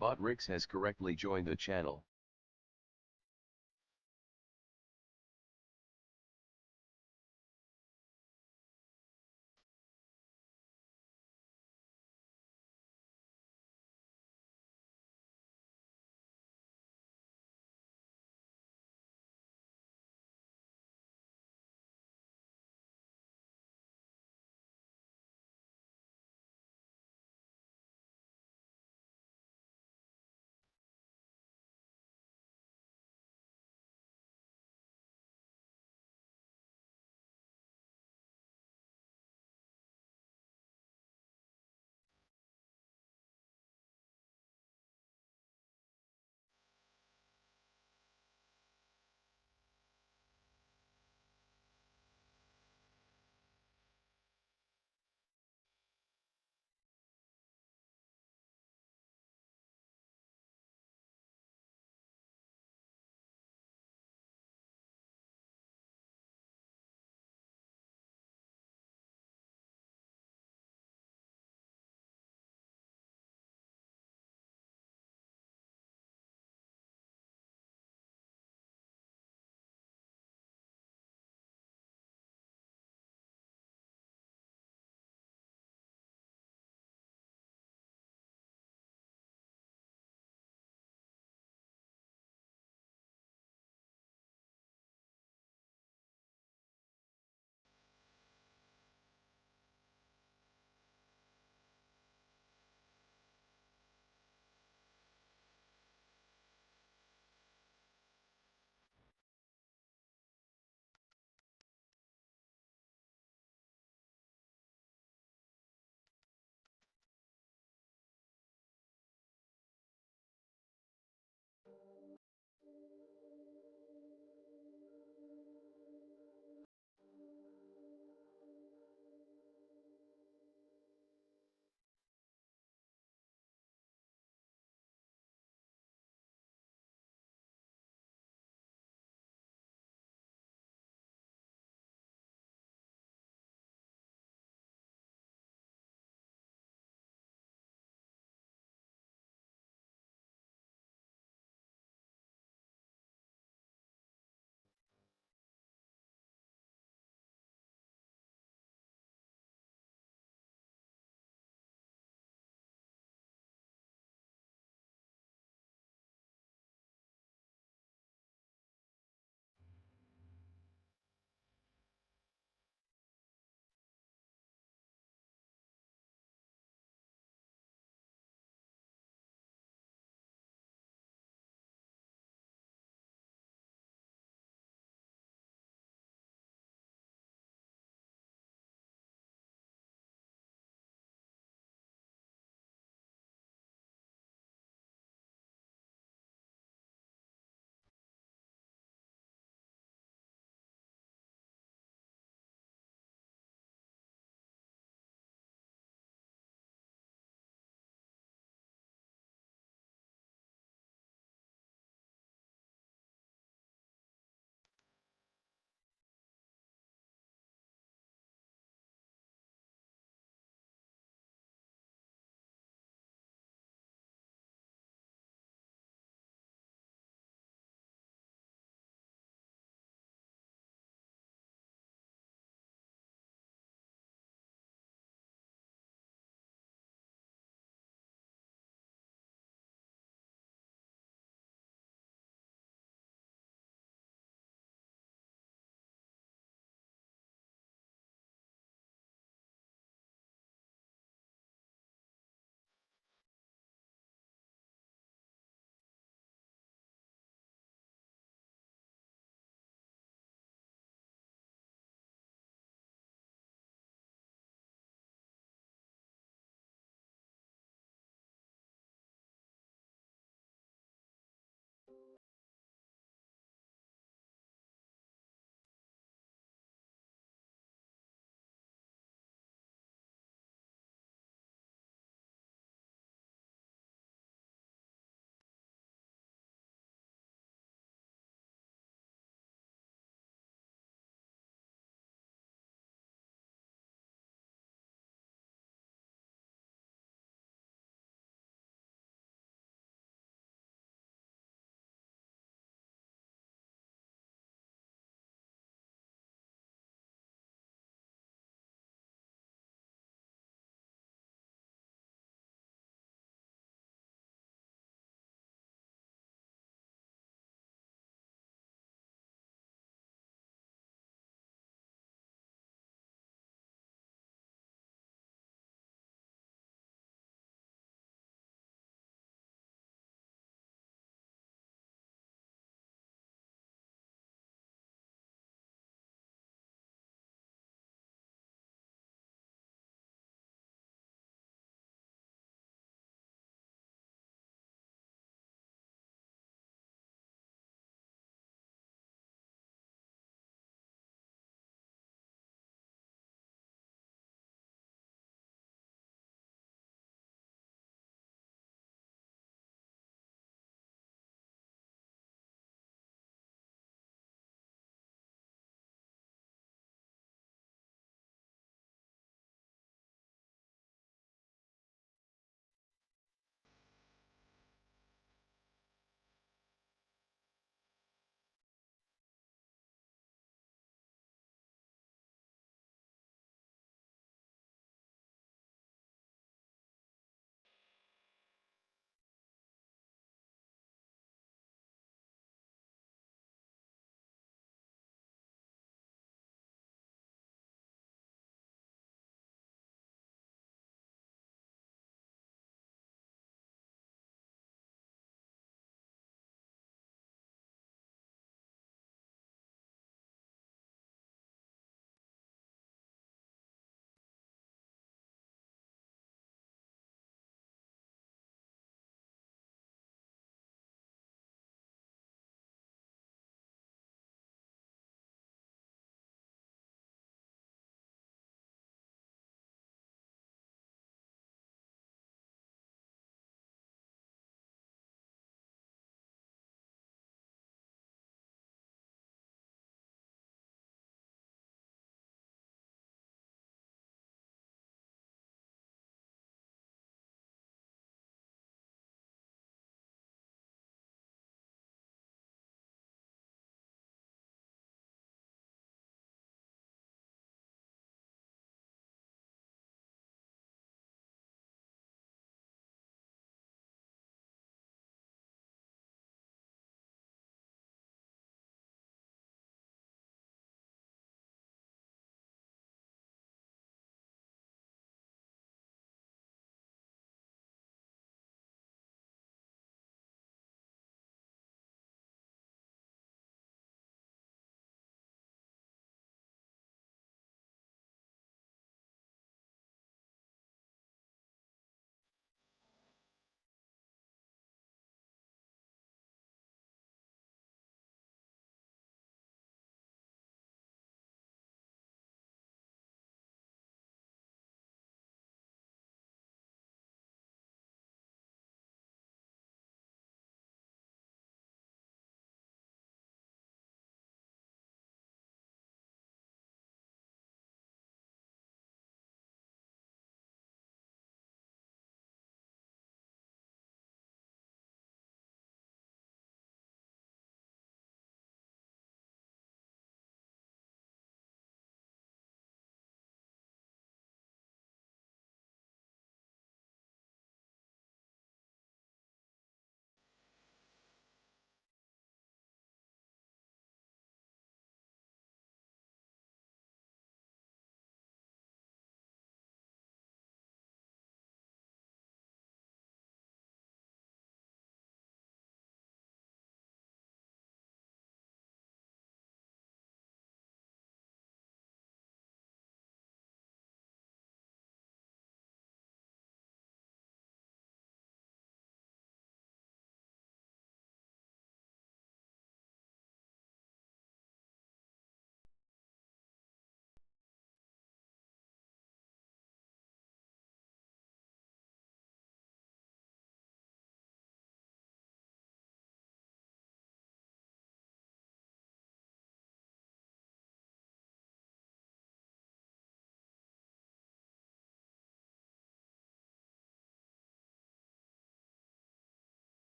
Botrix has correctly joined the channel.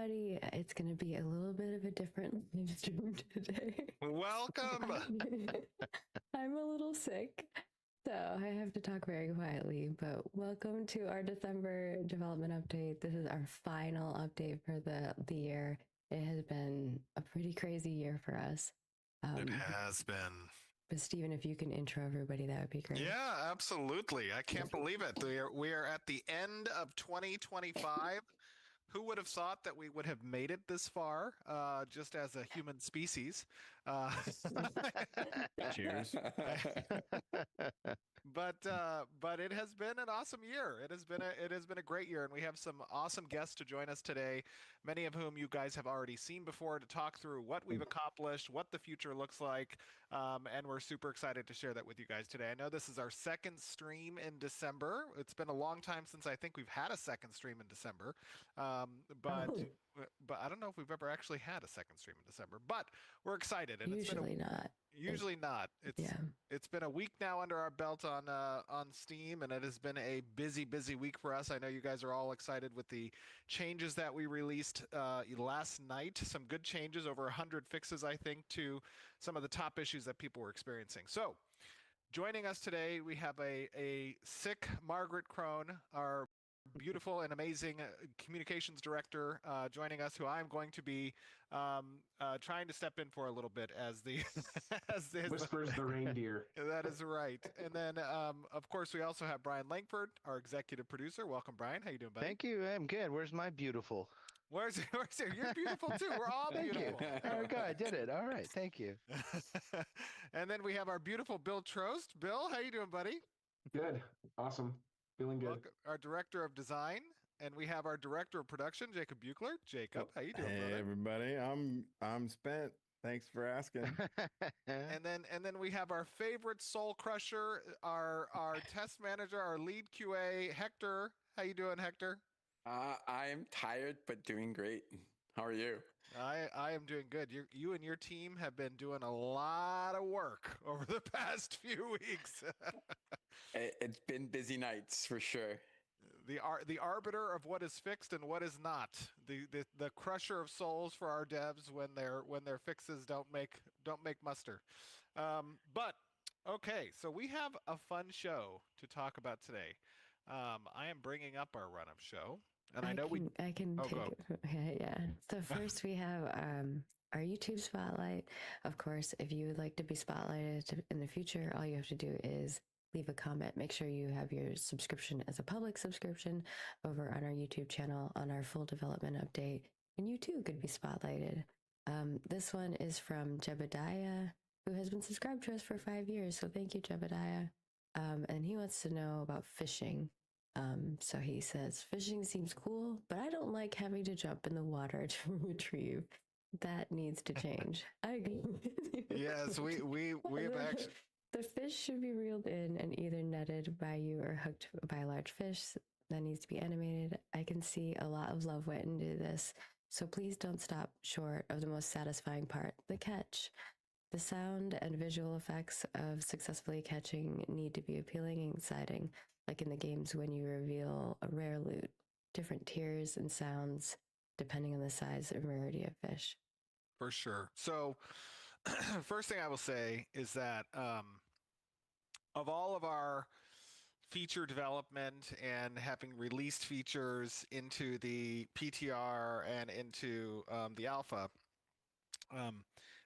everybody. It's going to be a little bit of a different live stream today. Welcome. I'm a little sick, so I have to talk very quietly, but welcome to our December development update. This is our final update for the year. It has been a pretty crazy year for us. It has been. But Steven, if you can intro everybody, that would be great. Yeah, absolutely. I can't believe it. We are at the end of 2025. Who would have thought that we would have made it this far, just as a human species? Cheers. But it has been an awesome year. It has been a great year, and we have some awesome guests to join us today. Many of whom you guys have already seen before, to talk through what we've accomplished, what the future looks like, and we're super excited to share that with you guys today. I know this is our second stream in December. It's been a long time since I think we've had a second stream in December, but I don't know if we've ever actually had a second stream in December. But we're excited, and Usually not. Usually not. It's been a week now under our belt on Steam, and it has been a busy week for us. I know you guys are all excited with the changes that we released last night. Some good changes, over 100 fixes, I think, to some of the top issues that people were experiencing. So joining us today, we have a sick Margaret Crone, our beautiful and amazing communications director, joining us, who I'm going to be trying to step in for a little bit as the whispers the reindeer. That is right. And then of course we also have Brian Langford, our executive producer. Welcome, Brian. How you doing, buddy? Thank you. I'm good. Where's my beautiful? Where's you're beautiful too. We're all beautiful. Oh, God, I did it. All right. Thank you. And then we have our beautiful Bill Trost. Bill, how you doing, buddy? Good. Awesome. Feeling good. Welcome, our director of design, and we have our director of production, Jacob Buchler. Jacob, how you doing, hey, brother? Everybody. I'm spent. Thanks for asking. And then we have our favorite soul crusher, our test manager, our lead QA, Hector. How you doing, Hector? I'm tired, but doing great. How are you? I am doing good. You and your team have been doing a lot of work over the past few weeks. It's been busy nights for sure. The arbiter of what is fixed and what is not. The crusher of souls for our devs when their fixes don't make muster. But okay, so we have a fun show to talk about today. I am bringing up our run of show, and I can take it. Okay, yeah. So first we have our YouTube spotlight. Of course, if you would like to be spotlighted in the future, all you have to do is leave a comment. Make sure you have your subscription as a public subscription over on our YouTube channel on our full development update, and you too could be spotlighted. This one is from Jebediah, who has been subscribed to us for 5 years. So thank you, Jebediah. And he wants to know about fishing. So he says, fishing seems cool, but I don't like having to jump in the water to retrieve. That needs to change. I agree. Yes, we have actually. The fish should be reeled in and either netted by you or hooked by a large fish. That needs to be animated. I can see a lot of love went into this, so please don't stop short of the most satisfying part, the catch. The sound and visual effects of successfully catching need to be appealing and exciting, like in the games when you reveal a rare loot. Different tiers and sounds depending on the size and rarity of fish. For sure. So first thing I will say is that of all of our feature development and having released features into the PTR and into the alpha,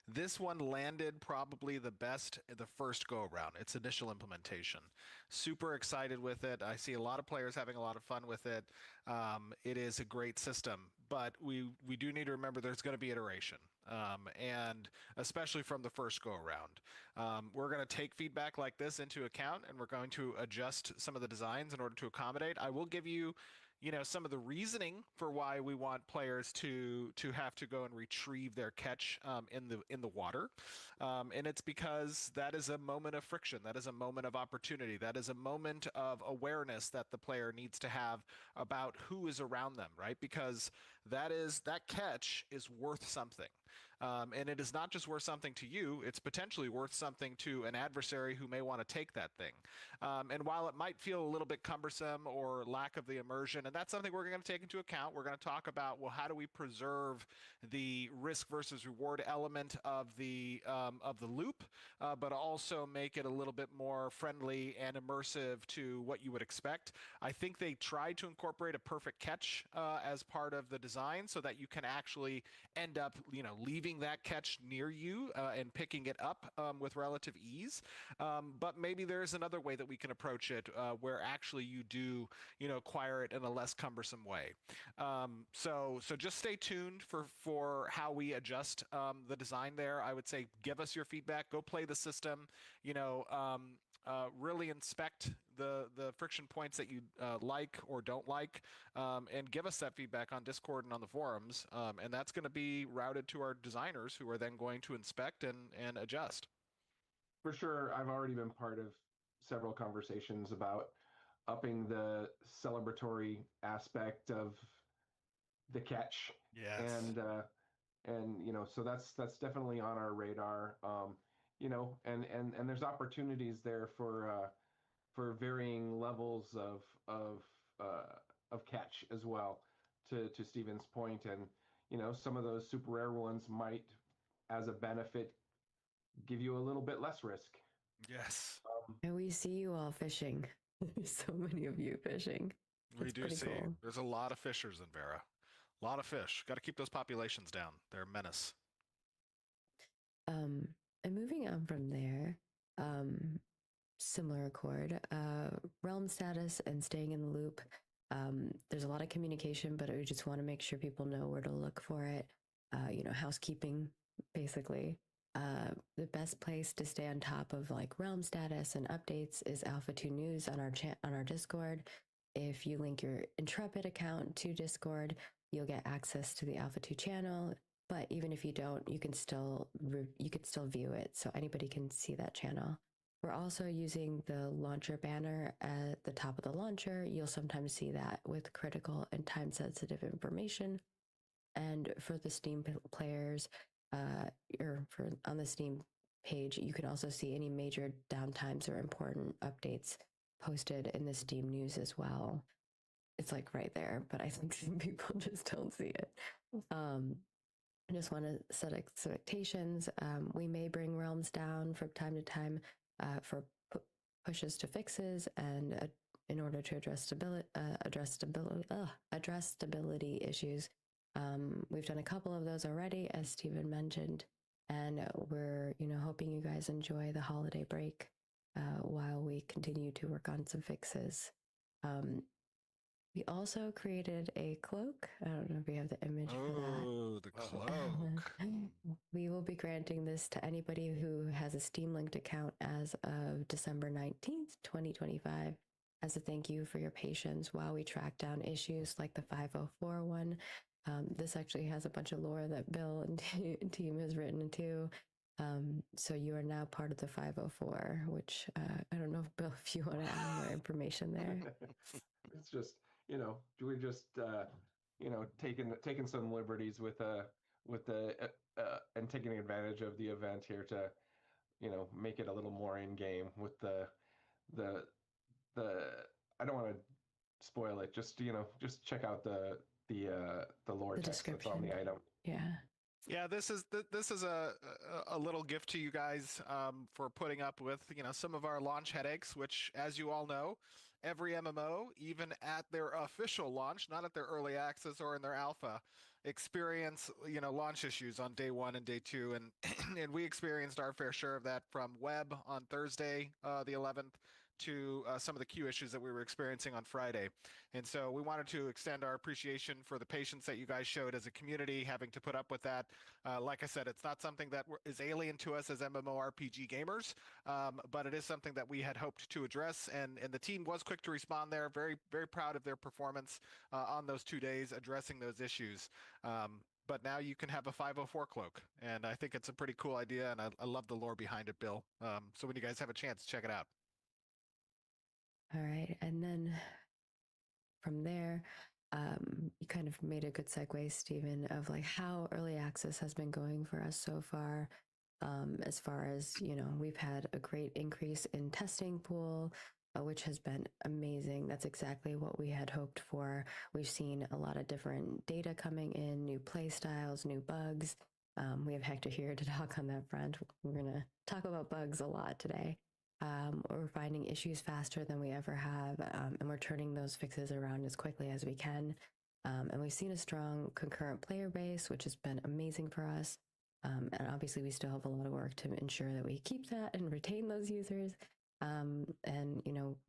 this one landed probably the best the first go around, its initial implementation. Super excited with it. I see a lot of players having a lot of fun with it. It is a great system, but we do need to remember there's going to be iteration, and especially from the first go around. We're going to take feedback like this into account, and we're going to adjust some of the designs in order to accommodate. I will give you some of the reasoning for why we want players to have to go and retrieve their catch in the water, and it's because that is a moment of friction, that is a moment of opportunity, that is a moment of awareness that the player needs to have about who is around them, right? Because that catch is worth something. And it is not just worth something to you, it's potentially worth something to an adversary who may want to take that thing. And while it might feel a little bit cumbersome or lack of the immersion, and that's something we're going to take into account, we're going to talk about, well, how do we preserve the risk versus reward element of the loop, but also make it a little bit more friendly and immersive to what you would expect. I think they tried to incorporate a perfect catch as part of the design so that you can actually end up, leaving that catch near you and picking it up with relative ease. But maybe there's another way that we can approach it where actually you do, acquire it in a less cumbersome way. So just stay tuned for how we adjust the design there. I would say give us your feedback. Go play the system. Really inspect the friction points that you like or don't like, and give us that feedback on Discord and on the forums. And that's going to be routed to our designers, who are then going to inspect and adjust. For sure, I've already been part of several conversations about upping the celebratory aspect of the catch. Yes. And so that's definitely on our radar. And there's opportunities there for varying levels of catch as well. To Steven's point, and some of those super rare ones might, as a benefit, give you a little bit less risk. Yes. And we see you all fishing. So many of you fishing. We do see. Cool. There's a lot of fishers in Verra. A lot of fish. Got to keep those populations down. They're a menace. And moving on from there, similar accord, realm status and staying in the loop. There's a lot of communication, but we just want to make sure people know where to look for it. Housekeeping, basically. The best place to stay on top of like realm status and updates is Alpha 2 News on our Discord. If you link your Intrepid account to Discord, you'll get access to the Alpha 2 channel. But even if you don't, you can still view it, so anybody can see that channel. We're also using the launcher banner at the top of the launcher. You'll sometimes see that with critical and time-sensitive information. And for the Steam players, on the Steam page, you can also see any major downtimes or important updates posted in the Steam news as well. It's like right there, but I think people just don't see it. I just want to set expectations. We may bring realms down from time to time for pushes to fixes and in order to address stability issues. We've done a couple of those already, as Stephen mentioned, and we're hoping you guys enjoy the holiday break while we continue to work on some fixes. We also created a cloak. I don't know if we have the image for that. Oh, the cloak. We will be granting this to anybody who has a Steam linked account as of December 19th, 2025, as a thank you for your patience while we track down issues like the 504 one. This actually has a bunch of lore that Bill and team has written too. So you are now part of the 504, which I don't know, Bill, if you want to add more information there. It's just, we're just, taking some liberties with and taking advantage of the event here to, make it a little more in game with the I don't want to spoil it. Just, just check out the lore text that's on the item. Yeah, this is a little gift to you guys for putting up with some of our launch headaches, which, as you all know, every MMO, even at their official launch, not at their early access or in their alpha, experience launch issues on day 1 and day 2, and and we experienced our fair share of that from web on Thursday, the 11th, to some of the queue issues that we were experiencing on Friday. And so we wanted to extend our appreciation for the patience that you guys showed as a community, having to put up with that. Like I said, it's not something that is alien to us as MMORPG gamers, but it is something that we had hoped to address, and the team was quick to respond there. Very, very proud of their performance on those 2 days, addressing those issues. But now you can have a 504 cloak, and I think it's a pretty cool idea, and I love the lore behind it, Bill. So when you guys have a chance, check it out. All right, and then from there, you kind of made a good segue, Stephen, of like how early access has been going for us so far. As far as, we've had a great increase in testing pool, which has been amazing. That's exactly what we had hoped for. We've seen a lot of different data coming in, new play styles, new bugs. We have Hector here to talk on that front. We're going to talk about bugs a lot today. We're finding issues faster than we ever have, and we're turning those fixes around as quickly as we can. And we've seen a strong concurrent player base, which has been amazing for us. And obviously, we still have a lot of work to ensure that we keep that and retain those users. And,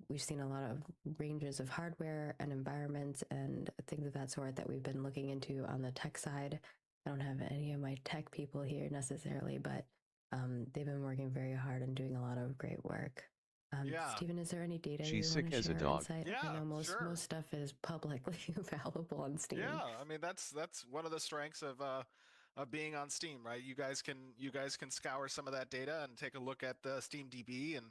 we've seen a lot of ranges of hardware and environments and things of that sort that we've been looking into on the tech side. I don't have any of my tech people here necessarily, but they've been working very hard and doing a lot of great work. Yeah. Stephen, is there any data She's you sick want to as a share? dog. Insight? Yeah, I know most sure. stuff is publicly available on Steam. Yeah, I mean that's one of the strengths of being on Steam, right? You guys can scour some of that data and take a look at the Steam DB and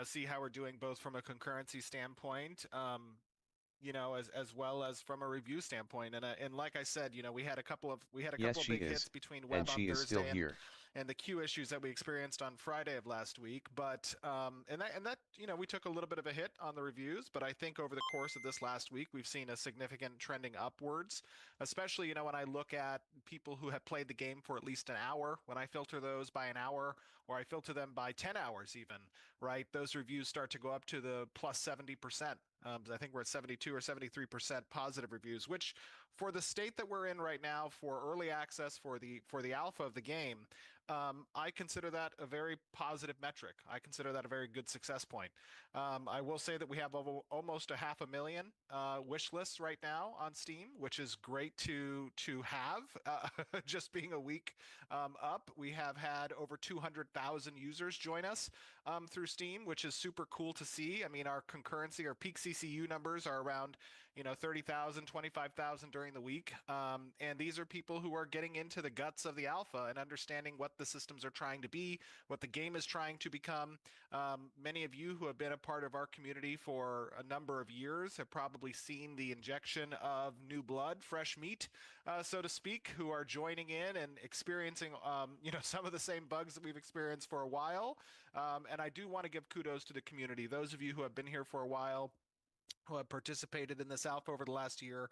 see how we're doing both from a concurrency standpoint, as well as from a review standpoint. And like I said, we had a couple of Yes, she big is. hits between web And on she is still Thursday here. and the queue issues that we experienced on Friday of last week. But and that we took a little bit of a hit on the reviews, but I think over the course of this last week we've seen a significant trending upwards, especially when I look at people who have played the game for at least an hour. When I filter those by an hour, or I filter them by 10 hours even, right, those reviews start to go up to the plus 70%. I think we're at 72 or 73% positive reviews, which for the state that we're in right now, for early access, for the alpha of the game, I consider that a very positive metric. I consider that a very good success point. I will say that we have almost a 500,000 wish lists right now on Steam, which is great to have. Just being a week up, we have had over 200,000 users join us through Steam, which is super cool to see. I mean, our concurrency, our peak CCU numbers are around 30,000, 25,000 during the week. And these are people who are getting into the guts of the alpha and understanding what the systems are trying to be, what the game is trying to become. Many of you who have been a part of our community for a number of years have probably seen the injection of new blood, fresh meat, so to speak, who are joining in and experiencing, some of the same bugs that we've experienced for a while. And I do want to give kudos to the community. Those of you who have been here for a while, who have participated in this alpha over the last year,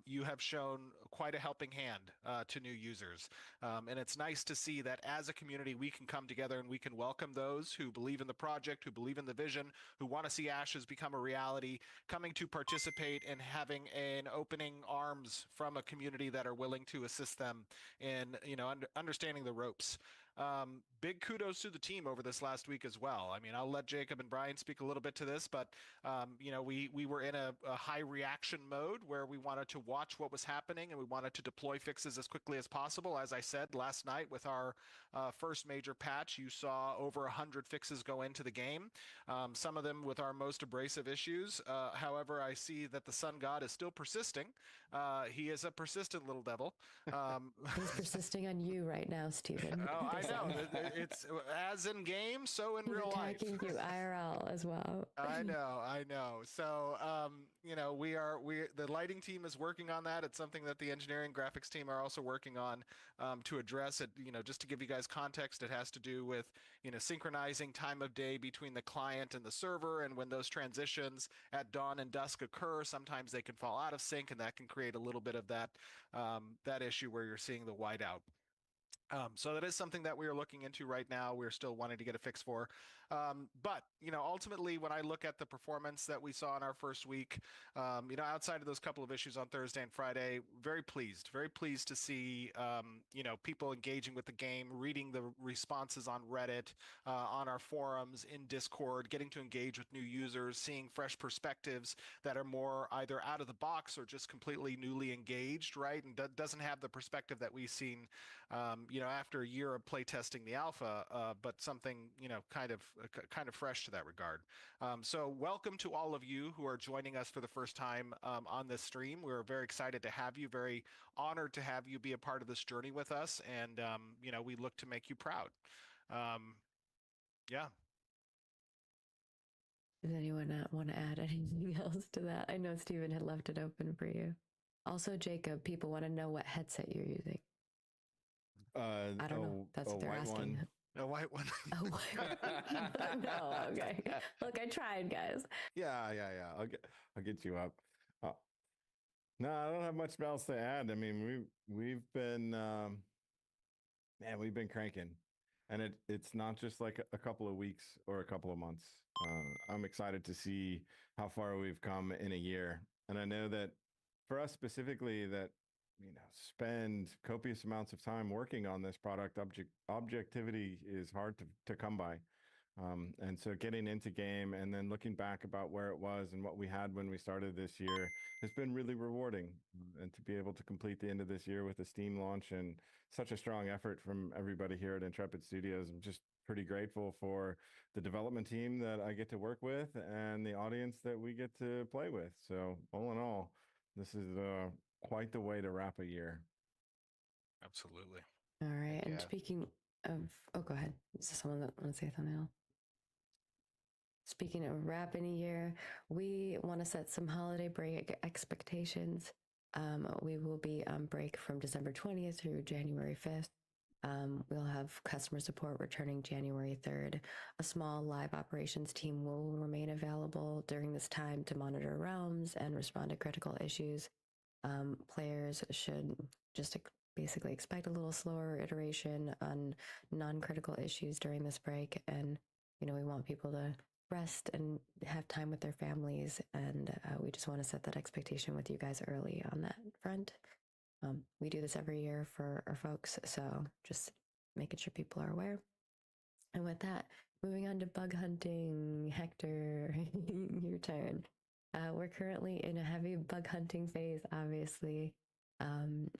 you have shown quite a helping hand to new users. And it's nice to see that as a community, we can come together and we can welcome those who believe in the project, who believe in the vision, who want to see Ashes become a reality, coming to participate and having an opening arms from a community that are willing to assist them in, understanding the ropes. Big kudos to the team over this last week as well. I mean, I'll let Jacob and Brian speak a little bit to this, but we were in a high reaction mode where we wanted to watch what was happening and we wanted to deploy fixes as quickly as possible. As I said last night with our first major patch, you saw over 100 fixes go into the game, some of them with our most abrasive issues. However, I see that the Sun God is still persisting. He is a persistent little devil. He's persisting on you right now, Stephen. Oh, I know. It's as in game, so in He's real life. attacking you IRL as well. I know. So, the lighting team is working on that. It's something that the engineering graphics team are also working on to address it. Just to give you guys context, it has to do with, synchronizing time of day between the client and the server. And when those transitions at dawn and dusk occur, sometimes they can fall out of sync, and that can create a little bit of that issue where you're seeing the whiteout. So that is something that we are looking into right now. We're still wanting to get a fix for. But, ultimately, when I look at the performance that we saw in our first week, outside of those couple of issues on Thursday and Friday, very pleased to see, people engaging with the game, reading the responses on Reddit, on our forums, in Discord, getting to engage with new users, seeing fresh perspectives that are more either out of the box or just completely newly engaged, right? And doesn't have the perspective that we've seen, after a year of playtesting the alpha, but something, kind of fresh to that regard. So welcome to all of you who are joining us for the first time on this stream. We're very excited to have you, very honored to have you be a part of this journey with us, and we look to make you proud. Yeah. Does anyone not want to add anything else to that? I know Steven had left it open for you. Also, Jacob, people want to know what headset you're using. I don't know. That's what they're white asking. one. A white one. A white one? No, okay. Look, I tried, guys. Yeah. I'll get you up. Uh, no, I don't have much else to add. I mean, we've been man, we've been cranking, and it's not just like a couple of weeks or a couple of months. I'm excited to see how far we've come in a year, and I know that for us specifically, that spend copious amounts of time working on this product. Objectivity is hard to come by. And so getting into game and then looking back about where it was and what we had when we started this year has been really rewarding. And to be able to complete the end of this year with a Steam launch and such a strong effort from everybody here at Intrepid Studios, I'm just pretty grateful for the development team that I get to work with and the audience that we get to play with. So all in all, this is quite the way to wrap a year. Absolutely. All right. And Yeah. speaking of, oh, go ahead. Is there someone that wants to say something else? Speaking of wrapping a year, we want to set some holiday break expectations. We will be on break from December 20th through January 5th. We'll have customer support returning January 3rd. A small live operations team will remain available during this time to monitor realms and respond to critical issues. Players should just basically expect a little slower iteration on non-critical issues during this break. And, we want people to rest and have time with their families. And we just want to set that expectation with you guys early on that front. We do this every year for our folks, so just making sure people are aware. And with that, moving on to bug hunting. Hector, your turn. We're currently in a heavy bug hunting phase, obviously. And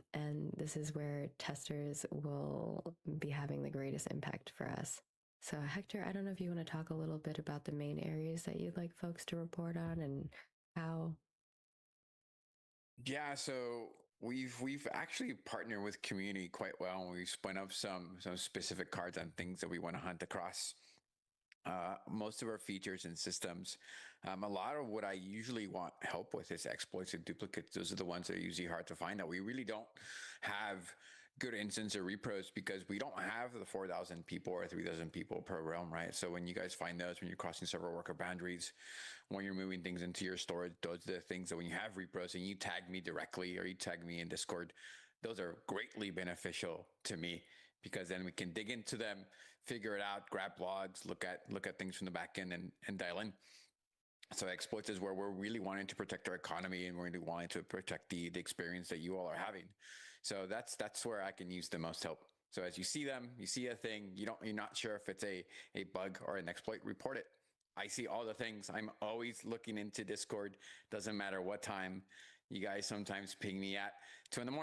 this is where testers will be having the greatest impact for us. So, Hector, I don't know if you want to talk a little bit about the main areas that you'd like folks to report on and how. Yeah, so we've actually partnered with community quite well, and we've spun up some specific cards and things that we want to hunt across most of our features and systems. A lot of what I usually want help with is exploits and duplicates. Those are the ones that are usually hard to find, that we really don't have good instance or repros because we don't have the 4,000 people or 3,000 people per realm, right? So when you guys find those, when you're crossing several worker boundaries, when you're moving things into your storage, those are the things that when you have repros and you tag me directly or you tag me in Discord, those are greatly beneficial to me, because then we can dig into them, figure it out, grab logs, look at things from the back end and dial in. So exploits is where we're really wanting to protect our economy, and we're really wanting to protect the experience that you all are having. So that's where I can use the most help. So as you see them, you see a thing, you're not sure if it's a bug or an exploit, report it. I see all the things. I'm always looking into Discord. Doesn't matter what time. You guys sometimes ping me at 2 a.m.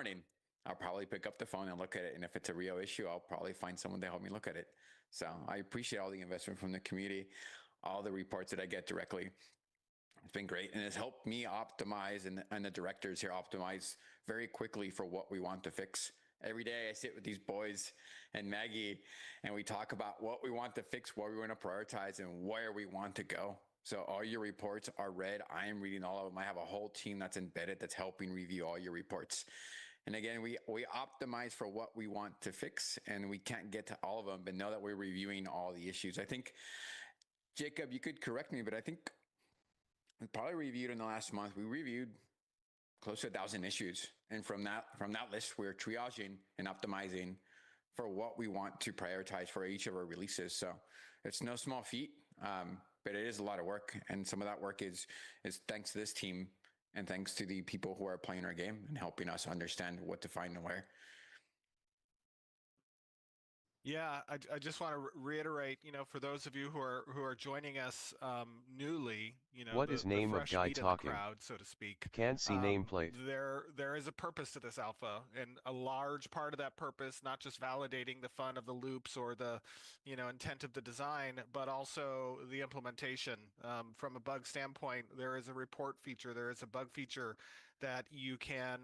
I'll probably pick up the phone and look at it. And if it's a real issue, I'll probably find someone to help me look at it. So I appreciate all the investment from the community, all the reports that I get directly. It's been great, and it's helped me optimize, and the directors here optimize very quickly for what we want to fix. Every day I sit with these boys and Maggie, and we talk about what we want to fix, what we want to prioritize, and where we want to go. So all your reports are read. I am reading all of them. I have a whole team that's embedded that's helping review all your reports. And again, we optimize for what we want to fix, and we can't get to all of them, but know that we're reviewing all the issues. I think, Jacob, you could correct me, but I think we probably reviewed in the last month, we reviewed close to 1,000 issues. And from that list, we're triaging and optimizing for what we want to prioritize for each of our releases. So it's no small feat, but it is a lot of work. And some of that work is thanks to this team and thanks to the people who are playing our game and helping us understand what to find and where. Yeah, I just want to reiterate, for those of you who are joining us newly, What is name of fresh guy meat in talking? the crowd, so to speak. Can't see nameplate. There is a purpose to this alpha, and a large part of that purpose, not just validating the fun of the loops or the, intent of the design, but also the implementation. From a bug standpoint, there is a report feature, there is a bug feature that you can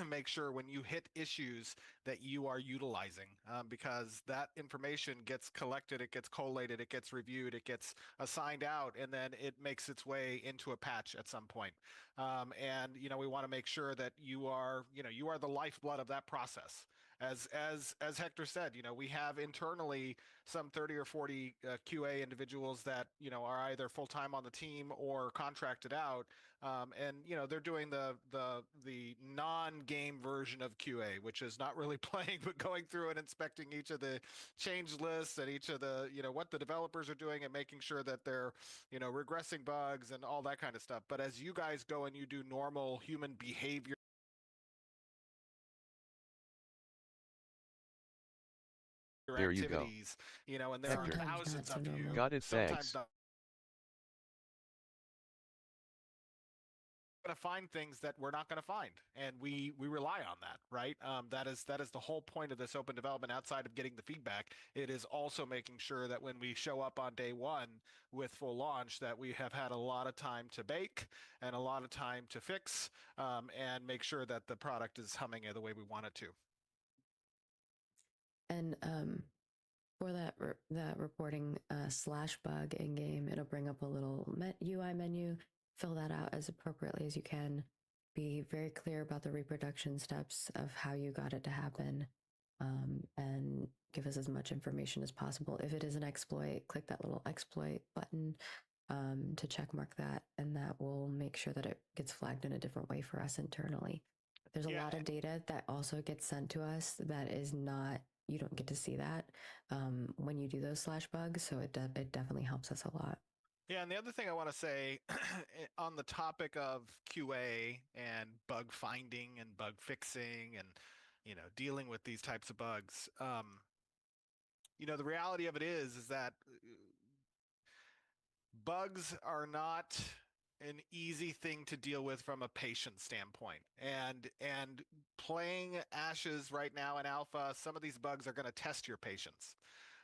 make sure when you hit issues that you are utilizing, because that information gets collected, it gets collated, it gets reviewed, it gets assigned out, and then it makes its way into a patch at some point. And we want to make sure that you are the lifeblood of that process. As Hector said, we have internally some 30 or 40 QA individuals that are either full time on the team or contracted out, and they're doing the non-game version of QA, which is not really playing, but going through and inspecting each of the change lists and each of the what the developers are doing and making sure that they're regressing bugs and all that kind of stuff. But as you guys go and you do normal human behavior There you go. activities, and there are Hector. Sometimes not thousands so of you. normal. Got it, Sometimes thanks. not going to find things that we're not going to find, and we rely on that, right? That is the whole point of this open development. Outside of getting the feedback, it is also making sure that when we show up on day one with full launch, that we have had a lot of time to bake and a lot of time to fix, and make sure that the product is humming the way we want it to. And for that reporting slash bug in game, it'll bring up a little UI menu. Fill that out as appropriately as you can. Be very clear about the reproduction steps of how you got it to happen, and give us as much information as possible. If it is an exploit, click that little exploit button to check mark that, and that will make sure that it gets flagged in a different way for us internally. There's a lot of data that also gets sent to us that is not, you don't get to see that when you do those slash bugs. So it definitely helps us a lot. Yeah, and the other thing I want to say on the topic of QA and bug finding and bug fixing and dealing with these types of bugs, the reality of it is that bugs are not an easy thing to deal with from a patient standpoint. And playing Ashes right now in alpha, some of these bugs are going to test your patience.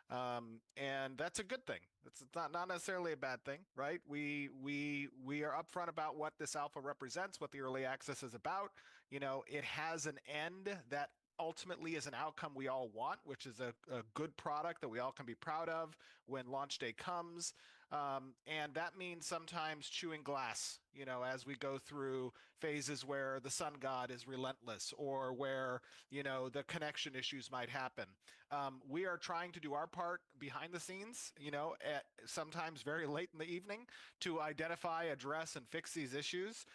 And that's a good thing. It's not necessarily a bad thing, right? We are upfront about what this alpha represents, what the early access is about. It has an end that ultimately is an outcome we all want, which is a good product that we all can be proud of when launch day comes. And that means sometimes chewing glass, as we go through phases where the sun god is relentless or where, the connection issues might happen. We are trying to do our part behind the scenes, at sometimes very late in the evening to identify, address, and fix these issues.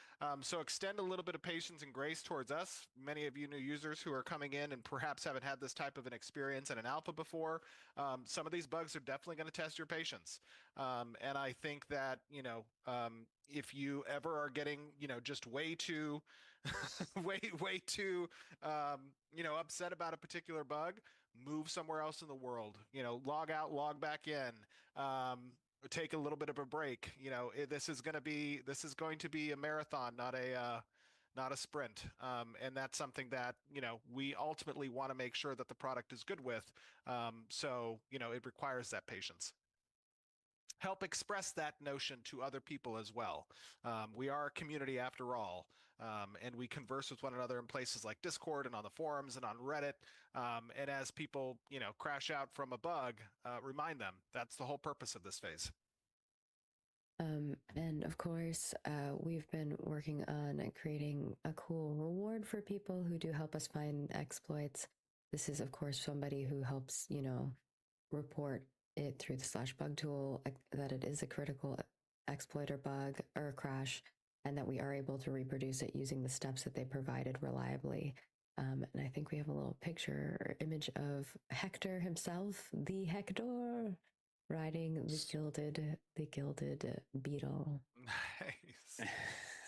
So extend a little bit of patience and grace towards us. Many of you new users who are coming in and perhaps haven't had this type of an experience in an alpha before, some of these bugs are definitely going to test your patience. And I think that, if you ever are getting, just way too, way too, upset about a particular bug, move somewhere else in the world, log out, log back in, take a little bit of a break. This is going to be a marathon, not a sprint. And that's something that, we ultimately want to make sure that the product is good with. So, it requires that patience. Help express that notion to other people as well. We are a community after all, and we converse with one another in places like Discord and on the forums and on Reddit. And as people, crash out from a bug, remind them that's the whole purpose of this phase. And of course, we've been working on creating a cool reward for people who do help us find exploits. This is, of course, somebody who helps, report it through the slash bug tool that it is a critical exploit or bug or crash, and that we are able to reproduce it using the steps that they provided reliably. And I think we have a little picture or image of Hector himself, the Hector, riding the gilded beetle. Nice.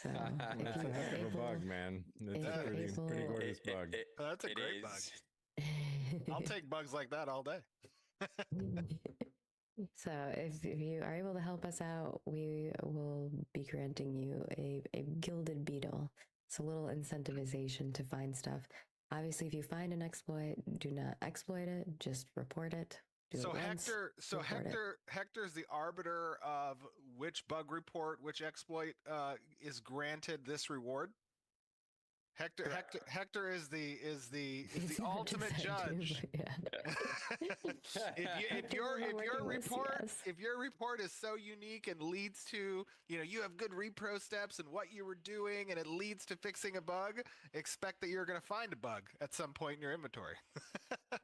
So if That's you a heck are of a able, bug, man. That's if a you're pretty able- gorgeous bug. That's a It great is. bug. I'll take bugs like that all day. So if you are able to help us out, we will be granting you a gilded beetle. It's a little incentivization to find stuff. Obviously, if you find an exploit, do not exploit it. Just report it. Do So it once, report it. Hector's the arbiter of which bug report, which exploit is granted this reward. Hector is the He's not ultimate designed to, judge. but yeah. if your report Yes. if your report is so unique and leads to, you have good repro steps and what you were doing and it leads to fixing a bug, expect that you're going to find a bug at some point in your inventory.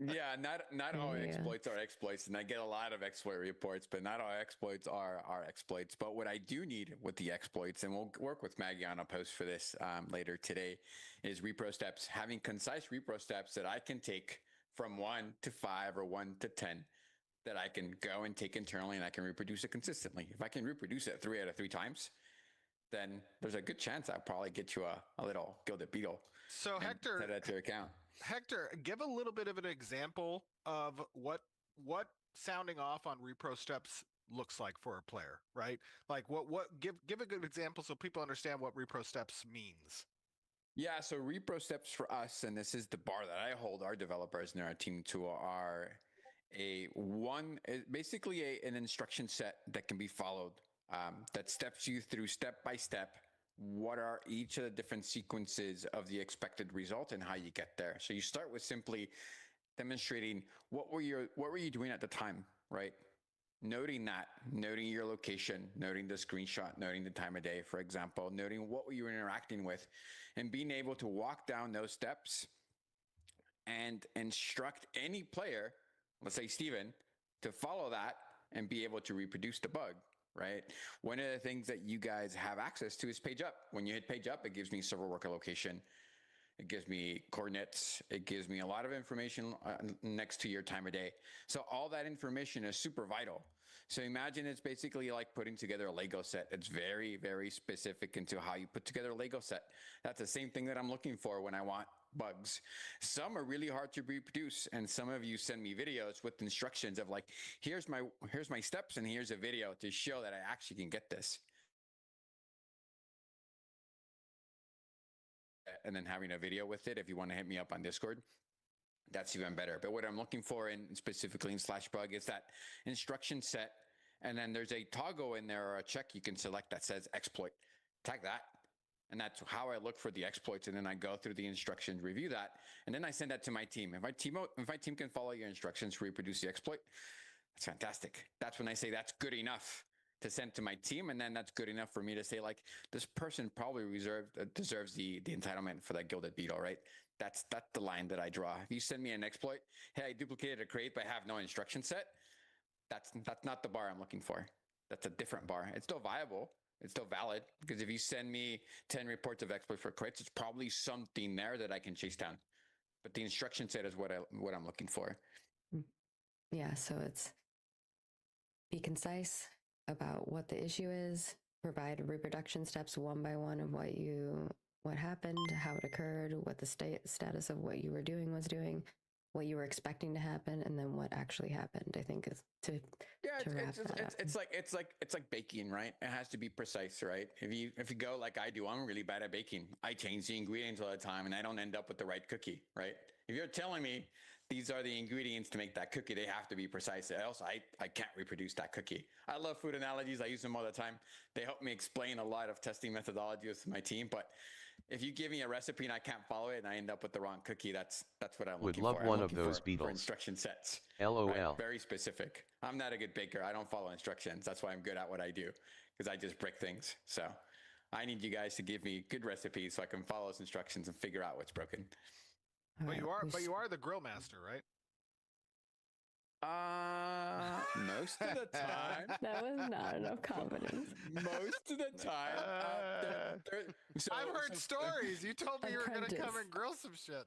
Yeah, not all Yeah. exploits are exploits, and I get a lot of exploit reports, but not all exploits are exploits. But what I do need with the exploits, and we'll work with Maggie on a post for this later today, is repro steps. Having concise repro steps that I can take from 1 to 5 or 1 to 10 that I can go and take internally, and I can reproduce it consistently. If I can reproduce it 3 out of 3 times, then there's a good chance I'll probably get you a little gilded beetle. So Hector, set that to account. Hector, give a little bit of an example of what sounding off on repro steps looks like for a player, right? Like give a good example so people understand what repro steps means. Yeah, so repro steps for us, and this is the bar that I hold our developers and our team to, are basically an instruction set that can be followed, that steps you through step by step what are each of the different sequences of the expected result and how you get there. So you start with simply demonstrating what were you doing at the time, right? Noting your location, noting the screenshot, noting the time of day, for example, noting what were you interacting with, and being able to walk down those steps and instruct any player, let's say Steven, to follow that and be able to reproduce the bug. Right. One of the things that you guys have access to is page up. When you hit page up, it gives me server worker location. It gives me coordinates. It gives me a lot of information next to your time of day. So all that information is super vital. So imagine it's basically like putting together a Lego set. It's very, very specific into how you put together a Lego set. That's the same thing that I'm looking for when I want bugs. Some are really hard to reproduce, and some of you send me videos with instructions of like, here's my steps and here's a video to show that I actually can get this. And then having a video with it, if you want to hit me up on Discord, that's even better. But what I'm looking for specifically in /bug is that instruction set, and then there's a toggle in there or a check you can select that says exploit. Tag that. And that's how I look for the exploits. And then I go through the instructions, review that, and then I send that to my team. If my team can follow your instructions to reproduce the exploit, that's fantastic. That's when I say that's good enough to send to my team. And then that's good enough for me to say, like, this person probably deserves the entitlement for that gilded beetle, right? That's the line that I draw. If you send me an exploit, hey, I duplicated a crate, but I have no instruction set, that's not the bar I'm looking for. That's a different bar. It's still viable. It's still valid, because if you send me 10 reports of exploits for crates, it's probably something there that I can chase down. But the instruction set is what I'm looking for. Yeah, so it's be concise about what the issue is, provide reproduction steps one by one of what happened, how it occurred, what the status of what you were doing was doing, what you were expecting to happen, and then what actually happened. I think is to wrap that up. It's like baking, right? It has to be precise, right? If you go like I do, I'm really bad at baking. I change the ingredients all the time, and I don't end up with the right cookie, right? If you're telling me these are the ingredients to make that cookie, they have to be precise. Else, I can't reproduce that cookie. I love food analogies. I use them all the time. They help me explain a lot of testing methodologies to my team, but if you give me a recipe and I can't follow it and I end up with the wrong cookie, that's what I'm looking for. Would love one I'm of looking those for beetles. instruction sets. LOL. Right? Very specific. I'm not a good baker. I don't follow instructions. That's why I'm good at what I do, because I just break things. So I need you guys to give me good recipes so I can follow those instructions and figure out what's broken. All But right, you are the grill master, right? Most of the time. that was not enough confidence. Most of the time. I've heard stories. You told me you were going to come Apprentice. and grill some shit.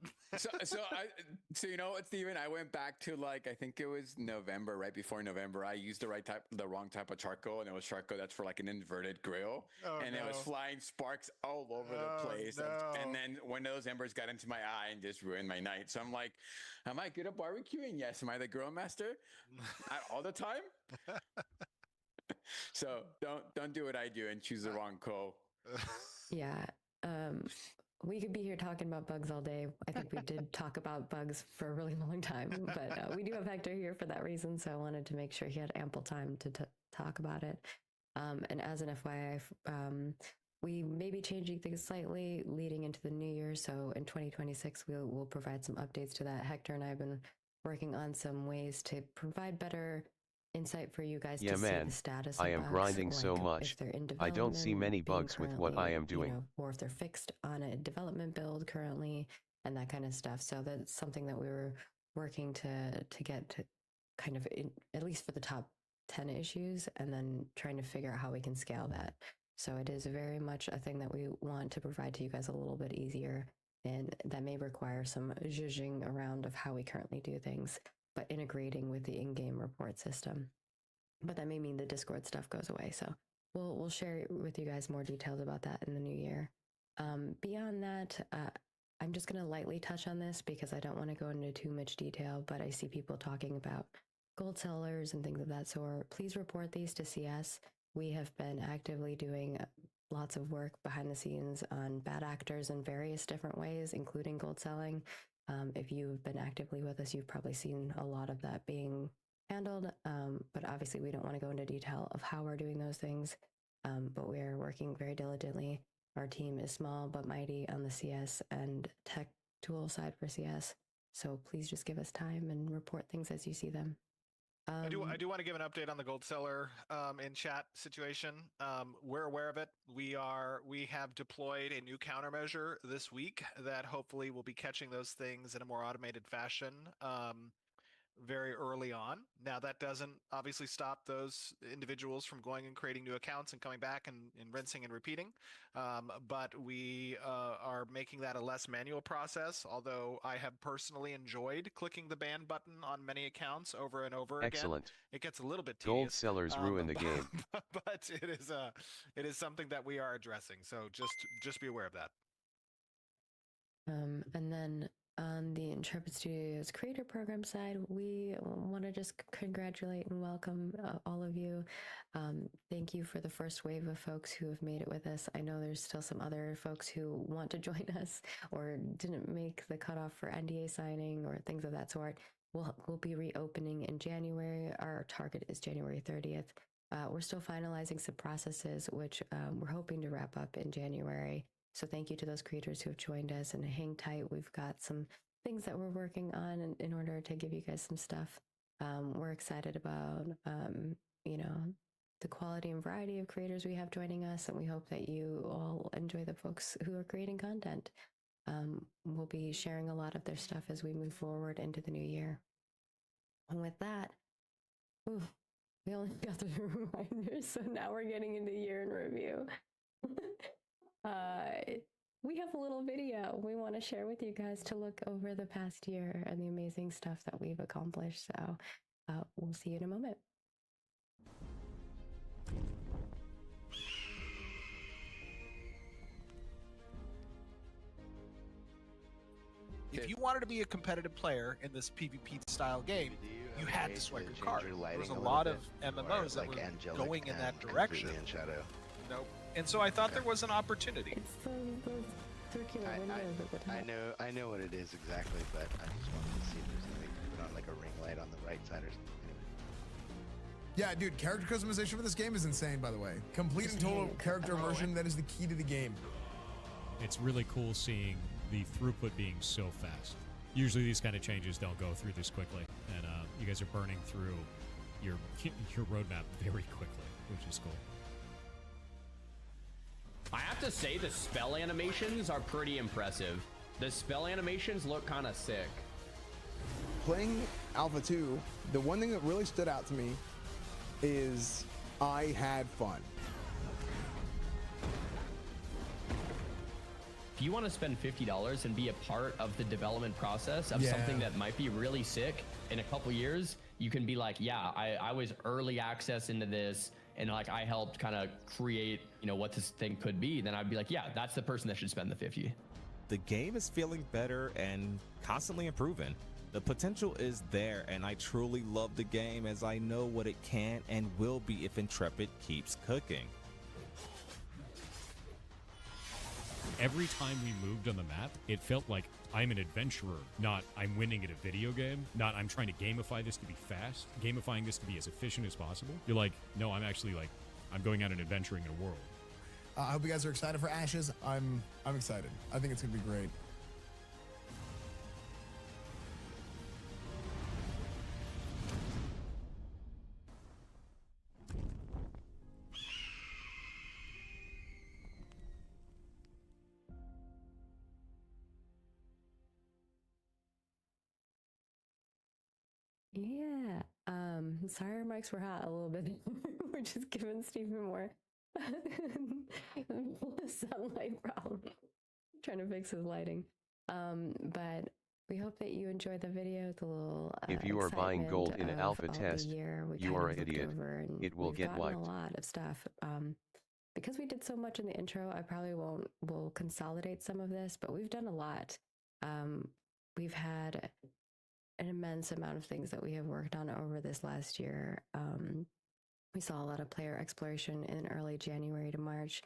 So you know what, Steven? I went back to I think it was November, right before November. I used the wrong type of charcoal, and it was charcoal that's for like an inverted grill, and it was flying sparks all over the place. No. And then one of those embers got into my eye and just ruined my night. So I'm like, am I good at barbecuing? Yes. Am I the grill master? All the time? So don't do what I do and choose the wrong coal. Yeah. We could be here talking about bugs all day. I think we did talk about bugs for a really long time, but we do have Hector here for that reason. So I wanted to make sure he had ample time to talk about it. And as an FYI, we may be changing things slightly leading into the new year. So in 2026, we'll provide some updates to that. Hector and I have been working on some ways to provide better insight for you guys Yeah, to see man, the status I of am bugs, grinding like so much. if they're in I don't see development, many being bugs with what I am doing. or if they're fixed on a development build currently, and that kind of stuff. So that's something that we were working to get to kind of at least for the top 10 issues, and then trying to figure out how we can scale that. So it is very much a thing that we want to provide to you guys a little bit easier, and that may require some zhuzhing around of how we currently do things, but integrating with the in-game report system. But that may mean the Discord stuff goes away. So we'll share with you guys more details about that in the new year. Beyond that, I'm just going to lightly touch on this because I don't want to go into too much detail, but I see people talking about gold sellers and things of that sort. Please report these to CS. We have been actively doing lots of work behind the scenes on bad actors in various different ways, including gold selling. If you've been actively with us, you've probably seen a lot of that being handled. But obviously, we don't want to go into detail of how we're doing those things. But we are working very diligently. Our team is small but mighty on the CS and tech tool side for CS. So please just give us time and report things as you see them. I do want to give an update on the gold seller in chat situation. We're aware of it. We have deployed a new countermeasure this week that hopefully will be catching those things in a more automated fashion very early on. Now, that doesn't obviously stop those individuals from going and creating new accounts and coming back and rinsing and repeating. But we are making that a less manual process, although I have personally enjoyed clicking the ban button on many accounts over and over again. Excellent. It gets a little bit Gold tedious. sellers ruin the game. But it is something that we are addressing. So just be aware of that. And then on the Intrepid Studios creator program side, we want to just congratulate and welcome all of you. Thank you for the first wave of folks who have made it with us. I know there's still some other folks who want to join us or didn't make the cutoff for NDA signing or things of that sort. We'll be reopening in January. Our target is January 30th. We're still finalizing some processes, which we're hoping to wrap up in January. So thank you to those creators who have joined us, and hang tight. We've got some things that we're working on in order to give you guys some stuff. We're excited about, the quality and variety of creators we have joining us, and we hope that you all enjoy the folks who are creating content. We'll be sharing a lot of their stuff as we move forward into the new year. And with that, we only got the reminders, so now we're getting into year in review. We have a little video we want to share with you guys to look over the past year and the amazing stuff that we've accomplished. So we'll see you in a moment. If you wanted to be a competitive player in this PvP style game, you had to swipe your card. There was a lot of MMOs that were going in that direction. Nope. And so I thought there was an opportunity. It's those circular windows at the top. I know what it is exactly, but I just wanted to see if there's a way to put on like a ring light on the right side or something. Yeah, dude, character customization for this game is insane, by the way. Complete and total character immersion, that is the key to the game. It's really cool seeing the throughput being so fast. Usually these kind of changes don't go through this quickly, and you guys are burning through your roadmap very quickly, which is cool. I have to say the spell animations are pretty impressive. The spell animations look kind of sick. Playing Alpha 2, the one thing that really stood out to me is I had fun. If you want to spend $50 and be a part of the development process of something that might be really sick in a couple years, you can be like, yeah, I was early access into this, and like I helped kind of create, what this thing could be. Then I'd be like, yeah, that's the person that should spend the 50. The game is feeling better and constantly improving. The potential is there, and I truly love the game as I know what it can and will be if Intrepid keeps cooking. Every time we moved on the map, it felt like I'm an adventurer, not I'm winning at a video game, not I'm trying to gamify this to be fast, gamifying this to be as efficient as possible. You're like, no, I'm actually like, I'm going out and adventuring in a world. I hope you guys are excited for Ashes. I'm excited. I think it's gonna be great. Yeah. Sorry our mics were hot a little bit. We're just giving Stephen more sunlight problem. Trying to fix his lighting. But we hope that you enjoyed the video. It's a little if you are buying gold in of alpha all the test, year. We you kind are of an looked idiot. over and It will we've get gotten wiped. a lot of stuff. Because we did so much in the intro, I probably will consolidate some of this, but we've done a lot. We've had an immense amount of things that we have worked on over this last year. We saw a lot of player exploration in early January to March.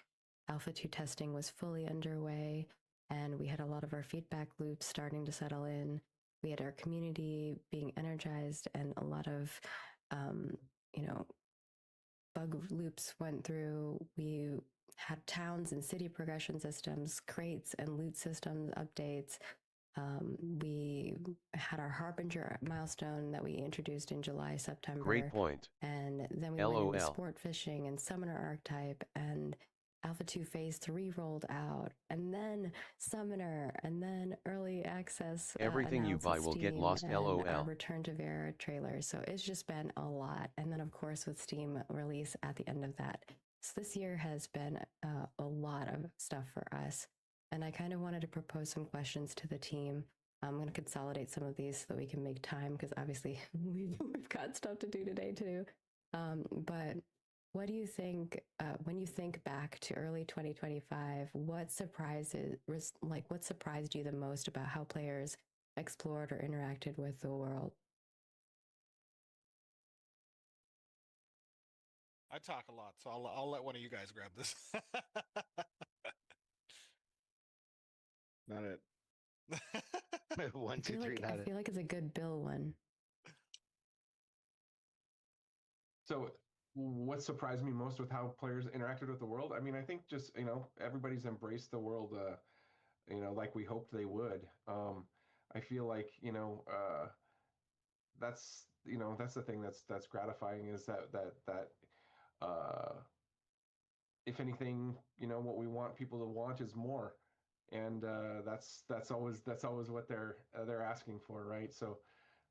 Alpha 2 testing was fully underway, and we had a lot of our feedback loops starting to settle in. We had our community being energized, and a lot of, bug loops went through. We had towns and city progression systems, crates and loot systems updates. We had our Harbinger milestone that we introduced in July, September. Great point. And then we went into sport fishing and summoner archetype, and Alpha 2 Phase 3 rolled out, and then summoner, and then early access. Everything you buy will get lost, LOL. Our Return to Verra trailer. So it's just been a lot. And then, of course, with Steam release at the end of that. So this year has been a lot of stuff for us. And I kind of wanted to propose some questions to the team. I'm going to consolidate some of these so that we can make time, because obviously we've got stuff to do today too. But what do you think, when you think back to early 2025, what surprised you the most about how players explored or interacted with the world? I talk a lot, so I'll let one of you guys grab this. Not it. 1, 2, 3. I feel like it's a good Bill one. So what surprised me most with how players interacted with the world? I mean, I think just, everybody's embraced the world, like we hoped they would. I feel like, that's the thing that's gratifying, is that if anything, what we want people to want is more. And that's always what they're asking for, right? So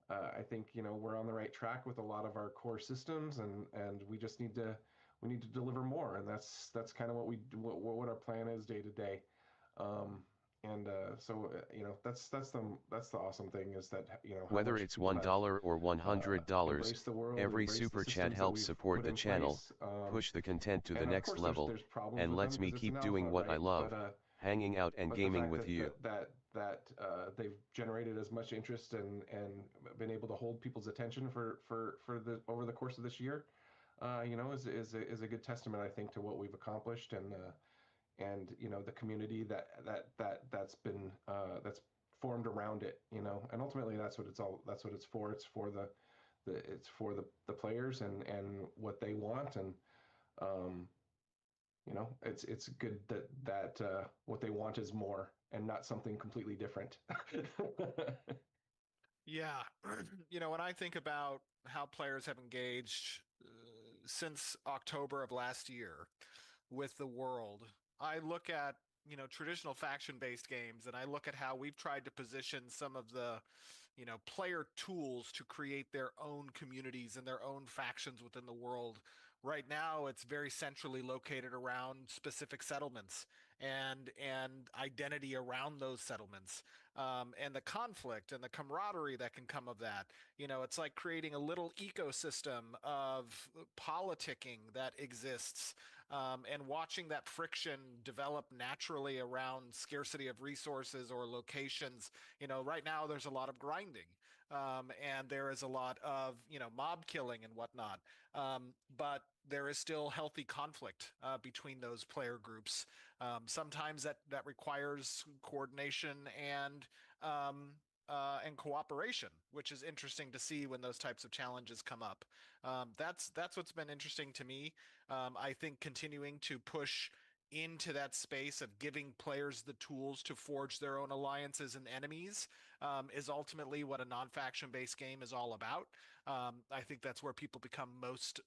I think we're on the right track with a lot of our core systems, and we just need to deliver more, and that's kind of what our plan is day to day. So that's the awesome thing, is that whether it's $1 or $100, every super chat helps support the channel, push the content to the next level, and lets me keep doing what I love. Hanging out and gaming with you. That they've generated as much interest and been able to hold people's attention for over the course of this year, is a good testament, I think, to what we've accomplished, and the community that's been that's formed around it, and ultimately that's what it's for. It's for the players and what they want, and it's good that what they want is more and not something completely different. Yeah. When I think about how players have engaged since October of last year with the world, I look at, traditional faction-based games, and I look at how we've tried to position some of the, player tools to create their own communities and their own factions within the world. Right now, it's very centrally located around specific settlements and identity around those settlements, and the conflict and the camaraderie that can come of that. It's like creating a little ecosystem of politicking that exists, and watching that friction develop naturally around scarcity of resources or locations. Right now there's a lot of grinding, and there is a lot of mob killing and whatnot, but there is still healthy conflict between those player groups. Sometimes that requires coordination and cooperation, which is interesting to see when those types of challenges come up. That's what's been interesting to me. I think continuing to push into that space of giving players the tools to forge their own alliances and enemies is ultimately what a non-faction based game is all about. I think that's where people become most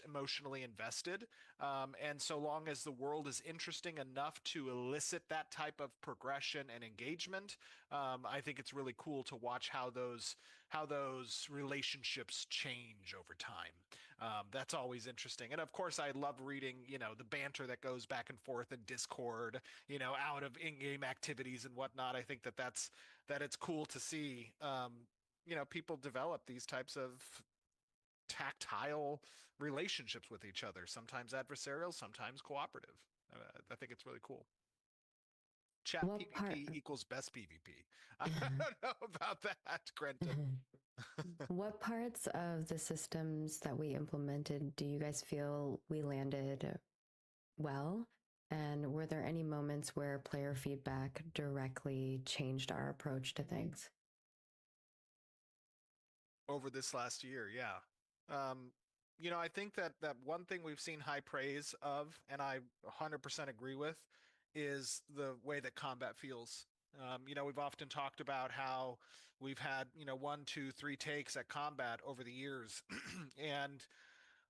emotionally invested. And so long as the world is interesting enough to elicit that type of progression and engagement, I think it's really cool to watch how those relationships change over time. That's always interesting. And of course, I love reading, the banter that goes back and forth in Discord, out of in-game activities and whatnot. I think that it's cool to see, people develop these types of tactile relationships with each other, sometimes adversarial, sometimes cooperative. I think it's really cool. Chat PvP equals best PvP. I don't know about that, Quentin. What parts of the systems that we implemented do you guys feel we landed well? And were there any moments where player feedback directly changed our approach to things? Over this last year, yeah. I think that one thing we've seen high praise of, and I 100% agree with, is the way that combat feels. We've often talked about how we've had, 1, 2, 3 takes at combat over the years. And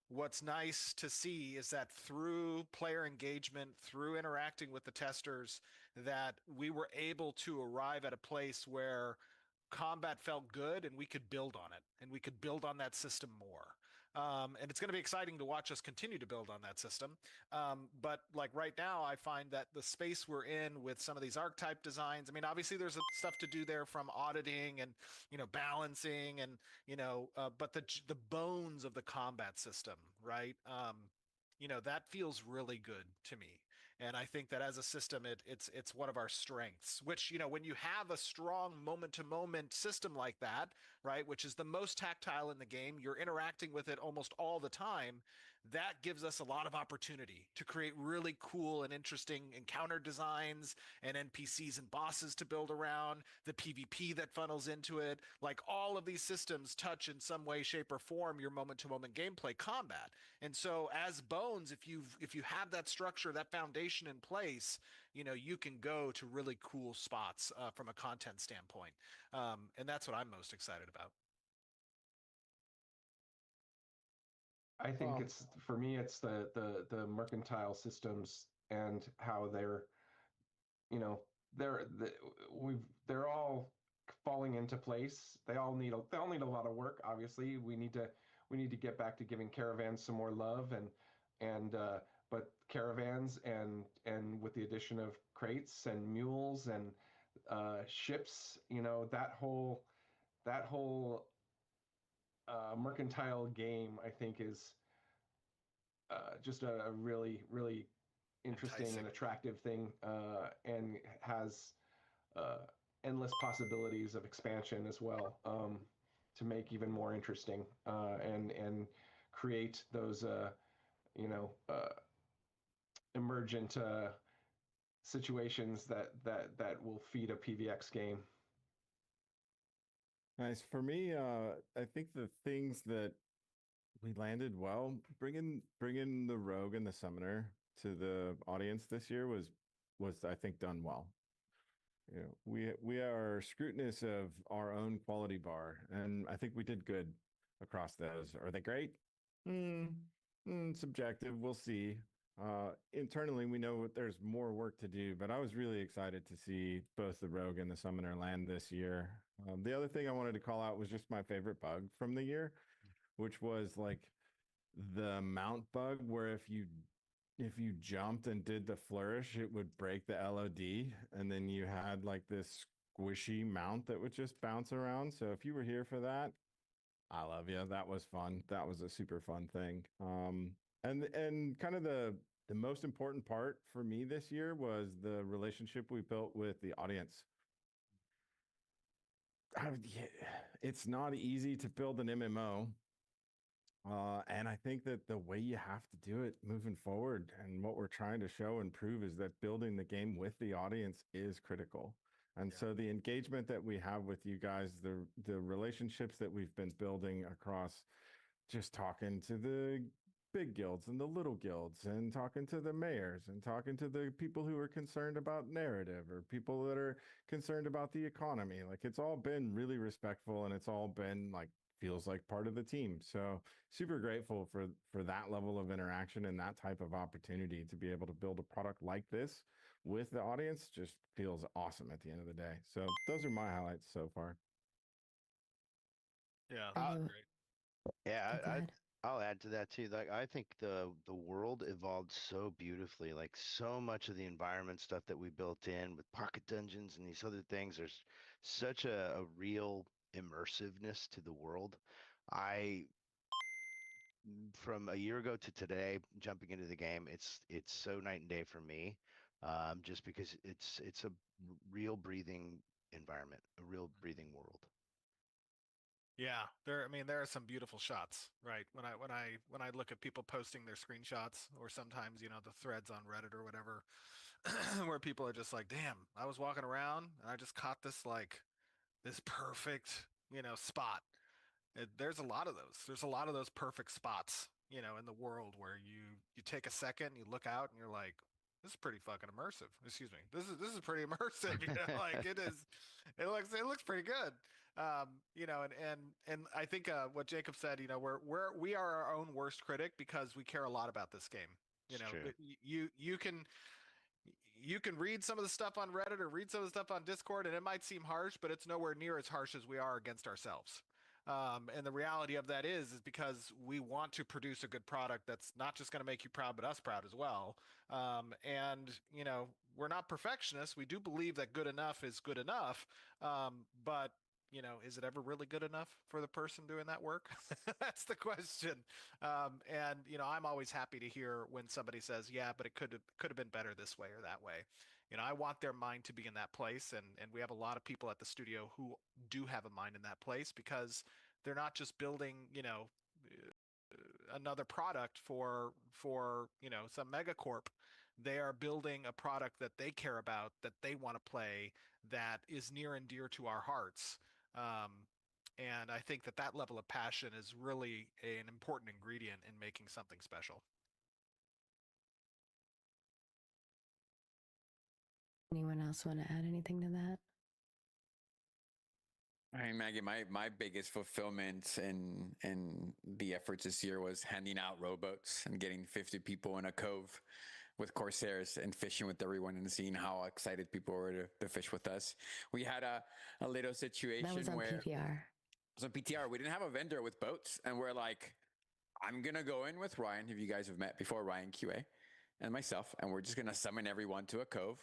what's nice to see is that through player engagement, through interacting with the testers, that we were able to arrive at a place where combat felt good and we could build on it and we could build on that system more. And it's going to be exciting to watch us continue to build on that system. But like right now, I find that the space we're in with some of these archetype designs, I mean, obviously there's stuff to do there from auditing and, balancing and, but the bones of the combat system, right? That feels really good to me. And I think that as a system, it's one of our strengths, which, when you have a strong moment to moment system like that, right, which is the most tactile in the game, you're interacting with it almost all the time. That gives us a lot of opportunity to create really cool and interesting encounter designs and NPCs and bosses to build around, the PvP that funnels into it. Like all of these systems touch in some way, shape, or form your moment to moment gameplay combat. And so as Bones, if you have that structure, that foundation in place, you can go to really cool spots from a content standpoint. And that's what I'm most excited about. I think for me, it's the mercantile systems and how they're all falling into place. They all need a lot of work. Obviously, we need to get back to giving caravans some more love but caravans and with the addition of crates and mules and ships, that whole mercantile game, I think, is just a really, really interesting and attractive thing, and has endless possibilities of expansion as well, to make even more interesting, and create those emergent situations that will feed a PvX game. Nice. For me, I think the things that we landed well, bringing the rogue and the summoner to the audience this year was I think done well. We are scrutinous of our own quality bar, and I think we did good across those. Are they great? Subjective. We'll see. Internally, we know there's more work to do, but I was really excited to see both the rogue and the summoner land this year. The other thing I wanted to call out was just my favorite bug from the year, which was like the mount bug, where if you jumped and did the flourish, it would break the LOD, and then you had like this squishy mount that would just bounce around. So if you were here for that, I love you. That was fun. That was a super fun thing. And kind of the most important part for me this year was the relationship we built with the audience. It's not easy to build an MMO. And I think that the way you have to do it moving forward, and what we're trying to show and prove, is that building the game with the audience is critical. And so the engagement that we have with you guys, the relationships that we've been building across just talking to the big guilds and the little guilds, and talking to the mayors and talking to the people who are concerned about narrative or people that are concerned about the economy. Like, it's all been really respectful, and it's all been like feels like part of the team. So super grateful for that level of interaction and that type of opportunity to be able to build a product like this with the audience. Just feels awesome at the end of the day. So those are my highlights so far. Yeah, great. Yeah, I'll add to that too. Like, I think the world evolved so beautifully. Like, so much of the environment stuff that we built in with pocket dungeons and these other things, there's such a real immersiveness to the world. I From a year ago to today, jumping into the game, it's so night and day for me. Just because it's a real breathing environment, a real breathing world. Yeah, I mean, there are some beautiful shots, right? When I look at people posting their screenshots, or sometimes, the threads on Reddit or whatever, where people are just like, "Damn, I was walking around and I just caught this perfect, spot." There's a lot of those. There's a lot of those perfect spots, in the world where you take a second, you look out, and you're like, "This is pretty fucking immersive." Excuse me. This is pretty immersive. Like, it is. It looks pretty good. And I think what Jacob said, we are our own worst critic because we care a lot about this game. You can read some of the stuff on Reddit or read some of the stuff on Discord, and it might seem harsh, but it's nowhere near as harsh as we are against ourselves. And the reality of that is because we want to produce a good product that's not just going to make you proud, but us proud as well. And we're not perfectionists. We do believe that good enough is good enough. But is it ever really good enough for the person doing that work? That's the question. And I'm always happy to hear when somebody says, "Yeah, but it could have been better this way or that way." I want their mind to be in that place, and we have a lot of people at the studio who do have a mind in that place because they're not just building, another product for some megacorp. They are building a product that they care about, that they want to play, that is near and dear to our hearts. And I think that level of passion is really an important ingredient in making something special. Anyone else want to add anything to that? All right, Maggie, my biggest fulfillment in the efforts this year was handing out rowboats and getting 50 people in a cove with Corsairs and fishing with everyone and seeing how excited people were to fish with us. We had a little situation that was on where PTR. It was on PTR. We didn't have a vendor with boats, and we're like, I'm gonna go in with Ryan, who you guys have met before, Ryan QA, and myself, and we're just gonna summon everyone to a cove,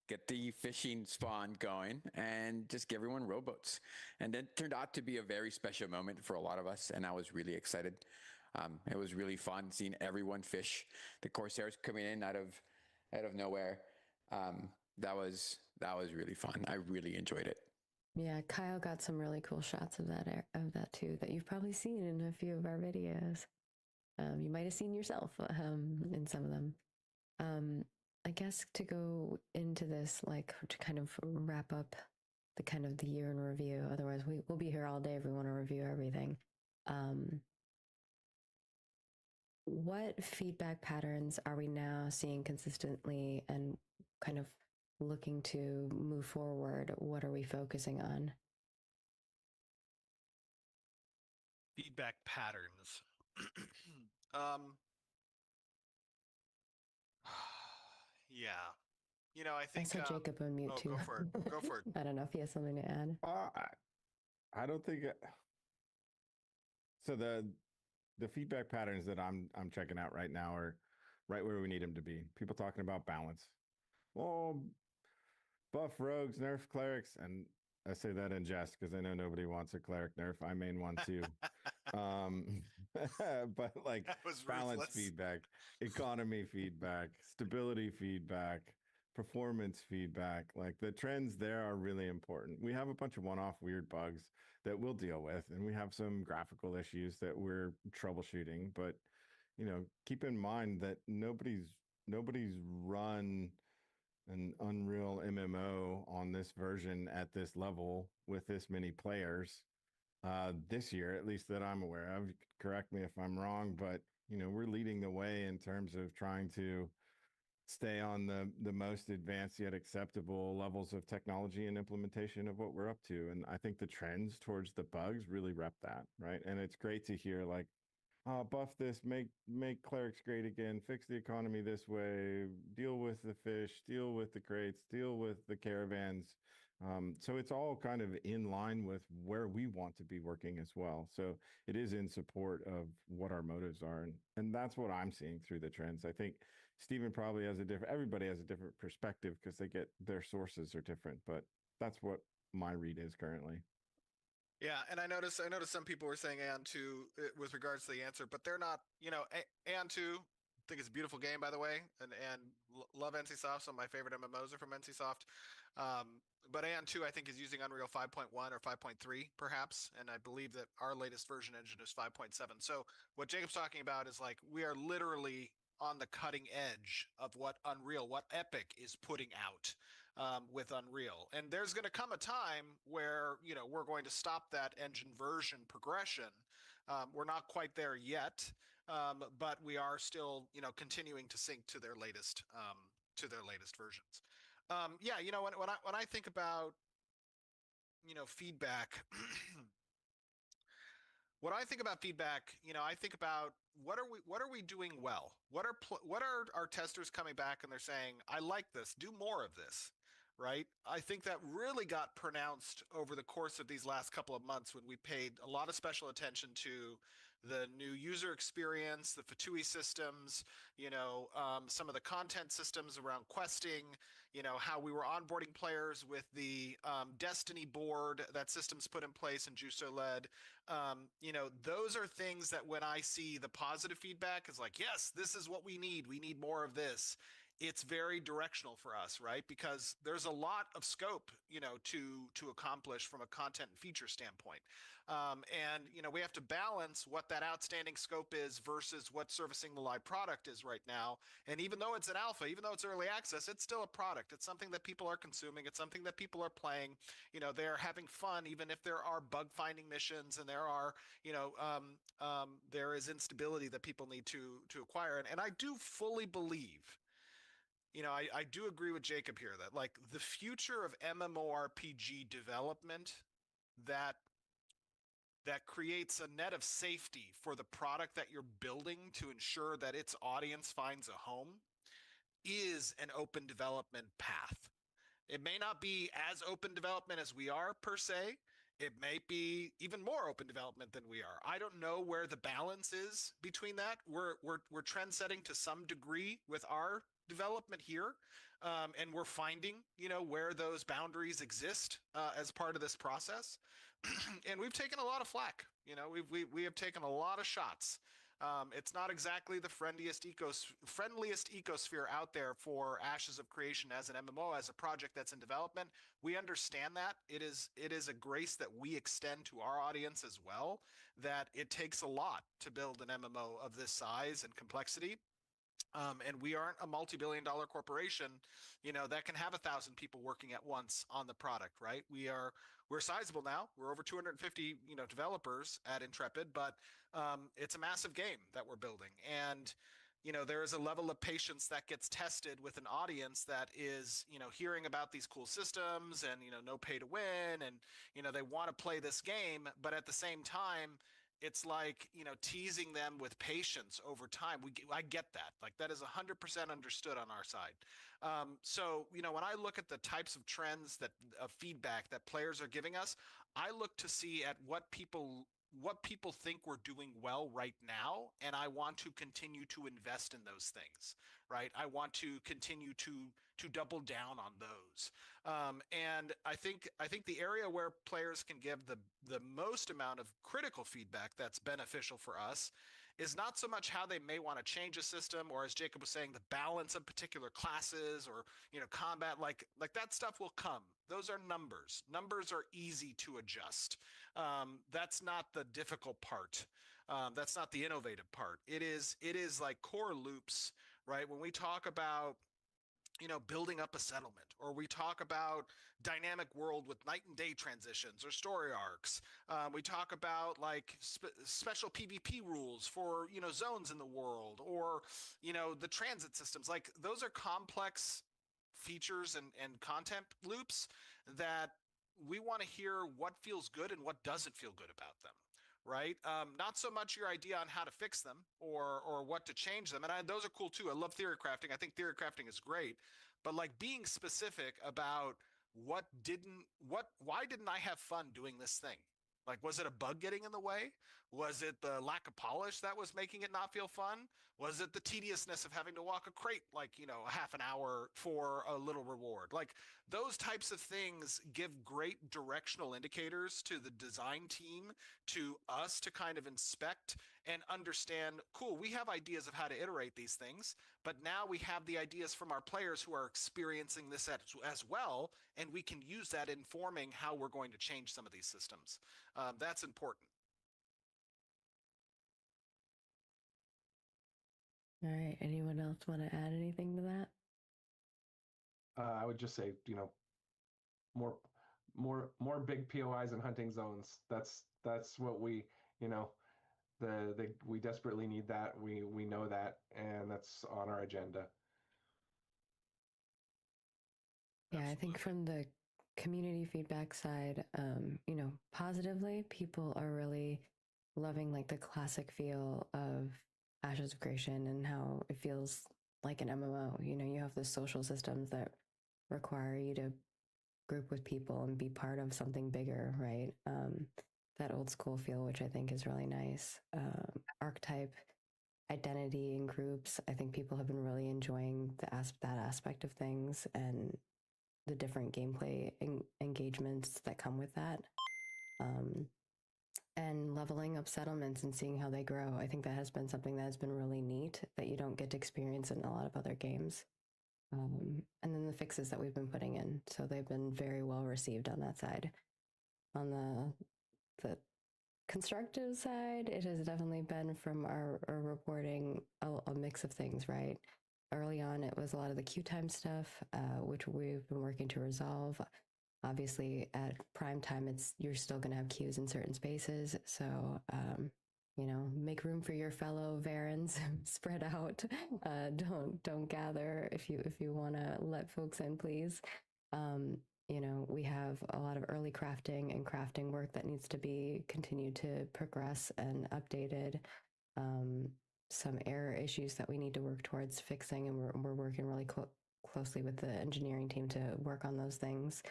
get the fishing spawn going, and just give everyone rowboats. And it turned out to be a very special moment for a lot of us, and I was really excited. It was really fun seeing everyone fish. The Corsairs coming in out of nowhere. That was really fun. I really enjoyed it. Yeah, Kyle got some really cool shots of that too that you've probably seen in a few of our videos. You might have seen yourself in some of them. I guess to go into this, like, to kind of wrap up the year in review. Otherwise, we'll be here all day if we want to review everything. What feedback patterns are we now seeing consistently and kind of looking to move forward? What are we focusing on? Feedback patterns. Yeah. I think I saw Jacob on mute too. Go for it. Go for it. I don't know if he has something to add. I don't think so. The feedback patterns that I'm checking out right now are right where we need them to be. People talking about balance. Well, buff rogues, nerf clerics, and I say that in jest because I know nobody wants a cleric nerf. I main one too. But like balance feedback, economy feedback, stability feedback, performance feedback, like the trends there are really important. We have a bunch of one-off weird bugs that we'll deal with, and we have some graphical issues that we're troubleshooting, but keep in mind that nobody's run an Unreal MMO on this version at this level with this many players this year, at least that I'm aware of. Correct me if I'm wrong, but we're leading the way in terms of trying to stay on the most advanced yet acceptable levels of technology and implementation of what we're up to. And I think the trends towards the bugs really rep that, right? And it's great to hear like, buff this, make clerics great again, fix the economy this way, deal with the fish, deal with the crates, deal with the caravans. So it's all kind of in line with where we want to be working as well. So it is in support of what our motives are. And that's what I'm seeing through the trends. I think Stephen probably has everybody has a different perspective because their sources are different, but that's what my read is currently. Yeah, and I noticed some people were saying Aeon 2 with regards to the answer, but they're not, Aeon 2, I think it's a beautiful game, by the way, and love NCSoft. Some of my favorite MMOs are from NCSoft. But Aeon 2, I think, is using Unreal 5.1 or 5.3, perhaps, and I believe that our latest version engine is 5.7. So what Jacob's talking about is like we are literally on the cutting edge of what Epic is putting out with Unreal. And there's going to come a time where, we're going to stop that engine version progression. We're not quite there yet, but we are still, continuing to sync to their latest versions. When I think about, feedback, when I think about feedback, I think about what are we doing well? What are our testers coming back and they're saying, I like this, do more of this, right? I think that really got pronounced over the course of these last couple of months when we paid a lot of special attention to the new user experience, the Fatui systems, some of the content systems around questing, how we were onboarding players with the Destiny board that systems put in place and Juso led. Those are things that when I see the positive feedback is like, yes, this is what we need. We need more of this. It's very directional for us, right? Because there's a lot of scope, to accomplish from a content and feature standpoint. And we have to balance what that outstanding scope is versus what servicing the live product is right now. And even though it's an alpha, even though it's early access, it's still a product. It's something that people are consuming. It's something that people are playing. They're having fun, even if there are bug finding missions and there are, there is instability that people need to acquire. And I do fully believe, I do agree with Jacob here that like the future of MMORPG development that creates a net of safety for the product that you're building to ensure that its audience finds a home is an open development path. It may not be as open development as we are per se. It may be even more open development than we are. I don't know where the balance is between that. We're trend setting to some degree with our development here, and we're finding where those boundaries exist as part of this process. And we've taken a lot of flack. We have taken a lot of shots. It's not exactly the friendliest ecosphere out there for Ashes of Creation as an MMO, as a project that's in development. We understand that. It is a grace that we extend to our audience as well, that it takes a lot to build an MMO of this size and complexity. And we aren't a multi-billion-dollar corporation, that can have 1,000 people working at once on the product, right? We're sizable now. We're over 250, developers at Intrepid, but it's a massive game that we're building. And, there is a level of patience that gets tested with an audience that is, hearing about these cool systems and, no pay to win. And, they want to play this game, but at the same time, it's like, teasing them with patience over time. I get that. Like that is 100% understood on our side. So, when I look at the types of trends of feedback that players are giving us, I look to see at what people think we're doing well right now, and I want to continue to invest in those things, right? I want to continue to double down on those. And I think the area where players can give the most amount of critical feedback that's beneficial for us is not so much how they may want to change a system, or as Jacob was saying, the balance of particular classes or combat. Like that stuff will come. Those are numbers. Numbers are easy to adjust. That's not the difficult part. That's not the innovative part. It is like core loops, right? When we talk about building up a settlement, or we talk about dynamic world with night and day transitions or story arcs. We talk about like special PvP rules for, zones in the world, or, the transit systems. Like those are complex features and content loops that we want to hear what feels good and what doesn't feel good about them. Right? Not so much your idea on how to fix them or what to change them. And those are cool too. I love theory crafting. I think theory crafting is great, but like being specific about why didn't I have fun doing this thing? Like, was it a bug getting in the way? Was it the lack of polish that was making it not feel fun? Was it the tediousness of having to walk a crate like, a half an hour for a little reward? Like those types of things give great directional indicators to the design team, to us to kind of inspect and understand, cool, we have ideas of how to iterate these things, but now we have the ideas from our players who are experiencing this as well, and we can use that in forming how we're going to change some of these systems. That's important. All right. Anyone else want to add anything to that? I would just say, more big POIs and hunting zones. That's what we, we desperately need that. We know that, and that's on our agenda. Yeah, I think from the community feedback side, positively, people are really loving like the classic feel of Ashes of Creation and how it feels like an MMO. You have the social systems that require you to group with people and be part of something bigger, right? That old school feel, which I think is really nice. Archetype identity in groups. I think people have been really enjoying that aspect of things and the different gameplay engagements that come with that. And leveling up settlements and seeing how they grow. I think that has been something that has been really neat that you don't get to experience in a lot of other games. And then the fixes that we've been putting in. So they've been very well received on that side. On the constructive side, it has definitely been from our reporting a mix of things, right? Early on, it was a lot of the queue time stuff, which we've been working to resolve. Obviously, at prime time, you're still going to have queues in certain spaces. So, make room for your fellow Verrans. Spread out. Don't gather if you want to let folks in, please. We have a lot of early crafting and crafting work that needs to be continued to progress and updated. Some error issues that we need to work towards fixing, and we're working really closely with the engineering team to work on those things.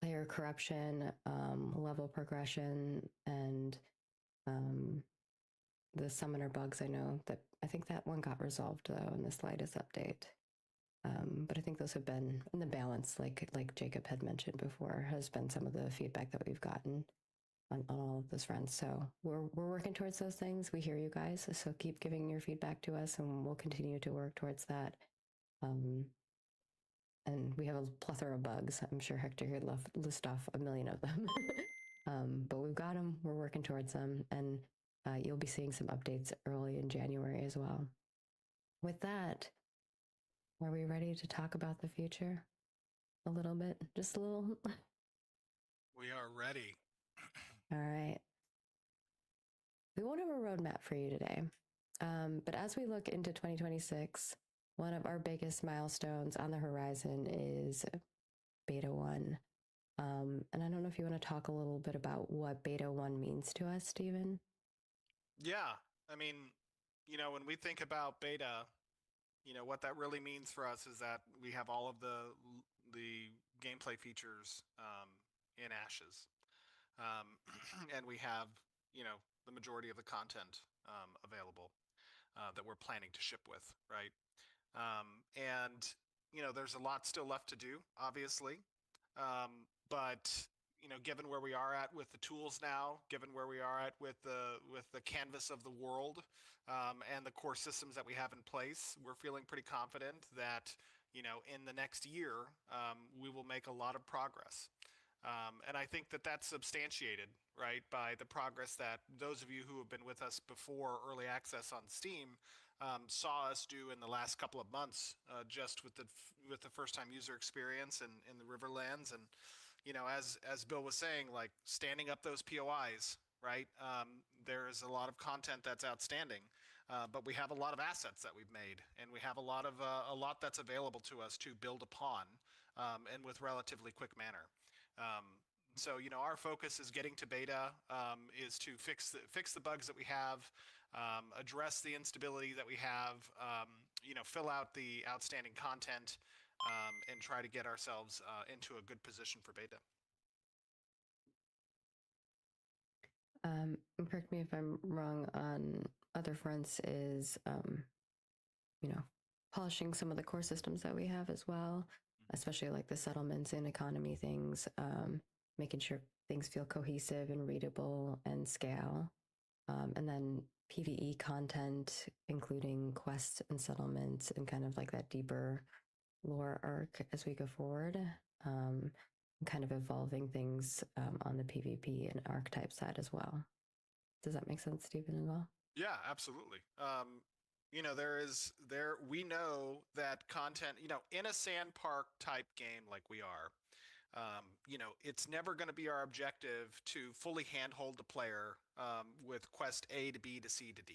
Player corruption, level progression, and the summoner bugs. I think that one got resolved though in this latest update. But I think those have been in the balance, like Jacob had mentioned before, has been some of the feedback that we've gotten on all of those fronts. So we're working towards those things. We hear you guys, so keep giving your feedback to us, and we'll continue to work towards that. And we have a plethora of bugs. I'm sure Hector could list off a million of them. But we've got them. We're working towards them, and you'll be seeing some updates early in January as well. With that, are we ready to talk about the future a little bit? Just a little? We are ready. All right. We won't have a roadmap for you today. But as we look into 2026, one of our biggest milestones on the horizon is Beta 1. And I don't know if you want to talk a little bit about what Beta 1 means to us, Stephen. Yeah. I mean, when we think about beta, what that really means for us is that we have all of the gameplay features in Ashes. And we have, the majority of the content available that we're planning to ship with, right? And, there's a lot still left to do, obviously. But, given where we are at with the tools now, given where we are at with the canvas of the world, and the core systems that we have in place, we're feeling pretty confident that, in the next year, we will make a lot of progress. And I think that that's substantiated, right, by the progress that those of you who have been with us before early access on Steam saw us do in the last couple of months, just with the first time user experience in the Riverlands. And as Bill was saying, like standing up those POIs, right? There is a lot of content that's outstanding, but we have a lot of assets that we've made, and we have a lot that's available to us to build upon, and with relatively quick manner. So our focus is getting to beta, is to fix the bugs that we have, address the instability that we have, fill out the outstanding content, and try to get ourselves into a good position for beta. Correct me if I'm wrong, on other fronts is, polishing some of the core systems that we have as well, especially like the settlements and economy things, making sure things feel cohesive and readable and scale. And then PvE content, including quests and settlements and kind of like that deeper lore arc as we go forward. Kind of evolving things on the PvP and archetype side as well. Does that make sense, Stephen, as well? Yeah, absolutely. We know that content, in a sand park type game like we are, it's never going to be our objective to fully handhold the player with quest A to B to C to D.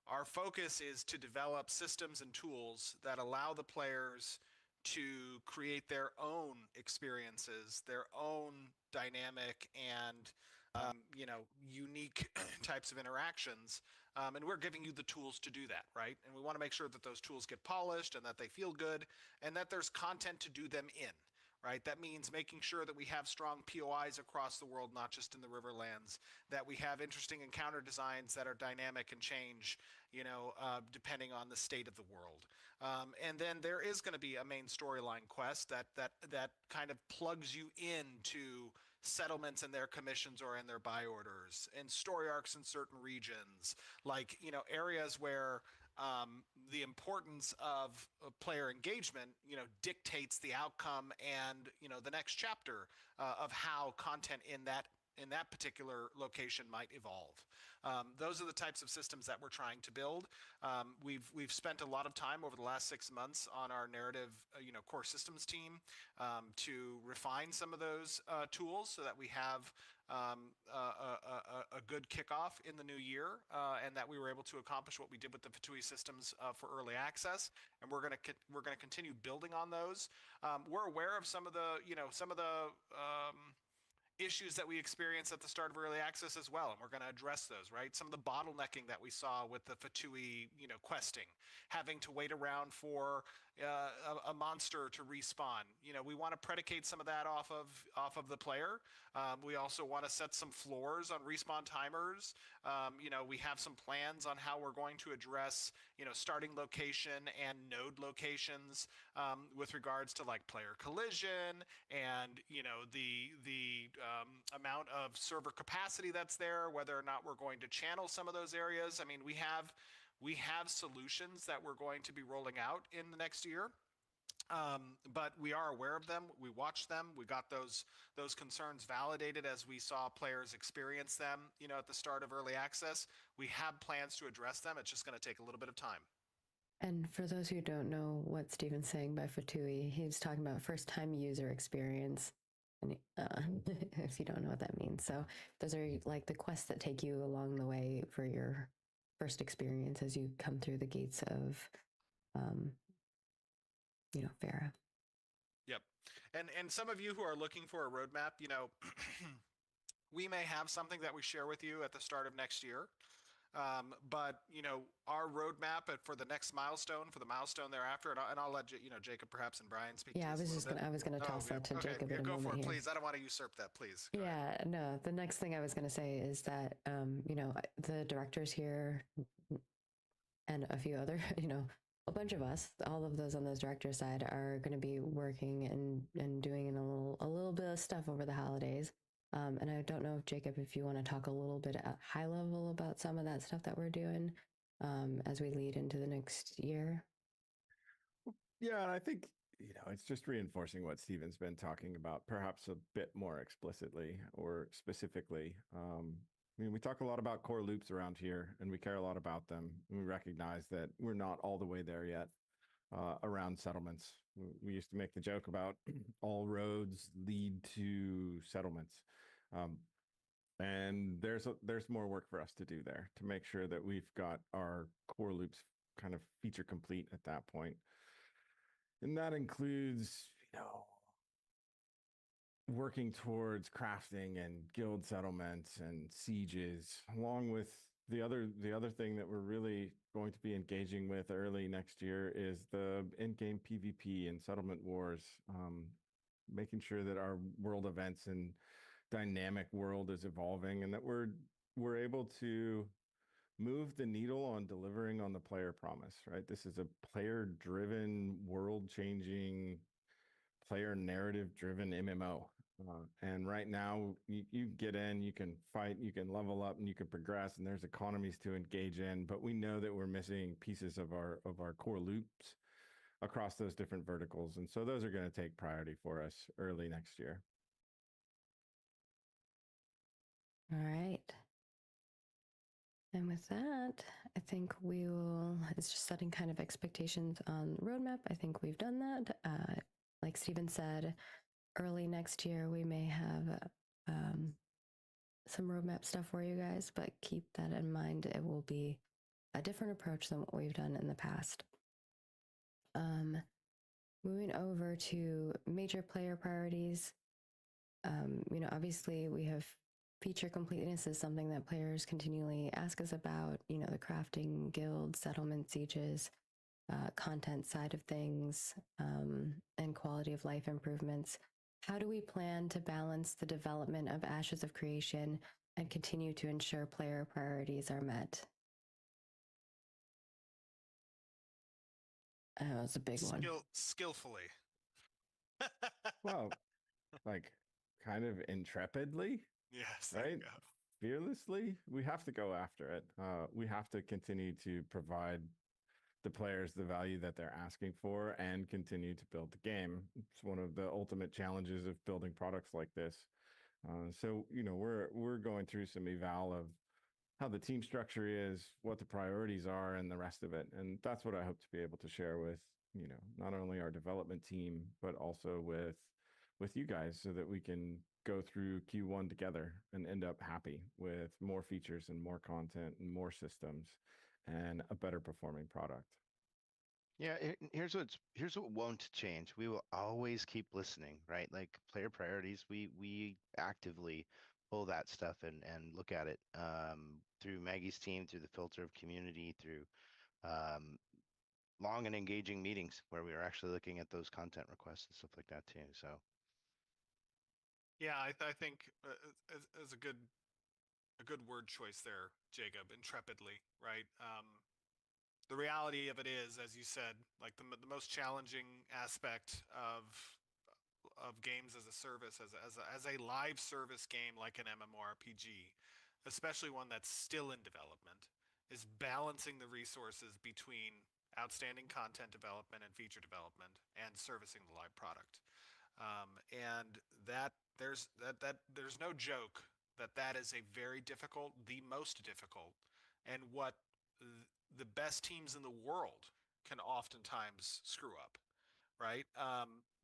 Our focus is to develop systems and tools that allow the players to create their own experiences, their own dynamic and unique types of interactions. And we're giving you the tools to do that, right? And we want to make sure that those tools get polished and that they feel good and that there's content to do them in, right? That means making sure that we have strong POIs across the world, not just in the Riverlands, that we have interesting encounter designs that are dynamic and change, depending on the state of the world. And then there is going to be a main storyline quest that kind of plugs you into settlements and their commissions or in their buy orders, and story arcs in certain regions, like areas where the importance of player engagement dictates the outcome and the next chapter of how content in that particular location might evolve. Those are the types of systems that we're trying to build. We've spent a lot of time over the last 6 months on our narrative, core systems team, to refine some of those tools so that we have a good kickoff in the new year, and that we were able to accomplish what we did with the Fatui systems for early access. And we're gonna continue building on those. We're aware of some of the issues that we experienced at the start of early access as well, and we're going to address those, right? Some of the bottlenecking that we saw with the Fatui, questing, having to wait around for a monster to respawn. We want to predicate some of that off of the player. We also want to set some floors on respawn timers. We have some plans on how we're going to address, starting location and node locations, with regards to like player collision and the amount of server capacity that's there, whether or not we're going to channel some of those areas. I mean, we have solutions that we're going to be rolling out in the next year. But we are aware of them. We watch them. We got those concerns validated as we saw players experience them, at the start of early access. We have plans to address them. It's just going to take a little bit of time. And for those who don't know what Stephen's saying by Fatui, he's talking about first-time user experience. And if you don't know what that means, so those are like the quests that take you along the way for your first experience as you come through the gates of, Verra. Yep, and some of you who are looking for a roadmap, we may have something that we share with you at the start of next year. But our roadmap for the next milestone, for the milestone thereafter, and I'll let Jacob perhaps and Brian speak. Yeah, to I was gonna toss that to Jacob in a go moment for it, here. please. I don't want to usurp that, please. Go ahead. No. The next thing I was gonna say is that the directors here and a few other, a bunch of us, all of those on those director side are going to be working and doing a little bit of stuff over the holidays. And I don't know if Jacob, if you want to talk a little bit at high level about some of that stuff that we're doing as we lead into the next year. Yeah, and I think, it's just reinforcing what Stephen's been talking about, perhaps a bit more explicitly or specifically. I mean, we talk a lot about core loops around here, and we care a lot about them. And we recognize that we're not all the way there yet around settlements. We used to make the joke about all roads lead to settlements. And there's more work for us to do there to make sure that we've got our core loops kind of feature complete at that point. And that includes, working towards crafting and guild settlements and sieges, along with the other thing that we're really going to be engaging with early next year is the in-game PvP and settlement wars, making sure that our world events and dynamic world is evolving, and that we're able to move the needle on delivering on the player promise. Right, this is a player-driven, world-changing, player narrative-driven MMO. And right now, you get in, you can fight, you can level up, and you can progress, and there's economies to engage in. But we know that we're missing pieces of our core loops across those different verticals, and so those are going to take priority for us early next year. All right. And with that, I think it's just setting kind of expectations on the roadmap. I think we've done that. Like Steven said, early next year, we may have some roadmap stuff for you guys, but keep that in mind. It will be a different approach than what we've done in the past. Moving over to major player priorities. Obviously we have feature completeness is something that players continually ask us about, the crafting, guild, settlement, sieges, content side of things, and quality of life improvements. How do we plan to balance the development of Ashes of Creation and continue to ensure player priorities are met? Oh, it's a big one. Skillfully. Well, like kind of intrepidly. Yes. Right. Fearlessly. We have to go after it. We have to continue to provide the players the value that they're asking for and continue to build the game. It's one of the ultimate challenges of building products like this. So, we're going through some eval of how the team structure is, what the priorities are, and the rest of it. And that's what I hope to be able to share with, not only our development team, but also with you guys, so that we can go through Q1 together and end up happy with more features and more content and more systems and a better performing product. Yeah, here's what won't change. We will always keep listening, right? Like player priorities, we actively pull that stuff and look at it through Maggie's team, through the filter of community, through long and engaging meetings where we are actually looking at those content requests and stuff like that too. So yeah, I think is a good word choice there, Jacob. Intrepidly, right? The reality of it is, as you said, like the most challenging aspect of games as a service, as a live service game like an MMORPG, especially one that's still in development, is balancing the resources between outstanding content development and feature development and servicing the live product. And that there's no joke that is a very difficult, the most difficult, and what the best teams in the world can oftentimes screw up, right?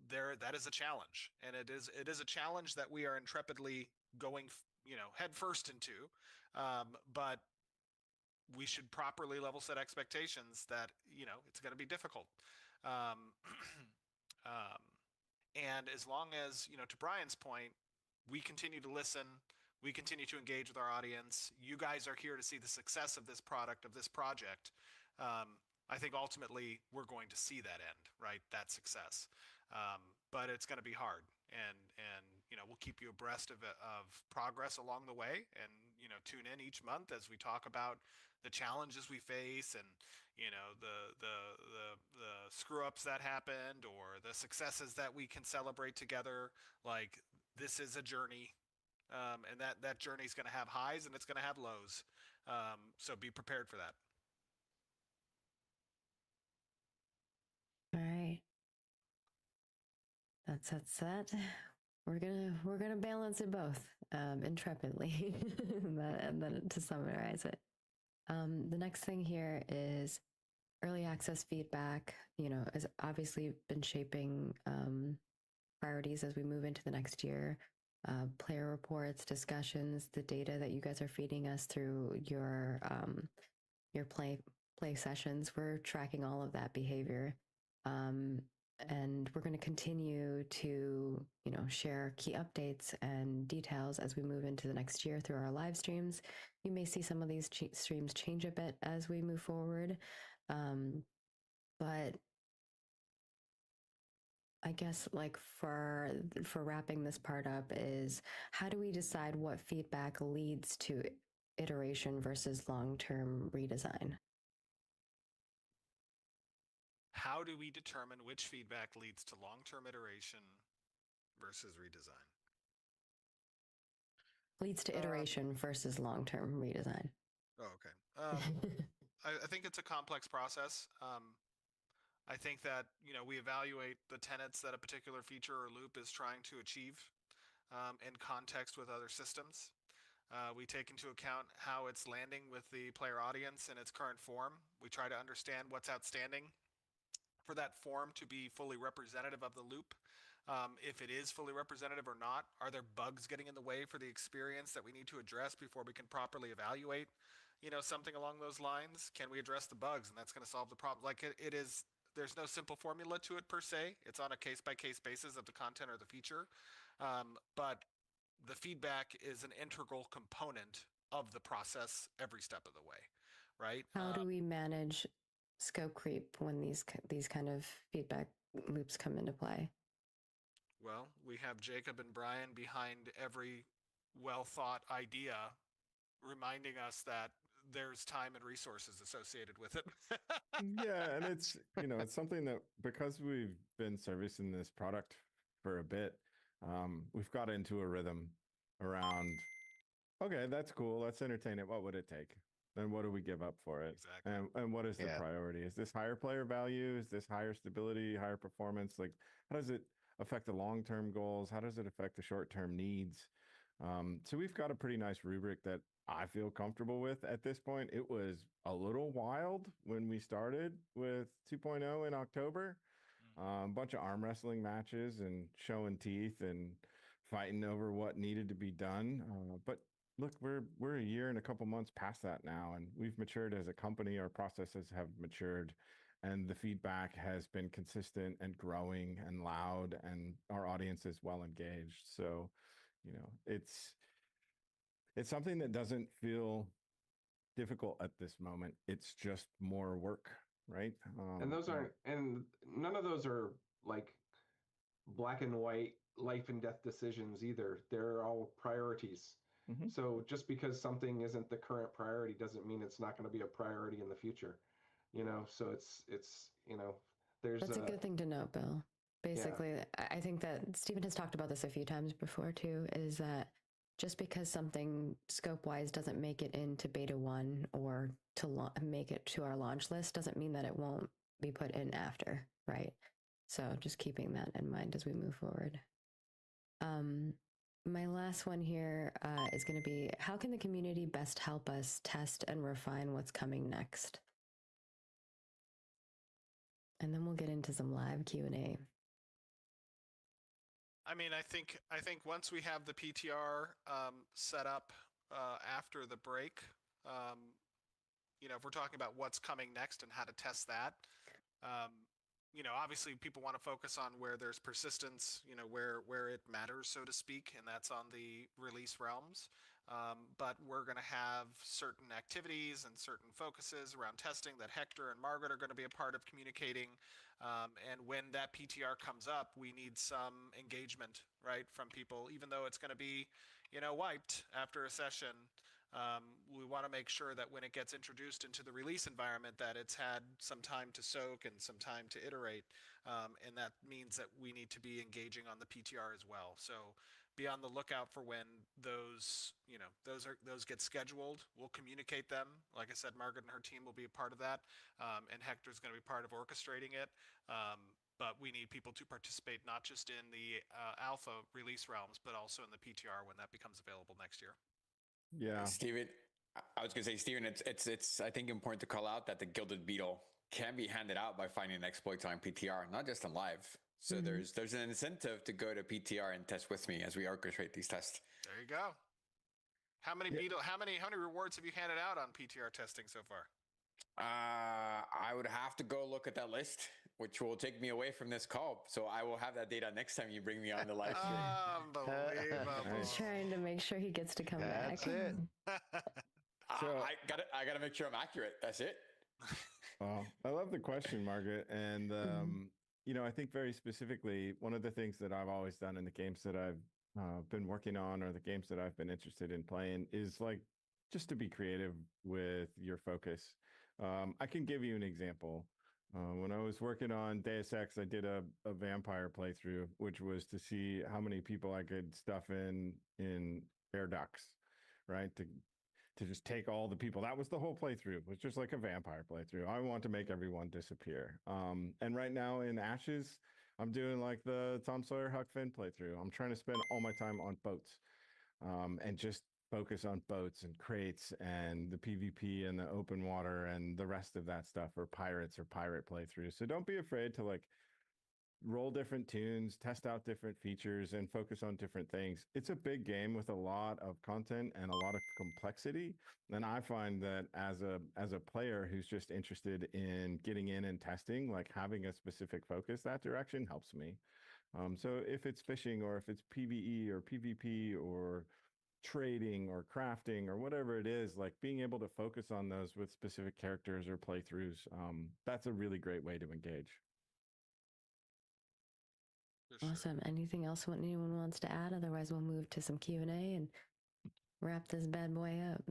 That is a challenge, and it is a challenge that we are intrepidly going, head first into, but we should properly level set expectations that it's going to be difficult. And as long as, to Brian's point, we continue to listen, we continue to engage with our audience, you guys are here to see the success of this product, of this project, I think ultimately we're going to see that end, right? That success. But it's going to be hard, and we'll keep you abreast of progress along the way, and tune in each month as we talk about the challenges we face, and the screw ups that happened, or the successes that we can celebrate together. Like, this is a journey, and that journey is going to have highs and it's going to have lows. So be prepared for that. All right. That's that. we're gonna balance it both intrepidly, and then to summarize it. The next thing here is early access feedback. Has obviously been shaping priorities as we move into the next year. Player reports, discussions, the data that you guys are feeding us through your play sessions. We're tracking all of that behavior. And we're going to continue to, share key updates and details as we move into the next year through our live streams. You may see some of these streams change a bit as we move forward. But I guess for wrapping this part up is, how do we decide what feedback leads to iteration versus long-term redesign? How do we determine which feedback leads to long-term iteration versus redesign? Leads to iteration versus long-term redesign. Oh, okay. I think it's a complex process. I think that, we evaluate the tenets that a particular feature or loop is trying to achieve in context with other systems. We take into account how it's landing with the player audience in its current form. We try to understand what's outstanding for that form to be fully representative of the loop. If it is fully representative or not, are there bugs getting in the way for the experience that we need to address before we can properly evaluate, something along those lines? Can we address the bugs, and that's going to solve the problem? It is, there's no simple formula to it per se. It's on a case-by-case basis of the content or the feature. But the feedback is an integral component of the process every step of the way, right? How do we manage scope creep when these kind of feedback loops come into play? Well, we have Jacob and Brian behind every well-thought idea, reminding us that there's time and resources associated with it. Yeah, and it's it's something that, because we've been servicing this product for a bit, we've got into a rhythm around, okay, that's cool, let's entertain it. What would it take? Then what do we give up for it? Exactly. And what is the priority? Is this higher player value? Is this higher stability, higher performance? Like, how does it affect the long-term goals? How does it affect the short-term needs? So we've got a pretty nice rubric that I feel comfortable with at this point. It was a little wild when we started with 2.0 in October. A bunch of arm wrestling matches and showing teeth and fighting over what needed to be done. But look, we're a year and a couple months past that now, and we've matured as a company. Our processes have matured, and the feedback has been consistent and growing and loud, and our audience is well engaged. So, it's something that doesn't feel difficult at this moment. It's just more work, right? And none of those are like black and white life and death decisions either. They're all priorities. Mm-hmm. So just because something isn't the current priority doesn't mean it's not going to be a priority in the future. So it's there's that's a good thing to note, Bill. Basically, yeah. I think that Stephen has talked about this a few times before too, is that just because something scope-wise doesn't make it into beta 1 or to make it to our launch list doesn't mean that it won't be put in after, right? So just keeping that in mind as we move forward. My last one here is going to be, how can the community best help us test and refine what's coming next? And then we'll get into some live Q&A. I mean, I think once we have the PTR set up after the break, if we're talking about what's coming next and how to test that, obviously people want to focus on where there's persistence, where it matters, so to speak, and that's on the release realms. But we're going to have certain activities and certain focuses around testing that Hector and Margaret are going to be a part of communicating. And when that PTR comes up, we need some engagement, right, from people, even though it's going to be, wiped after a session. We want to make sure that when it gets introduced into the release environment, that it's had some time to soak and some time to iterate. And that means that we need to be engaging on the PTR as well. So be on the lookout for when those get scheduled. We'll communicate them. Like I said, Margaret and her team will be a part of that. And Hector's going to be part of orchestrating it. but we need people to participate not just in the alpha release realms, but also in the PTR when that becomes available next year. Yeah, Steven, I was gonna say, Steven, it's I think important to call out that the Gilded Beetle can be handed out by finding exploits on PTR, not just on live. So there's an incentive to go to PTR and test with me as we orchestrate these tests. There you go. How many rewards have you handed out on PTR testing so far? I would have to go look at that list, which will take me away from this call. So I will have that data next time you bring me on the live stream. Unbelievable. He's trying to make sure he gets to come back. That's it. So I gotta make sure I'm accurate. That's it. I love the question, Margaret. And, I think very specifically, one of the things that I've always done in the games that I've been working on or the games that I've been interested in playing is like just to be creative with your focus. I can give you an example. When I was working on Deus Ex, I did a vampire playthrough, which was to see how many people I could stuff in air ducts, right? To just take all the people. That was the whole playthrough. It was just like a vampire playthrough. I want to make everyone disappear. And right now in Ashes, I'm doing like the Tom Sawyer Huck Finn playthrough. I'm trying to spend all my time on boats and just focus on boats and crates and the PvP and the open water and the rest of that stuff, or pirates or pirate playthroughs. So don't be afraid to like roll different tunes, test out different features, and focus on different things. It's a big game with a lot of content and a lot of complexity. And I find that as a player who's just interested in getting in and testing, like having a specific focus, that direction helps me. So if it's fishing or if it's PvE or PvP or trading or crafting or whatever it is, like being able to focus on those with specific characters or playthroughs, that's a really great way to engage. Awesome. Anything else anyone wants to add? Otherwise, we'll move to some Q&A and wrap this bad boy up.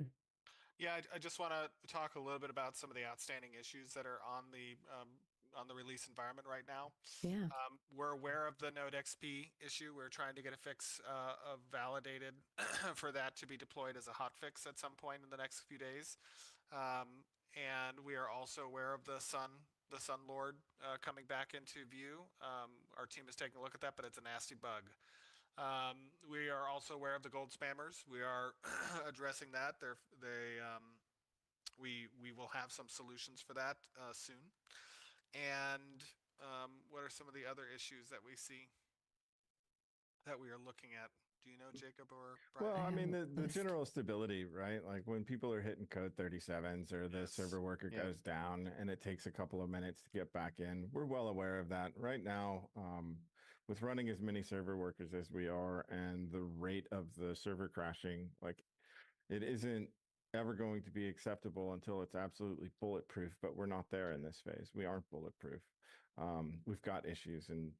Yeah, I just want to talk a little bit about some of the outstanding issues that are on the release environment right now. Yeah. We're aware of the Node XP issue. We're trying to get a fix validated for that to be deployed as a hot fix at some point in the next few days. And we are also aware of the Sun Lord coming back into view. Our team is taking a look at that, but it's a nasty bug. We are also aware of the gold spammers. We are addressing that. We will have some solutions for that soon. And what are some of the other issues that we see that we are looking at? Do you know, Jacob or Brian? Well, I mean, the general stability, right? Like when people are hitting code 37s or the server worker goes down and it takes a couple of minutes to get back in, we're well aware of that. Right now, with running as many server workers as we are and the rate of the server crashing, like it isn't ever going to be acceptable until it's absolutely bulletproof, but we're not there in this phase. We aren't bulletproof. We've got issues, and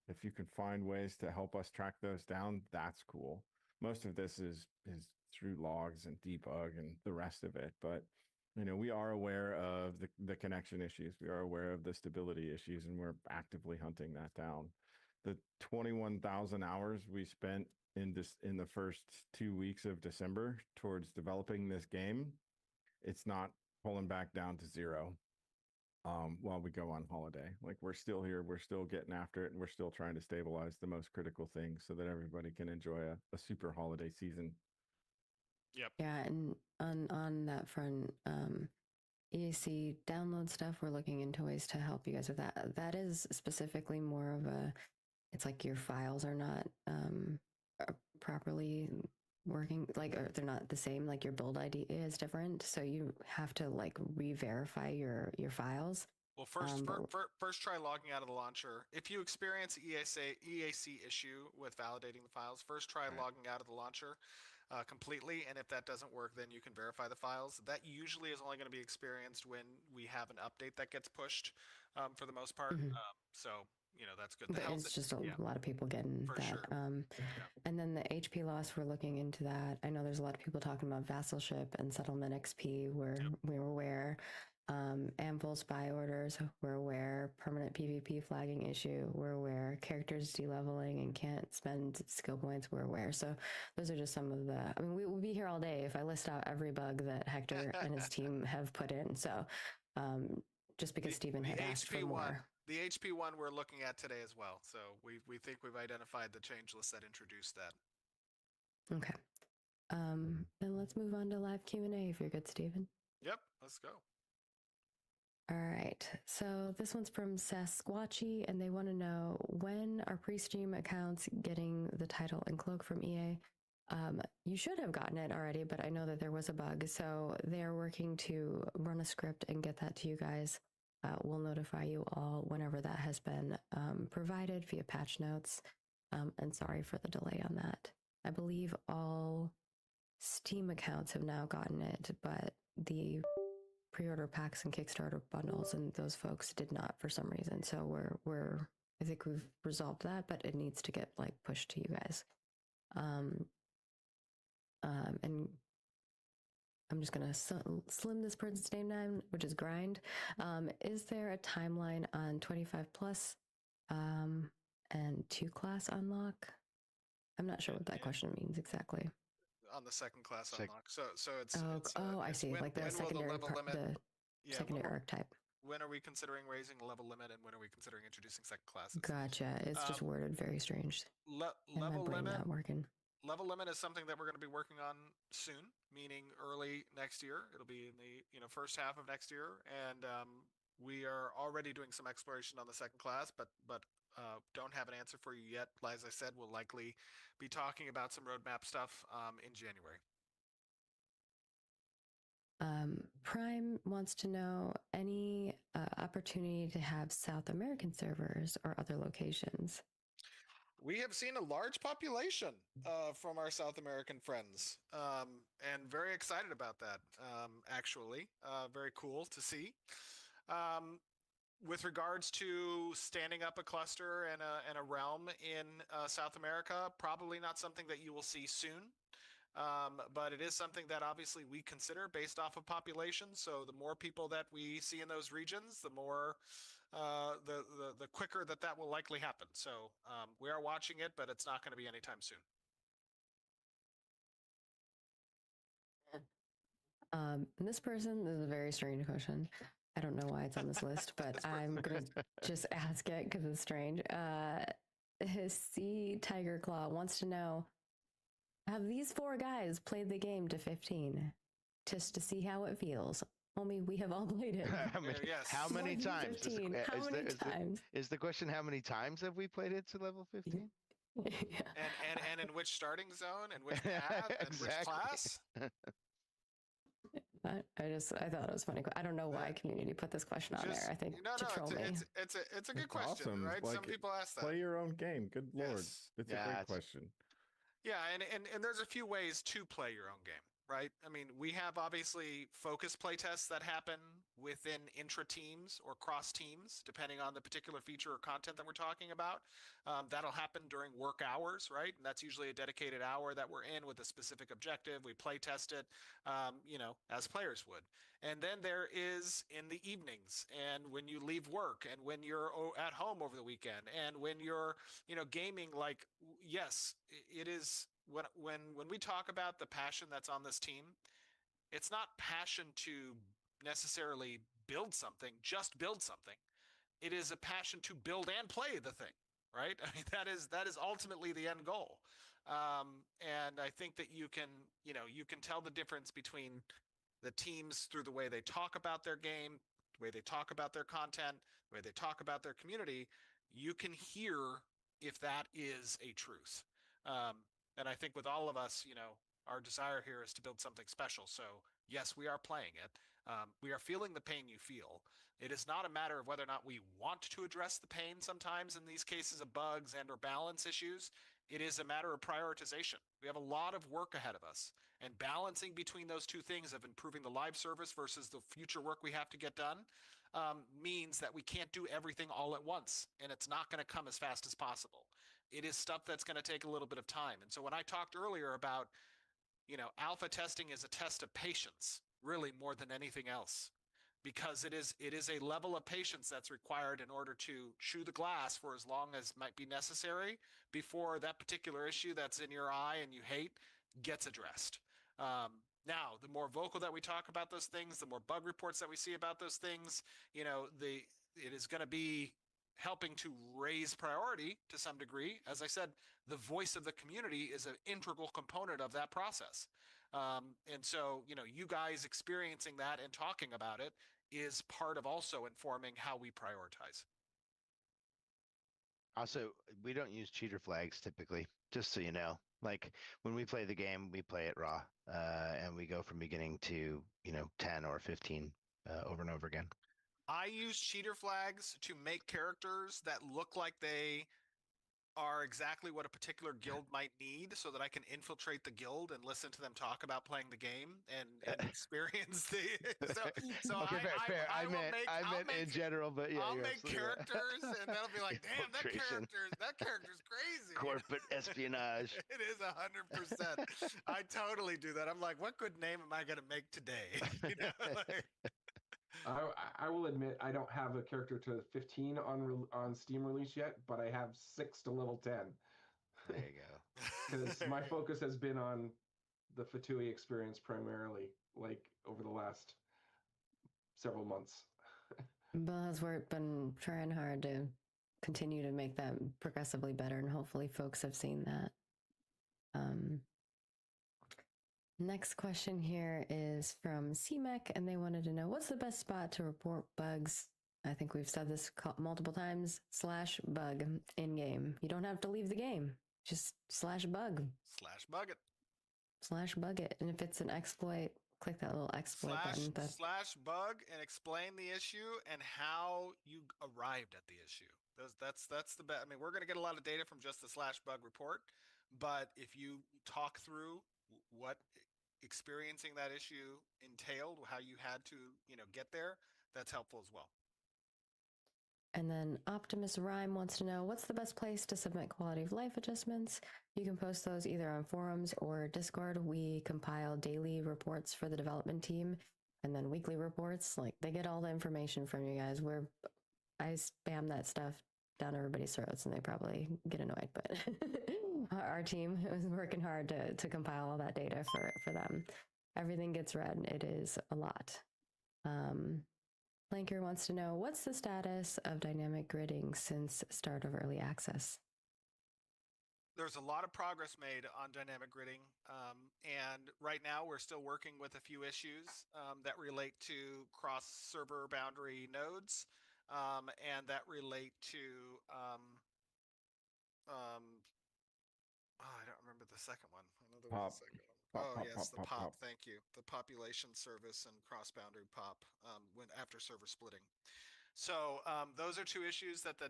if you can find ways to help us track those down, that's cool. Most of this is through logs and debug and the rest of it, but we are aware of the connection issues. We are aware of the stability issues, and we're actively hunting that down. The 21,000 hours we spent in the first 2 weeks of December towards developing this game, it's not pulling back down to zero while we go on holiday. Like we're still here, we're still getting after it, and we're still trying to stabilize the most critical things so that everybody can enjoy a super holiday season. Yep. Yeah, and on that front, EAC download stuff, we're looking into ways to help you guys with that. That is specifically more of it's like your files are not properly working, like, or they're not the same, like your build ID is different, so you have to like re-verify your files. Well, first try logging out of the launcher. If you experience EAC issue with validating the files, first try logging out of the launcher completely, and if that doesn't work, then you can verify the files. That usually is only going to be experienced when we have an update that gets pushed for the most part. So that's good. But it's just a lot of people getting for that. Sure. And then the HP loss, we're looking into that. I know there's a lot of people talking about Vassalship and Settlement XP. We're aware. Anvil spy orders, we're aware. Permanent PvP flagging issue, we're aware. Characters de-leveling and can't spend skill points, we're aware. So those are just some of the, I mean, we will be here all day if I list out every bug that Hector and his team have put in. So just because Stephen had asked for more. The HP one we're looking at today as well. So we think we've identified the changeless that introduced that. Okay. Then let's move on to live Q&A if you're good, Steven. Yep, let's go. All right. So this one's from Sasquatchy, and they want to know, when are pre-stream accounts getting the title and cloak from EA? You should have gotten it already, but I know that there was a bug. So they're working to run a script and get that to you guys. We'll notify you all whenever that has been provided via patch notes. And sorry for the delay on that. I believe all Steam accounts have now gotten it, but the pre-order packs and Kickstarter bundles and those folks did not for some reason. So I think we've resolved that, but it needs to get like pushed to you guys. And I'm just gonna slim this person's name down, which is Grind. Is there a timeline on 25 plus and 2 class unlock? I'm not sure what that question means exactly. On the second class unlock. So it's I see. Like the secondary secondary archetype. When are we considering raising the level limit, and when are we considering introducing second classes? Gotcha. It's just worded very strange. Level limit. Not working. Level limit is something that we're going to be working on soon, meaning early next year. It'll be in the first half of next year, and we are already doing some exploration on the second class, but don't have an answer for you yet. As I said, we'll likely be talking about some roadmap stuff in January. Prime wants to know any opportunity to have South American servers or other locations. We have seen a large population from our South American friends, and very excited about that, actually. Very cool to see. With regards to standing up a cluster and a realm in South America, probably not something that you will see soon. But it is something that obviously we consider based off of population. So the more people that we see in those regions, the more the quicker that will likely happen. So we are watching it, but it's not going to be anytime soon. And this is a very strange question. I don't know why it's on this list, but I'm going to just ask it because it's strange. Sea Tiger Claw wants to know, have these 4 guys played the game to 15 just to see how it feels? Homie, we have all played it. Yes. How many times? How many times? Is the question, how many times have we played it to level 15? Yeah. And in which starting zone, and which path, and which class? I thought it was funny. I don't know why community put this question on there. I think to troll me. It's a good question, awesome. right? Like, some people ask that. Play your own game. Good Lord. Yes. It's a great question. Yeah, and there's a few ways to play your own game, right? I mean, we have obviously focus playtests that happen within intra-teams or cross-teams, depending on the particular feature or content that we're talking about. That'll happen during work hours, right? And that's usually a dedicated hour that we're in with a specific objective. We playtest it, as players would. And then there is in the evenings, and when you leave work, and when you're at home over the weekend, and when you're, gaming. Like, yes, it is. When we talk about the passion that's on this team, it's not passion to necessarily build something, just build something. It is a passion to build and play the thing, right? I mean, that is ultimately the end goal. And I think that you can tell the difference between the teams through the way they talk about their game, the way they talk about their content, the way they talk about their community. You can hear if that is a truth. And I think with all of us, our desire here is to build something special. So yes, we are playing it. We are feeling the pain you feel. It is not a matter of whether or not we want to address the pain sometimes in these cases of bugs and or balance issues. It is a matter of prioritization. We have a lot of work ahead of us, and balancing between those two things of improving the live service versus the future work we have to get done means that we can't do everything all at once, and it's not going to come as fast as possible. It is stuff that's going to take a little bit of time. And so when I talked earlier about, alpha testing is a test of patience, really more than anything else, because it is a level of patience that's required in order to chew the glass for as long as might be necessary before that particular issue that's in your eye and you hate gets addressed. Now, the more vocal that we talk about those things, the more bug reports that we see about those things, it is going to be helping to raise priority to some degree. As I said, the voice of the community is an integral component of that process. And so, you guys experiencing that and talking about it is part of also informing how we prioritize. Also, we don't use cheater flags typically, just so you know. Like when we play the game, we play it raw, and we go from beginning to 10 or 15 over and over again. I use cheater flags to make characters that look like they are exactly what a particular guild might need, so that I can infiltrate the guild and listen to them talk about playing the game and experience the. So okay, fair. I meant in general, but yeah, I'll make characters, and that'll be like, damn, that character's crazy. Corporate espionage. It is 100%. I totally do that. I'm like, what good name am I gonna make today? I will admit I don't have a character to 15 on Steam release yet, but I have 6 to level 10. There you go. Because my focus has been on the Fatui experience primarily, like over the last several months. Bill has been trying hard to continue to make that progressively better, and hopefully folks have seen that. Next question here is from CMEC, and they wanted to know, what's the best spot to report bugs? I think we've said this multiple times, /bug in-game. You don't have to leave the game. Just /bug. /bug it. /bug it. And if it's an exploit, click that little exploit button. /bug and explain the issue and how you arrived at the issue. That's the best. I mean, we're going to get a lot of data from just the /bug report, but if you talk through what experiencing that issue entailed, how you had to, get there, that's helpful as well. And then Optimus Rhyme wants to know, what's the best place to submit quality of life adjustments? You can post those either on forums or Discord. We compile daily reports for the development team, and then weekly reports. Like, they get all the information from you guys. I spam that stuff down everybody's throats, and they probably get annoyed, but our team is working hard to compile all that data for them. Everything gets read. It is a lot. Blanker wants to know, what's the status of dynamic gridding since start of early access? There's a lot of progress made on dynamic gridding, and right now we're still working with a few issues that relate to cross-server boundary nodes, and that relate to I don't remember the second one. I know there was a second one. The POP. Thank you. The population service and cross-boundary POP after server splitting. So those are two issues that the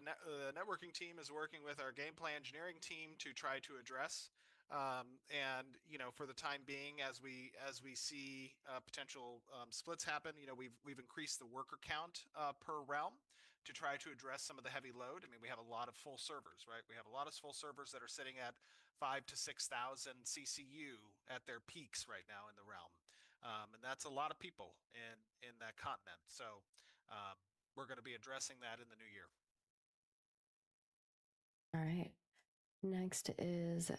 networking team is working with our gameplay engineering team to try to address. And for the time being, as we see potential splits happen, we've increased the worker count per realm to try to address some of the heavy load. I mean, we have a lot of full servers, right? We have a lot of full servers that are sitting at 5,000 to 6,000 CCU at their peaks right now in the realm, and that's a lot of people in that continent. So we're going to be addressing that in the new year. All right. Next is,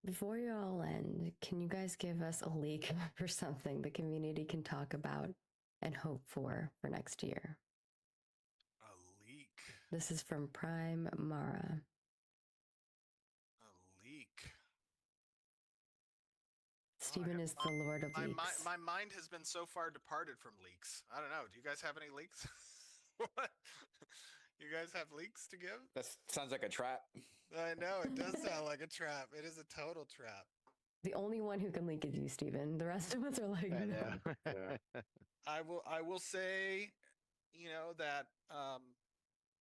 before you all end, can you guys give us a leak for something the community can talk about and hope for next year? A leak. This is from Prime Mara. A leak. Steven is the Lord of leaks. My mind has been so far departed from leaks. I don't know. Do you guys have any leaks? What? You guys have leaks to give? That sounds like a trap. I know, it does sound like a trap. It is a total trap. The only one who can leak is you, Steven. The rest of us are like, I know. Yeah. I will say, that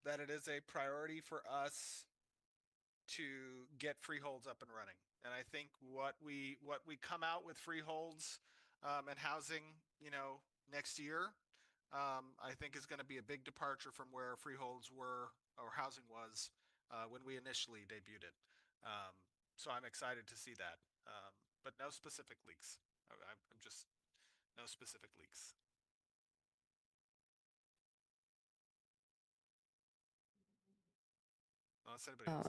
that it is a priority for us to get freeholds up and running. And I think what we come out with freeholds and housing, next year, I think is going to be a big departure from where freeholds were or housing was when we initially debuted it. So I'm excited to see that, but no specific leaks. I'm just no specific leaks.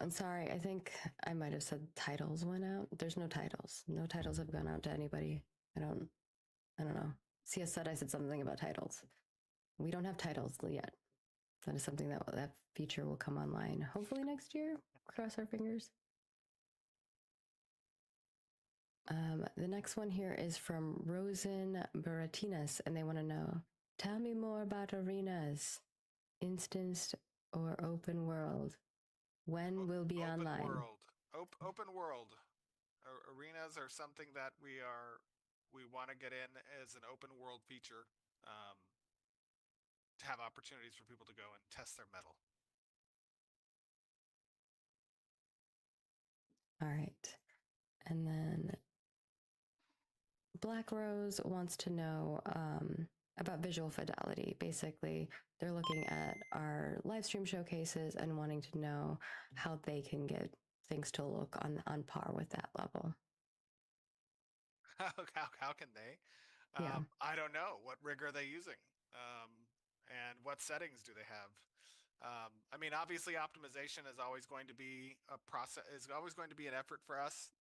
I'm sorry. I think I might have said titles went out. There's no titles. No titles have gone out to anybody. I don't know. CS said I said something about titles. We don't have titles yet. that is something that feature will come online hopefully next year. Cross our fingers. The next one here is from Rosen Baratinas, and they want to know, tell me more about arenas, instanced or open world. When will be open online? World. Open world. Arenas are something that we want to get in as an open world feature, to have opportunities for people to go and test their mettle. All right. And then Black Rose wants to know about visual fidelity. Basically, they're looking at our live stream showcases and wanting to know how they can get things to look on par with that level. How can they? Yeah. I don't know. What rig are they using? And what settings do they have? I mean, obviously, optimization is always going to be a process. Is always going to be an effort for us.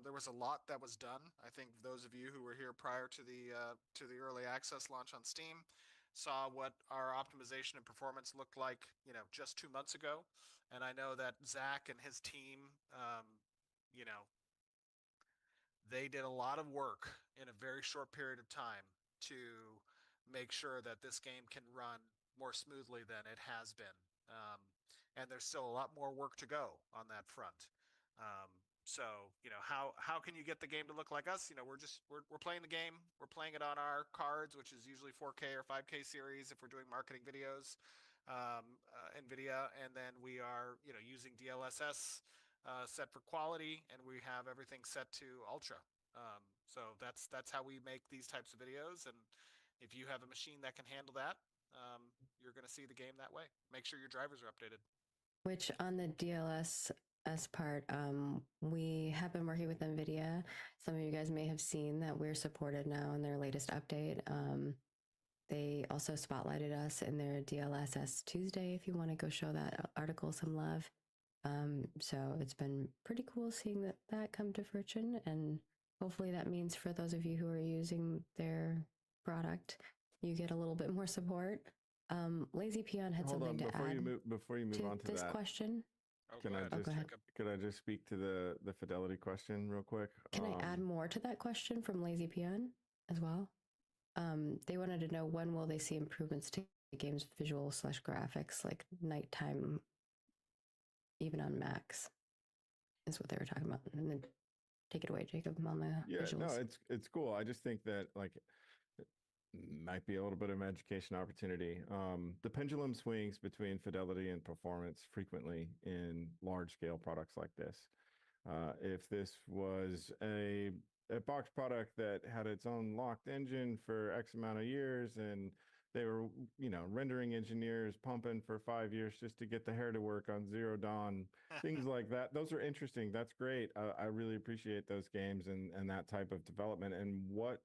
There was a lot that was done. I think those of you who were here prior to the early access launch on Steam saw what our optimization and performance looked like, just 2 months ago. And I know that Zach and his team, they did a lot of work in a very short period of time to make sure that this game can run more smoothly than it has been. And there's still a lot more work to go on that front. So, how can you get the game to look like us? We're playing the game. We're playing it on our cards, which is usually 4K or 5K series if we're doing marketing videos, NVIDIA, and then we are, using DLSS set for quality, and we have everything set to ultra. So that's how we make these types of videos. And if you have a machine that can handle that, you're going to see the game that way. Make sure your drivers are updated. Which on the DLSS part, we have been working with NVIDIA. Some of you guys may have seen that we're supported now in their latest update. They also spotlighted us in their DLSS Tuesday, if you want to go show that article some love. So it's been pretty cool seeing that come to fruition, and hopefully that means for those of you who are using their product, you get a little bit more support. Lazy Peon had something to add before you move on to this that question. Could I just speak to the fidelity question real quick? Can I add more to that question from Lazy Peon as well? They wanted to know, when will they see improvements to the game's visual/graphics, like nighttime, even on Max, is what they were talking about. And then take it away, Jacob, on the visuals. No, it's cool. I just think that it might be a little bit of an education opportunity. The pendulum swings between fidelity and performance frequently in large scale products like this. If this was a box product that had its own locked engine for X amount of years, and they were, rendering engineers pumping for 5 years just to get the hair to work on Zero Dawn, things like that. Those are interesting. That's great. I really appreciate those games and that type of development. And what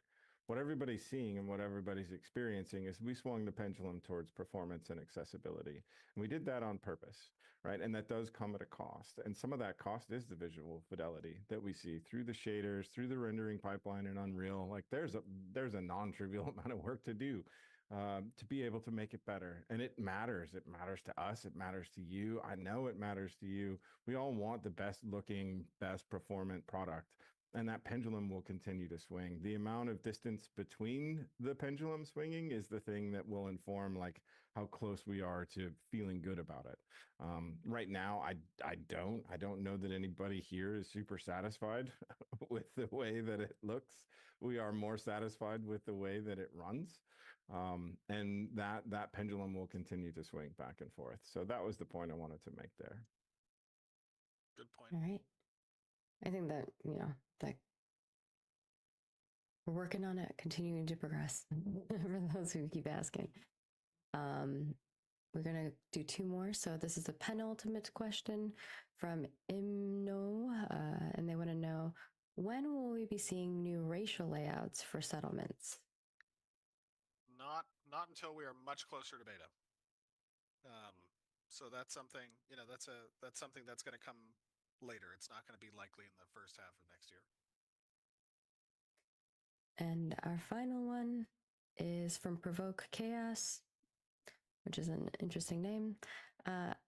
everybody's seeing and what everybody's experiencing is we swung the pendulum towards performance and accessibility. And we did that on purpose, right? And that does come at a cost. And some of that cost is the visual fidelity that we see through the shaders, through the rendering pipeline in Unreal. Like there's a non-trivial amount of work to do to be able to make it better. And it matters. It matters to us. It matters to you. I know it matters to you. We all want the best looking, best performant product. And that pendulum will continue to swing. The amount of distance between the pendulum swinging is the thing that will inform how close we are to feeling good about it. Right now, I don't know that anybody here is super satisfied with the way that it looks. We are more satisfied with the way that it runs. And that pendulum will continue to swing back and forth. So that was the point I wanted to make there. Good point. All right. I think that, that we're working on it, continuing to progress for those who keep asking. We're going to do 2 more. So this is a penultimate question from Imno, and they want to know, when will we be seeing new racial layouts for settlements? Not until we are much closer to beta. So that's something, that's something that's going to come later. It's not going to be likely in the first half of next year. And our final one is from Provoke Chaos. which is an interesting name.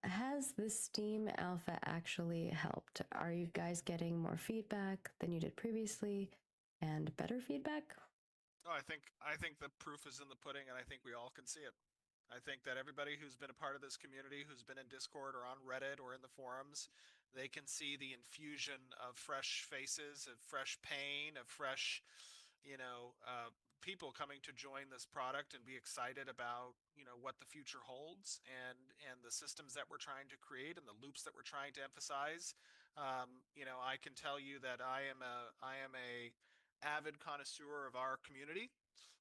Has the Steam Alpha actually helped? Are you guys getting more feedback than you did previously, and better feedback? Oh, I think the proof is in the pudding, and I think we all can see it. I think that everybody who's been a part of this community, who's been in Discord or on Reddit or in the forums, they can see the infusion of fresh faces, of fresh pain, of fresh, people coming to join this product and be excited about, what the future holds and the systems that we're trying to create and the loops that we're trying to emphasize. I can tell you that I am a avid connoisseur of our community.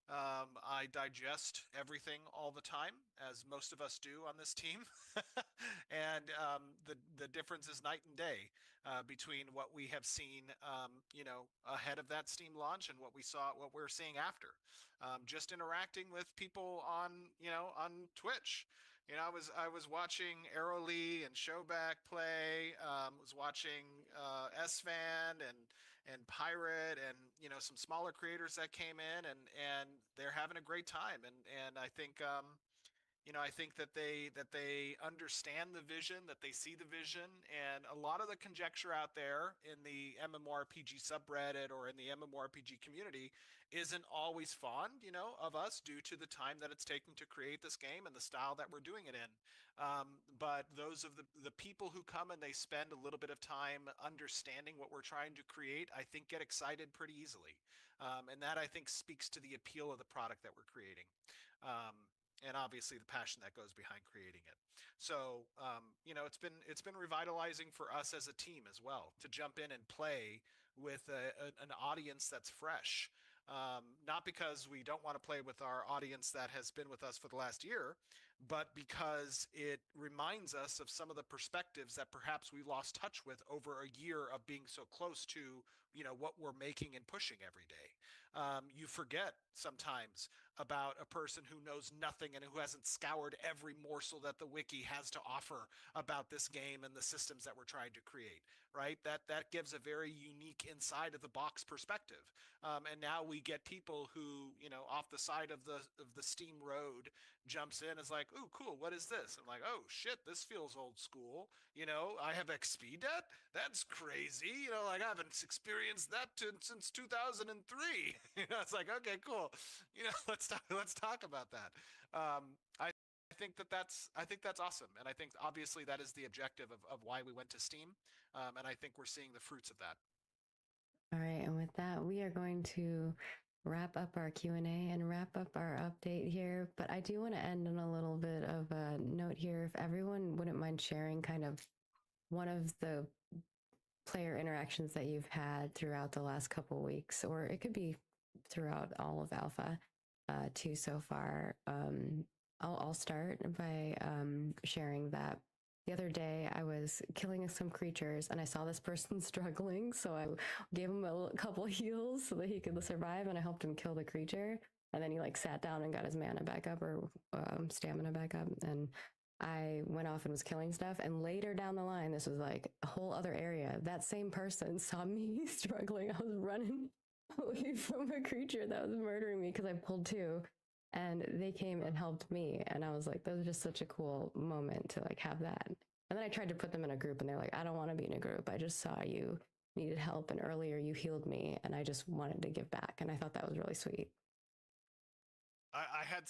I digest everything all the time, as most of us do on this team, and the difference is night and day between what we have seen, ahead of that Steam launch and what we're seeing after. Just interacting with people on Twitch. I was watching Arrow Lee and Showback play. Was watching SVan and Pirate and some smaller creators that came in and they're having a great time and I think I think that they understand the vision, that they see the vision, and a lot of the conjecture out there in the MMORPG subreddit or in the MMORPG community isn't always fond, of us due to the time that it's taking to create this game and the style that we're doing it in. But those of the people who come and they spend a little bit of time understanding what we're trying to create, I think get excited pretty easily. And that I think speaks to the appeal of the product that we're creating. And obviously the passion that goes behind creating it. So, it's been revitalizing for us as a team as well to jump in and play with an audience that's fresh. Not because we don't want to play with our audience that has been with us for the last year, but because it reminds us of some of the perspectives that perhaps we lost touch with over a year of being so close to, what we're making and pushing every day. You forget sometimes about a person who knows nothing and who hasn't scoured every morsel that the wiki has to offer about this game and the systems that we're trying to create, right? That gives a very unique inside of the box perspective. And now we get people who, off the side of the Steam road jumps in, is like, "Ooh, cool, what is this?" I'm like, "Oh shit, this feels old school. I have XP debt? That's crazy. Like I haven't experienced that since 2003." It's like, okay, cool. Let's talk about that. I think that's awesome, and I think obviously that is the objective of why we went to Steam, and I think we're seeing the fruits of that. All right, and with that, we are going to wrap up our Q&A and wrap up our update here. But I do want to end on a little bit of a note here. If everyone wouldn't mind sharing kind of one of the player interactions that you've had throughout the last couple of weeks, or it could be throughout all of Alpha 2 so far. I'll start by sharing that the other day I was killing some creatures and I saw this person struggling, so I gave him a couple heals so that he could survive, and I helped him kill the creature. And then he sat down and got his mana back up, or stamina back up, and I went off and was killing stuff. And later down the line, this was a whole other area, that same person saw me struggling. I was running away from a creature that was murdering me because I pulled two, and they came and helped me. And I was like, that was just such a cool moment to have that. And then I tried to put them in a group, and they're like, I don't want to be in a group. I just saw you needed help, and earlier you healed me, and I just wanted to give back. And I thought that was really sweet. I had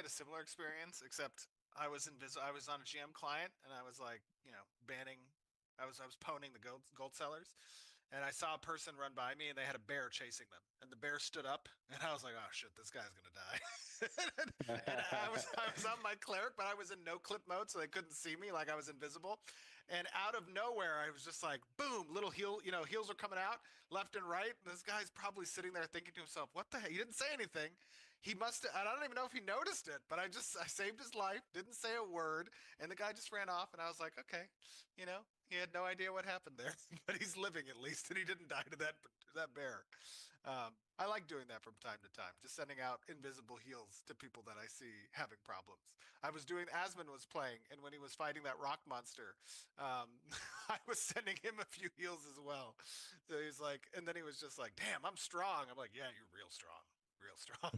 a similar experience, except I was on a GM client, and I was banning. I was poning the gold sellers, and I saw a person run by me, and they had a bear chasing them, and the bear stood up, and I was like, oh shit, this guy's gonna die. And I was on my cleric, but I was in no clip mode, so they couldn't see me, like I was invisible. And out of nowhere, I was just like, boom, little heals are coming out left and right. And this guy's probably sitting there thinking to himself, what the heck? He didn't say anything. He must have, I don't even know if he noticed it, but I saved his life, didn't say a word, and the guy just ran off, and I was like, okay, he had no idea what happened there, but he's living at least, and he didn't die to that bear. I like doing that from time to time, just sending out invisible heals to people that I see having problems. I was doing, Asmon was playing, and when he was fighting that rock monster, I was sending him a few heals as well. So he's like, and then he was just like, damn, I'm strong. I'm like, yeah, you're real strong. Real strong.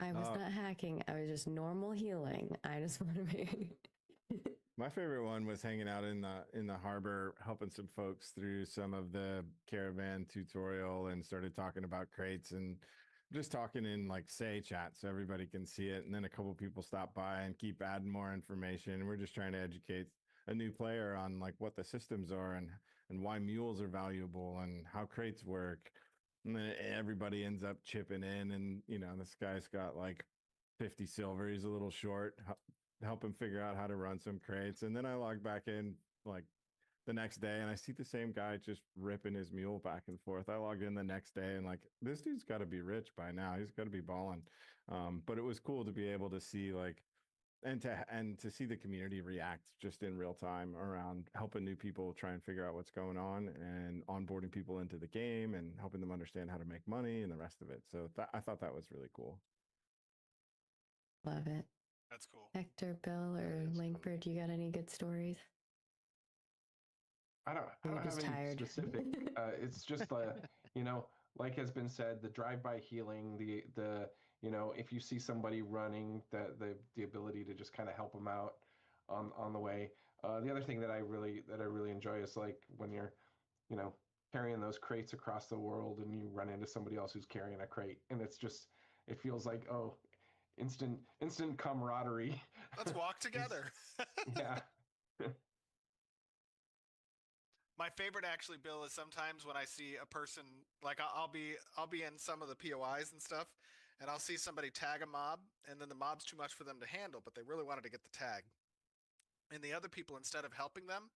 I was not hacking. I was just normal healing. I just want to be. My favorite one was hanging out in the harbor, helping some folks through some of the caravan tutorial, and started talking about crates and just talking in like say chat so everybody can see it. And then a couple people stop by and keep adding more information. And we're just trying to educate a new player on like what the systems are and why mules are valuable and how crates work. And then everybody ends up chipping in, and this guy's got like 50 silver. He's a little short. Help him figure out how to run some crates. And then I log back in like the next day and I see the same guy just ripping his mule back and forth. I logged in the next day and like, this dude's got to be rich by now. He's got to be balling. But it was cool to be able to see like, and to see the community react just in real time around helping new people try and figure out what's going on and onboarding people into the game and helping them understand how to make money and the rest of it. So I thought that was really cool. Love it. That's cool. Hector, Bill, or Lankford, you got any good stories? I don't have any specific. It's just like has been said, the drive-by healing, the if you see somebody running, the ability to just kind of help them out on the way. The other thing that I really enjoy is like when you're carrying those crates across the world and you run into somebody else who's carrying a crate, and it feels like instant camaraderie. Let's walk together. Yeah. My favorite actually, Bill, is sometimes when I see a person, like I'll be in some of the POIs and stuff, and I'll see somebody tag a mob, and then the mob's too much for them to handle, but they really wanted to get the tag. And the other people, instead of helping them,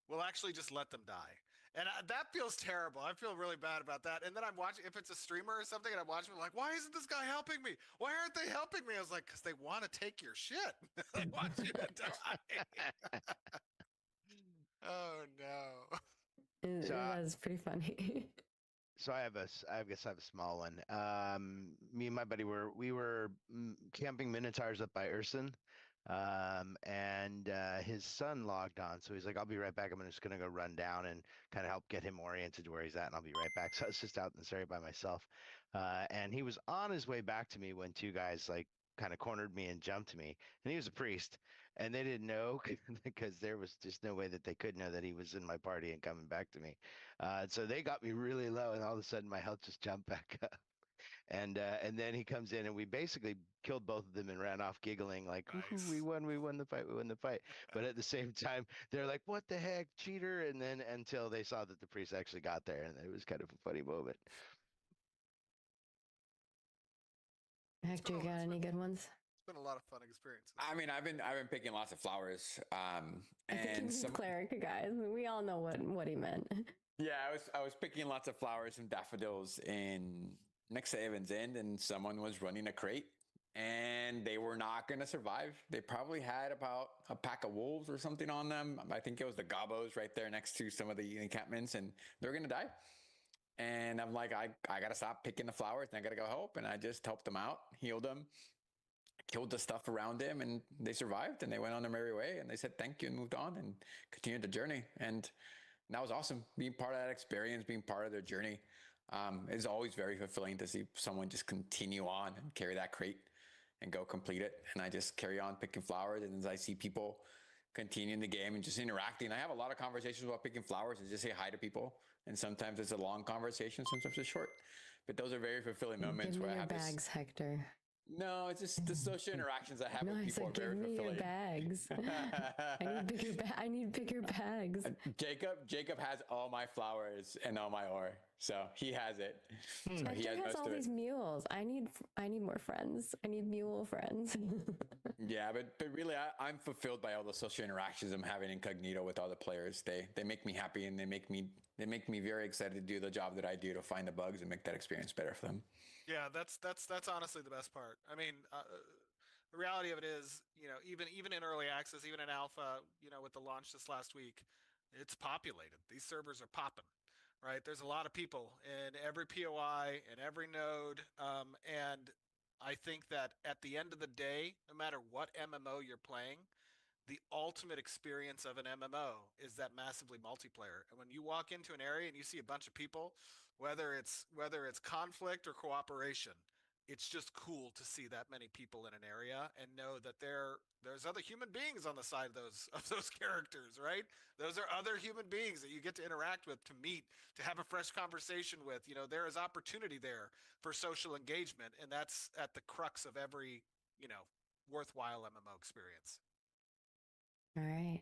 will actually just let them die. And that feels terrible. I feel really bad about that. And then I'm watching, if it's a streamer or something, and I'm watching, I'm like, why isn't this guy helping me? Why aren't they helping me? I was like, because they want to take your shit. They want you to die. Oh, no. It was pretty funny. So I guess I have a small one. Me and my buddy we were camping Minotaurs up by Urson. And his son logged on, so he's like, I'll be right back. I'm just gonna go run down and kind of help get him oriented to where he's at, and I'll be right back. So I was just out in this area by myself, and he was on his way back to me when two guys like kind of cornered me and jumped me, and he was a priest, and they didn't know because there was just no way that they could know that he was in my party and coming back to me. So they got me really low, and all of a sudden my health just jumped back up. And then he comes in and we basically killed both of them and ran off giggling like, nice. we won the fight. But at the same time, they're like, what the heck, cheater? And then until they saw that the priest actually got there, and it was kind of a funny moment. Hector, you got any good ones? It's been a lot of fun experiences. I mean, I've been picking lots of flowers. And some cleric guys. We all know what he meant. Yeah, I was picking lots of flowers and daffodils next to Evans End, and someone was running a crate, and they were not going to survive. They probably had about a pack of wolves or something on them. I think it was the gobos right there next to some of the encampments, and they're going to die. And I'm like, I got to stop picking the flowers, and I got to go help. And I just helped them out, healed them, killed the stuff around them, and they survived, and they went on their merry way, and they said thank you and moved on and continued the journey. And that was awesome, being part of that experience, being part of their journey. It's always very fulfilling to see someone just continue on and carry that crate and go complete it. And I just carry on picking flowers. And as I see people continuing the game and just interacting, I have a lot of conversations about picking flowers and just say hi to people. And sometimes it's a long conversation, sometimes it's short. But those are very fulfilling moments. Give me where your I have bags, Hector. No, it's just the social interactions I have with people are very fulfilling. Give me your bags. I need bigger bags. Jacob has all my flowers and all my ore, so he has it. Hector he has all these mules. I need more friends. I need mule friends. Yeah, but really, I'm fulfilled by all the social interactions I'm having incognito with all the players. They make me happy, and they make me very excited to do the job that I do to find the bugs and make that experience better for them. Yeah, that's honestly the best part. I mean, the reality of it is, even in early access, even in alpha, with the launch this last week, it's populated. These servers are popping, right? There's a lot of people in every POI and every node, and I think that at the end of the day, no matter what MMO you're playing, the ultimate experience of an MMO is that massively multiplayer. And when you walk into an area and you see a bunch of people, whether it's conflict or cooperation, it's just cool to see that many people in an area and know that there's other human beings on the side of those characters, right? Those are other human beings that you get to interact with, to meet, to have a fresh conversation with. You know, there is opportunity there for social engagement, and that's at the crux of every, you know, worthwhile MMO experience. All right.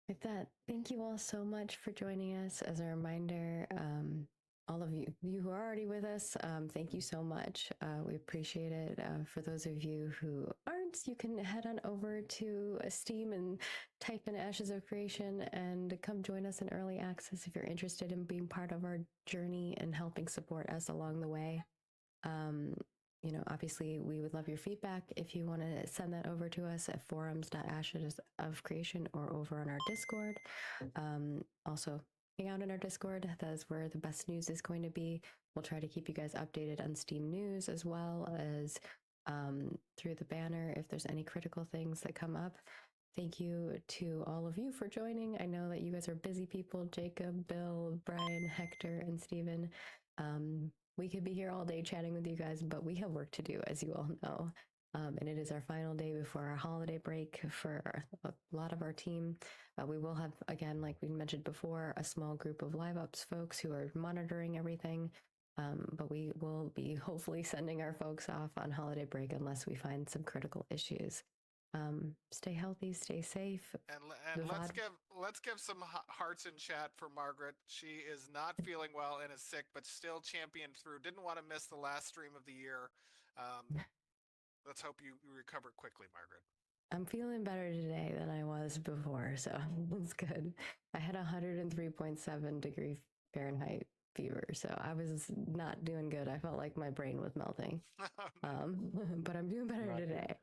With that, thank you all so much for joining us. As a reminder, all of you who are already with us, thank you so much. We appreciate it. For those of you who aren't, you can head on over to Steam and type in Ashes of Creation and come join us in early access if you're interested in being part of our journey and helping support us along the way. You know, obviously, we would love your feedback. If you want to send that over to us at forums.ashesofcreation or over on our Discord. Also, hang out in our Discord. That is where the best news is going to be. We'll try to keep you guys updated on Steam news as well as through the banner if there's any critical things that come up. Thank you to all of you for joining. I know that you guys are busy people, Jacob, Bill, Brian, Hector, and Steven. We could be here all day chatting with you guys, but we have work to do, as you all know. And it is our final day before our holiday break for a lot of our team. We will have, again, like we mentioned before, a small group of live ops folks who are monitoring everything. But we will be hopefully sending our folks off on holiday break unless we find some critical issues. Stay healthy, stay safe. And let's give some hearts in chat for Margaret. She is not feeling well and is sick, but still championed through. Didn't want to miss the last stream of the year. Let's hope you recover quickly, Margaret. I'm feeling better today than I was before, so it's good. I had 103.7 degree Fahrenheit fever, so I was not doing good. I felt like my brain was melting. But I'm doing better today.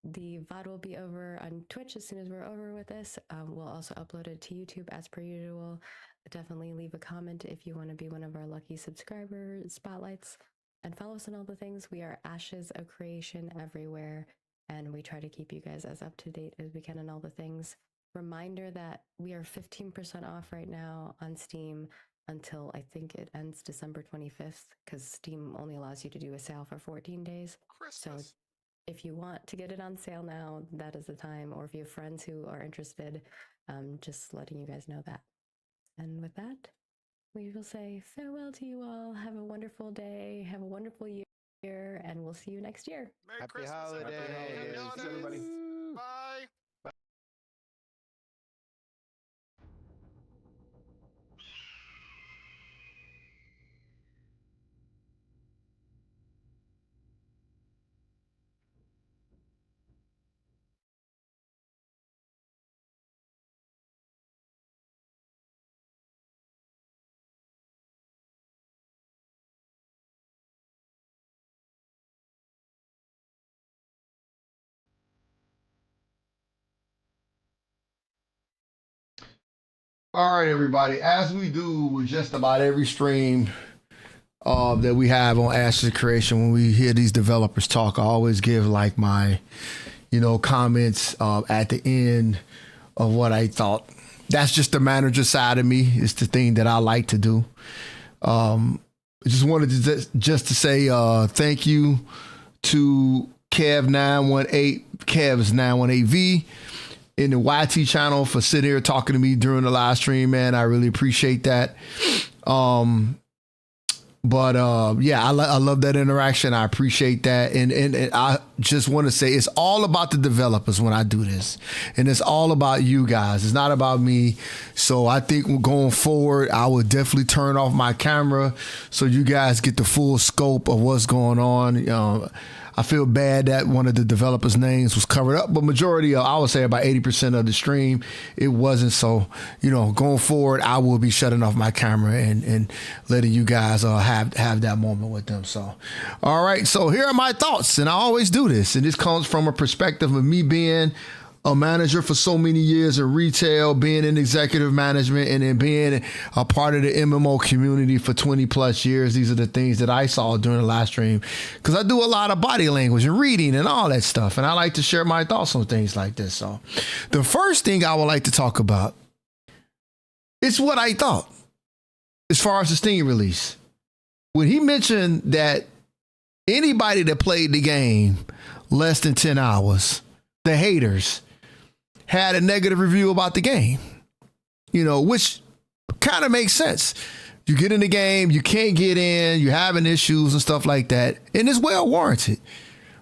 The VOD will be over on Twitch as soon as we're over with this. We'll also upload it to YouTube as per usual. Definitely leave a comment if you want to be one of our lucky subscriber spotlights, and follow us on all the things. We are Ashes of Creation everywhere, and we try to keep you guys as up to date as we can on all the things. Reminder that we are 15% off right now on Steam until I think it ends December 25th, because Steam only allows you to do a sale for 14 days. Christmas. So if you want to get it on sale now, that is the time. Or if you have friends who are interested, just letting you guys know that. And with that, we will say farewell to you all. Have a wonderful day. Have a wonderful year. And we'll see you next year. Happy Christmas, holidays. Happy holidays, everybody. Bye. All right, everybody. As we do with just about every stream that we have on Ashes of Creation, when we hear these developers talk, I always give like my, comments at the end of what I thought. That's just the manager side of me. It's the thing that I like to do. I just wanted to just to say thank you to Kev's 918V. In the YT channel for sitting here talking to me during the live stream, man. I really appreciate that. Yeah, I love that interaction. I appreciate that. And I just want to say it's all about the developers when I do this. And it's all about you guys. It's not about me. So I think going forward, I will definitely turn off my camera so you guys get the full scope of what's going on. I feel bad that one of the developers' names was covered up, but majority of, I would say about 80% of the stream, it wasn't. So, going forward, I will be shutting off my camera and letting you guys have that moment with them. So, all right. So here are my thoughts, and I always do this, and this comes from a perspective of me being a manager for so many years in retail, being in executive management, and then being a part of the MMO community for 20 plus years. These are the things that I saw during the live stream, because I do a lot of body language and reading and all that stuff. And I like to share my thoughts on things like this. So the first thing I would like to talk about is what I thought as far as the Steam release. when he mentioned that anybody that played the game less than 10 hours, the haters, had a negative review about the game, which kind of makes sense. You get in the game, you can't get in, you're having issues and stuff like that, and it's well warranted.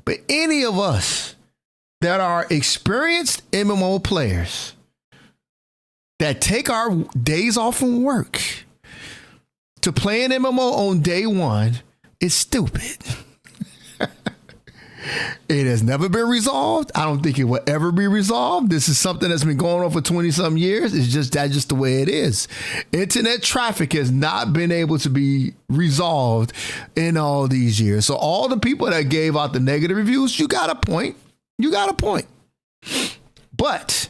But any of us that are experienced MMO players that take our days off from work to play an MMO on day one is stupid. It has never been resolved. I don't think it will ever be resolved. This is something that's been going on for 20-some years. It's just the way it is. Internet traffic has not been able to be resolved in all these years. So all the people that gave out the negative reviews, you got a point. But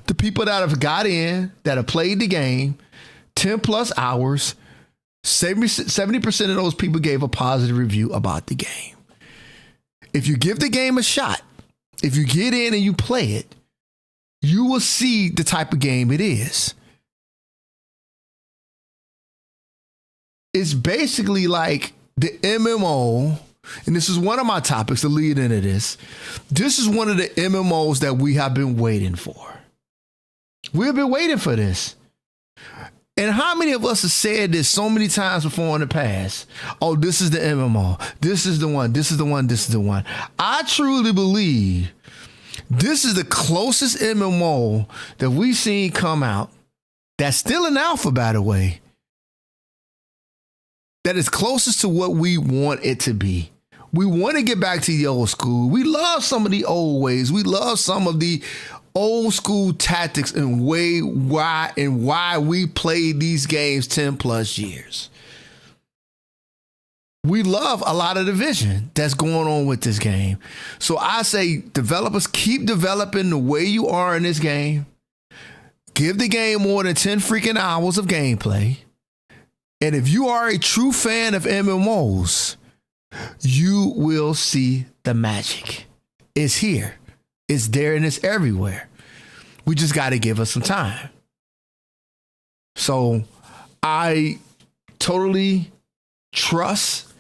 the people that have got in, that have played the game 10 plus hours, 70% of those people gave a positive review about the game. If you give the game a shot, if you get in and you play it, you will see the type of game it is. It's basically like the MMO, and this is one of my topics to lead into this. This is one of the MMOs that we have been waiting for. We've been waiting for this. And how many of us have said this so many times before in the past? Oh, this is the MMO. This is the one. This is the one. This is the one. I truly believe this is the closest MMO that we've seen come out that's still in alpha, by the way, that is closest to what we want it to be. We want to get back to the old school. We love some of the old ways. We love some of the old school tactics and why we played these games 10 plus years. We love a lot of the vision that's going on with this game. So I say developers, keep developing the way you are in this game. Give the game more than 10 freaking hours of gameplay. And if you are a true fan of MMOs, you will see the magic. It's here. It's there and it's everywhere. We just got to give us some time. So I totally trust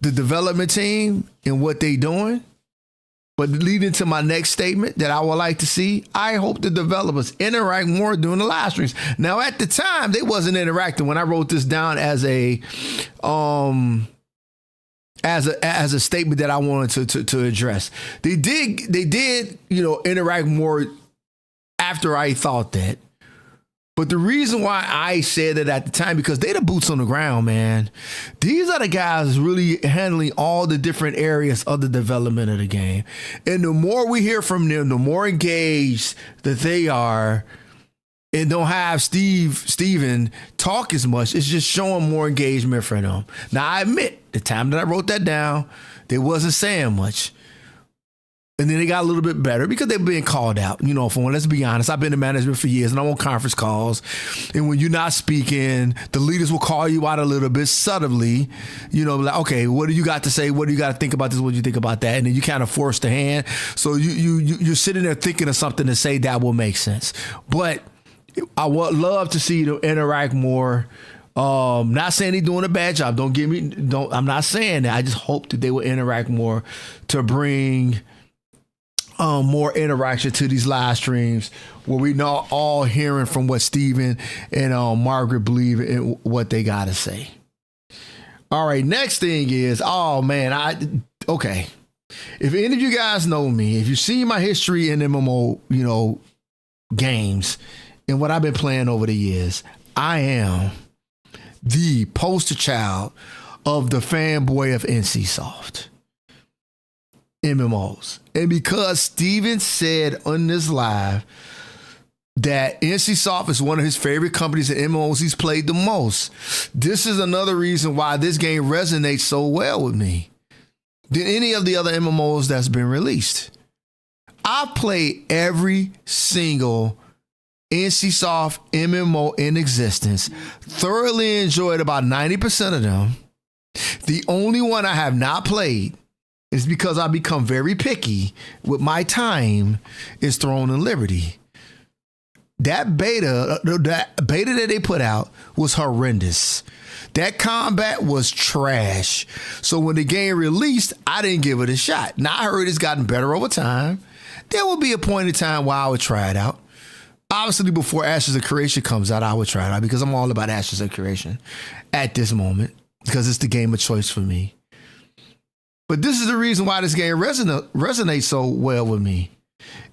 the development team and what they're doing. But leading to my next statement that I would like to see, I hope the developers interact more during the live streams. Now, at the time, they wasn't interacting when I wrote this down as a statement that I wanted to address. They did, interact more after I thought that. But the reason why I said it at the time, because they the boots on the ground, man. These are the guys really handling all the different areas of the development of the game. And the more we hear from them, the more engaged that they are, and don't have Steven talk as much. It's just showing more engagement for them. Now, I admit, the time that I wrote that down, they wasn't saying much. And then they got a little bit better because they're being called out. Let's be honest, I've been in management for years and I'm on conference calls. And when you're not speaking, the leaders will call you out a little bit subtly. Like, okay, what do you got to say? What do you got to think about this? What do you think about that? And then you kind of force the hand. So you're sitting there thinking of something to say that will make sense. But I would love to see them interact more. Not saying they're doing a bad job. I'm not saying that. I just hope that they will interact more to bring more interaction to these live streams where we know all hearing from what Steven and Margaret believe in what they got to say. All right, next thing is, okay. If any of you guys know me, if you see my history in MMO, games and what I've been playing over the years, I am the poster child of the fanboy of NCSoft. MMOs. And because Steven said on this live that NCSoft is one of his favorite companies in MMOs he's played the most, this is another reason why this game resonates so well with me than any of the other MMOs that's been released. I've played every single NCSoft MMO in existence, thoroughly enjoyed about 90% of them. The only one I have not played, is because I become very picky with my time, is Throne and Liberty. That beta that they put out was horrendous. That combat was trash. So when the game released, I didn't give it a shot. Now I heard it's gotten better over time. There will be a point in time where I would try it out. Obviously, before Ashes of Creation comes out, I would try it out because I'm all about Ashes of Creation at this moment because it's the game of choice for me. But this is the reason why this game resonates so well with me.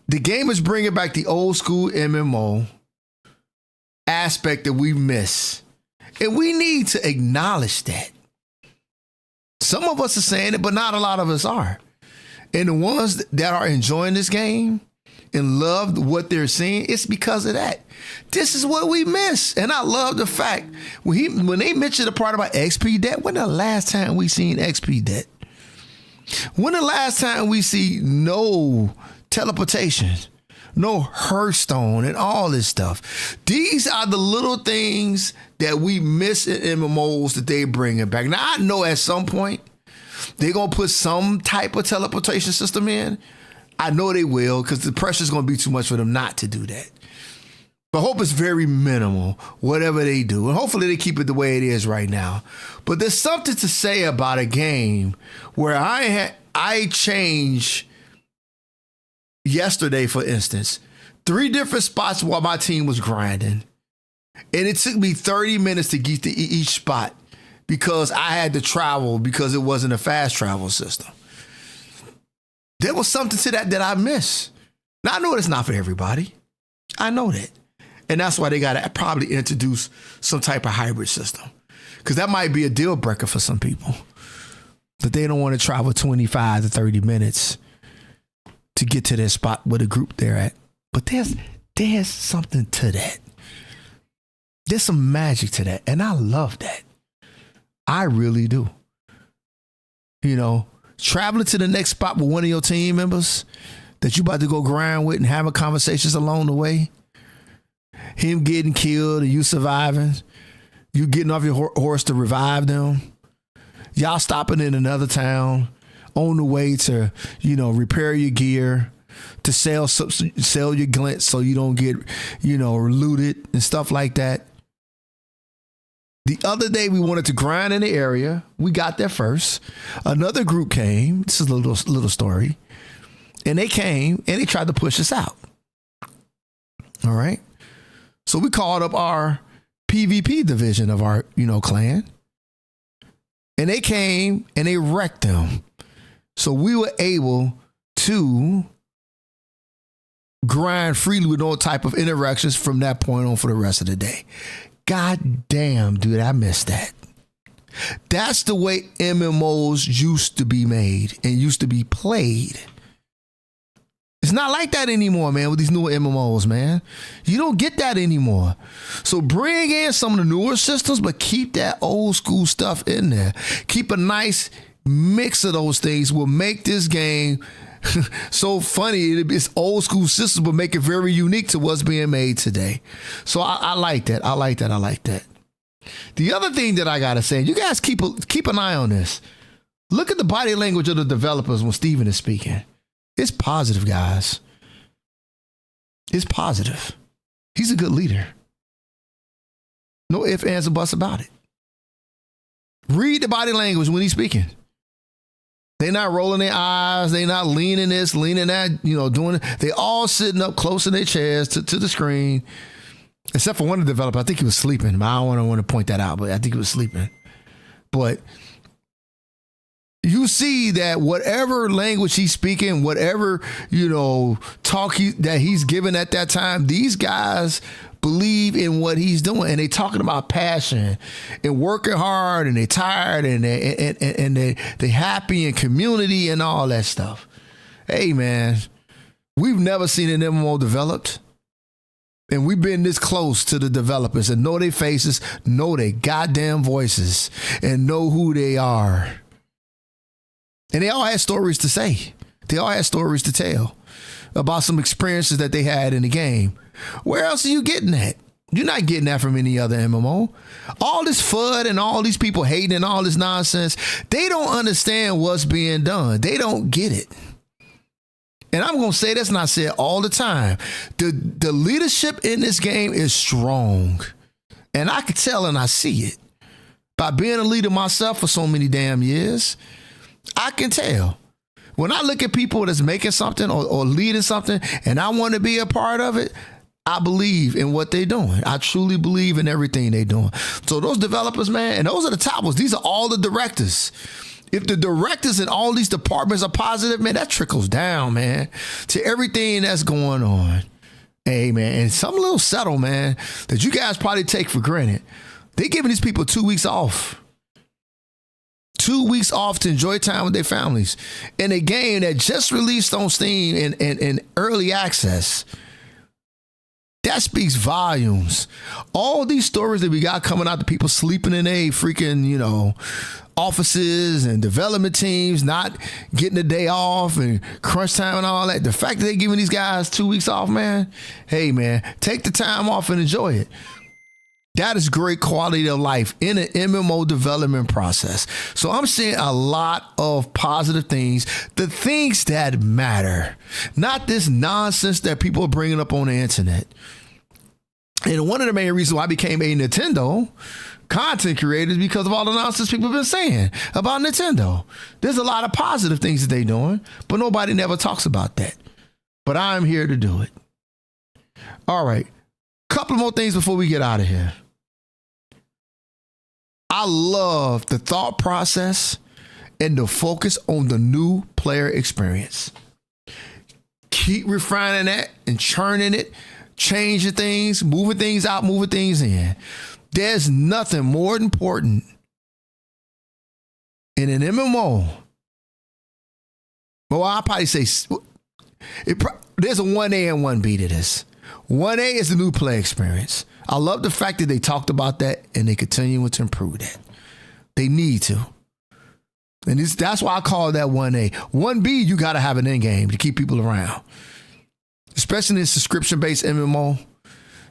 The game is bringing back the old school MMO aspect that we miss. And we need to acknowledge that. Some of us are saying it, but not a lot of us are. And the ones that are enjoying this game and love what they're seeing, it's because of that. This is what we miss. And I love the fact when they mentioned the part about XP debt, when the last time we seen XP debt? When the last time we see no teleportation, no Hearthstone and all this stuff? These are the little things that we miss in MMOs that they bringing back. Now, I know at some point they're going to put some type of teleportation system in. I know they will because the pressure is going to be too much for them not to do that. But hope it's very minimal, whatever they do. And hopefully they keep it the way it is right now. But there's something to say about a game where I changed yesterday, for instance, 3 different spots while my team was grinding. And it took me 30 minutes to get to each spot because I had to travel because it wasn't a fast travel system. There was something to that I miss. Now, I know it's not for everybody. I know that. And that's why they got to probably introduce some type of hybrid system because that might be a deal breaker for some people that they don't want to travel 25 to 30 minutes to get to their spot with a group they're at. But there's something to that. There's some magic to that. And I love that. I really do. You know, traveling to the next spot with one of your team members that you about to go grind with and having conversations along the way. Him getting killed and you surviving. You getting off your horse to revive them. Y'all stopping in another town on the way to, repair your gear, to sell your glint so you don't get, looted and stuff like that. The other day we wanted to grind in the area. We got there first. Another group came. This is a little story. And they came and they tried to push us out. All right. So we called up our PvP division of our, clan. And they came and they wrecked them. So we were able to grind freely with no type of interactions from that point on for the rest of the day. God damn, dude, I missed that. That's the way MMOs used to be made and used to be played. It's not like that anymore, man, with these newer MMOs, man. You don't get that anymore. So bring in some of the newer systems, but keep that old school stuff in there. Keep a nice mix of those things will make this game so funny. It's old school systems, but make it very unique to what's being made today. So I like that. I like that. The other thing that I got to say, you guys keep an eye on this. Look at the body language of the developers when Steven is speaking. It's positive, guys. It's positive. He's a good leader. No ifs, ands, or buts about it. Read the body language when he's speaking. They're not rolling their eyes. They're not leaning this, leaning that, doing it. They all sitting up close in their chairs to the screen, except for one of the developers. I think he was sleeping. I don't want to point that out, but I think he was sleeping. But you see that whatever language he's speaking, whatever, talk that he's given at that time, these guys believe in what he's doing. And they talking about passion and working hard and they tired and they happy and community and all that stuff. Hey, man, we've never seen an MMO developed. And we've been this close to the developers and know their faces, know their goddamn voices, and know who they are. And they all had stories to say. They all had stories to tell about some experiences that they had in the game. Where else are you getting that? You're not getting that from any other MMO. All this FUD and all these people hating and all this nonsense, they don't understand what's being done. They don't get it. And I'm going to say this, and I say it all the time. The leadership in this game is strong. And I can tell and I see it. By being a leader myself for so many damn years, I can tell. When I look at people that's making something or leading something and I want to be a part of it, I believe in what they're doing. I truly believe in everything they're doing. So those developers, man, and those are the top ones. These are all the directors. If the directors in all these departments are positive, man, that trickles down, man, to everything that's going on. Hey, man, and some little settle, man, that you guys probably take for granted. They're giving these people 2 weeks off. 2 weeks off to enjoy time with their families in a game that just released on Steam in early access. That speaks volumes. All these stories that we got coming out, the people sleeping in a freaking, offices and development teams, not getting a day off and crunch time and all that. The fact that they're giving these guys 2 weeks off, man, hey, man, take the time off and enjoy it. That is great quality of life in an MMO development process. So I'm seeing a lot of positive things, the things that matter, not this nonsense that people are bringing up on the internet. And one of the main reasons why I became a Nintendo content creator is because of all the nonsense people have been saying about Nintendo. There's a lot of positive things that they're doing, but nobody never talks about that. But I'm here to do it. All right. Couple more things before we get out of here. I love the thought process and the focus on the new player experience. Keep refining that and churning it, changing things, moving things out, moving things in. There's nothing more important in an MMO. Well, I'll probably say there's a 1A and 1B to this. 1A is the new play experience. I love the fact that they talked about that and they continue to improve that. They need to. And that's why I call that 1A. 1B, you got to have an end game to keep people around. Especially in a subscription-based MMO,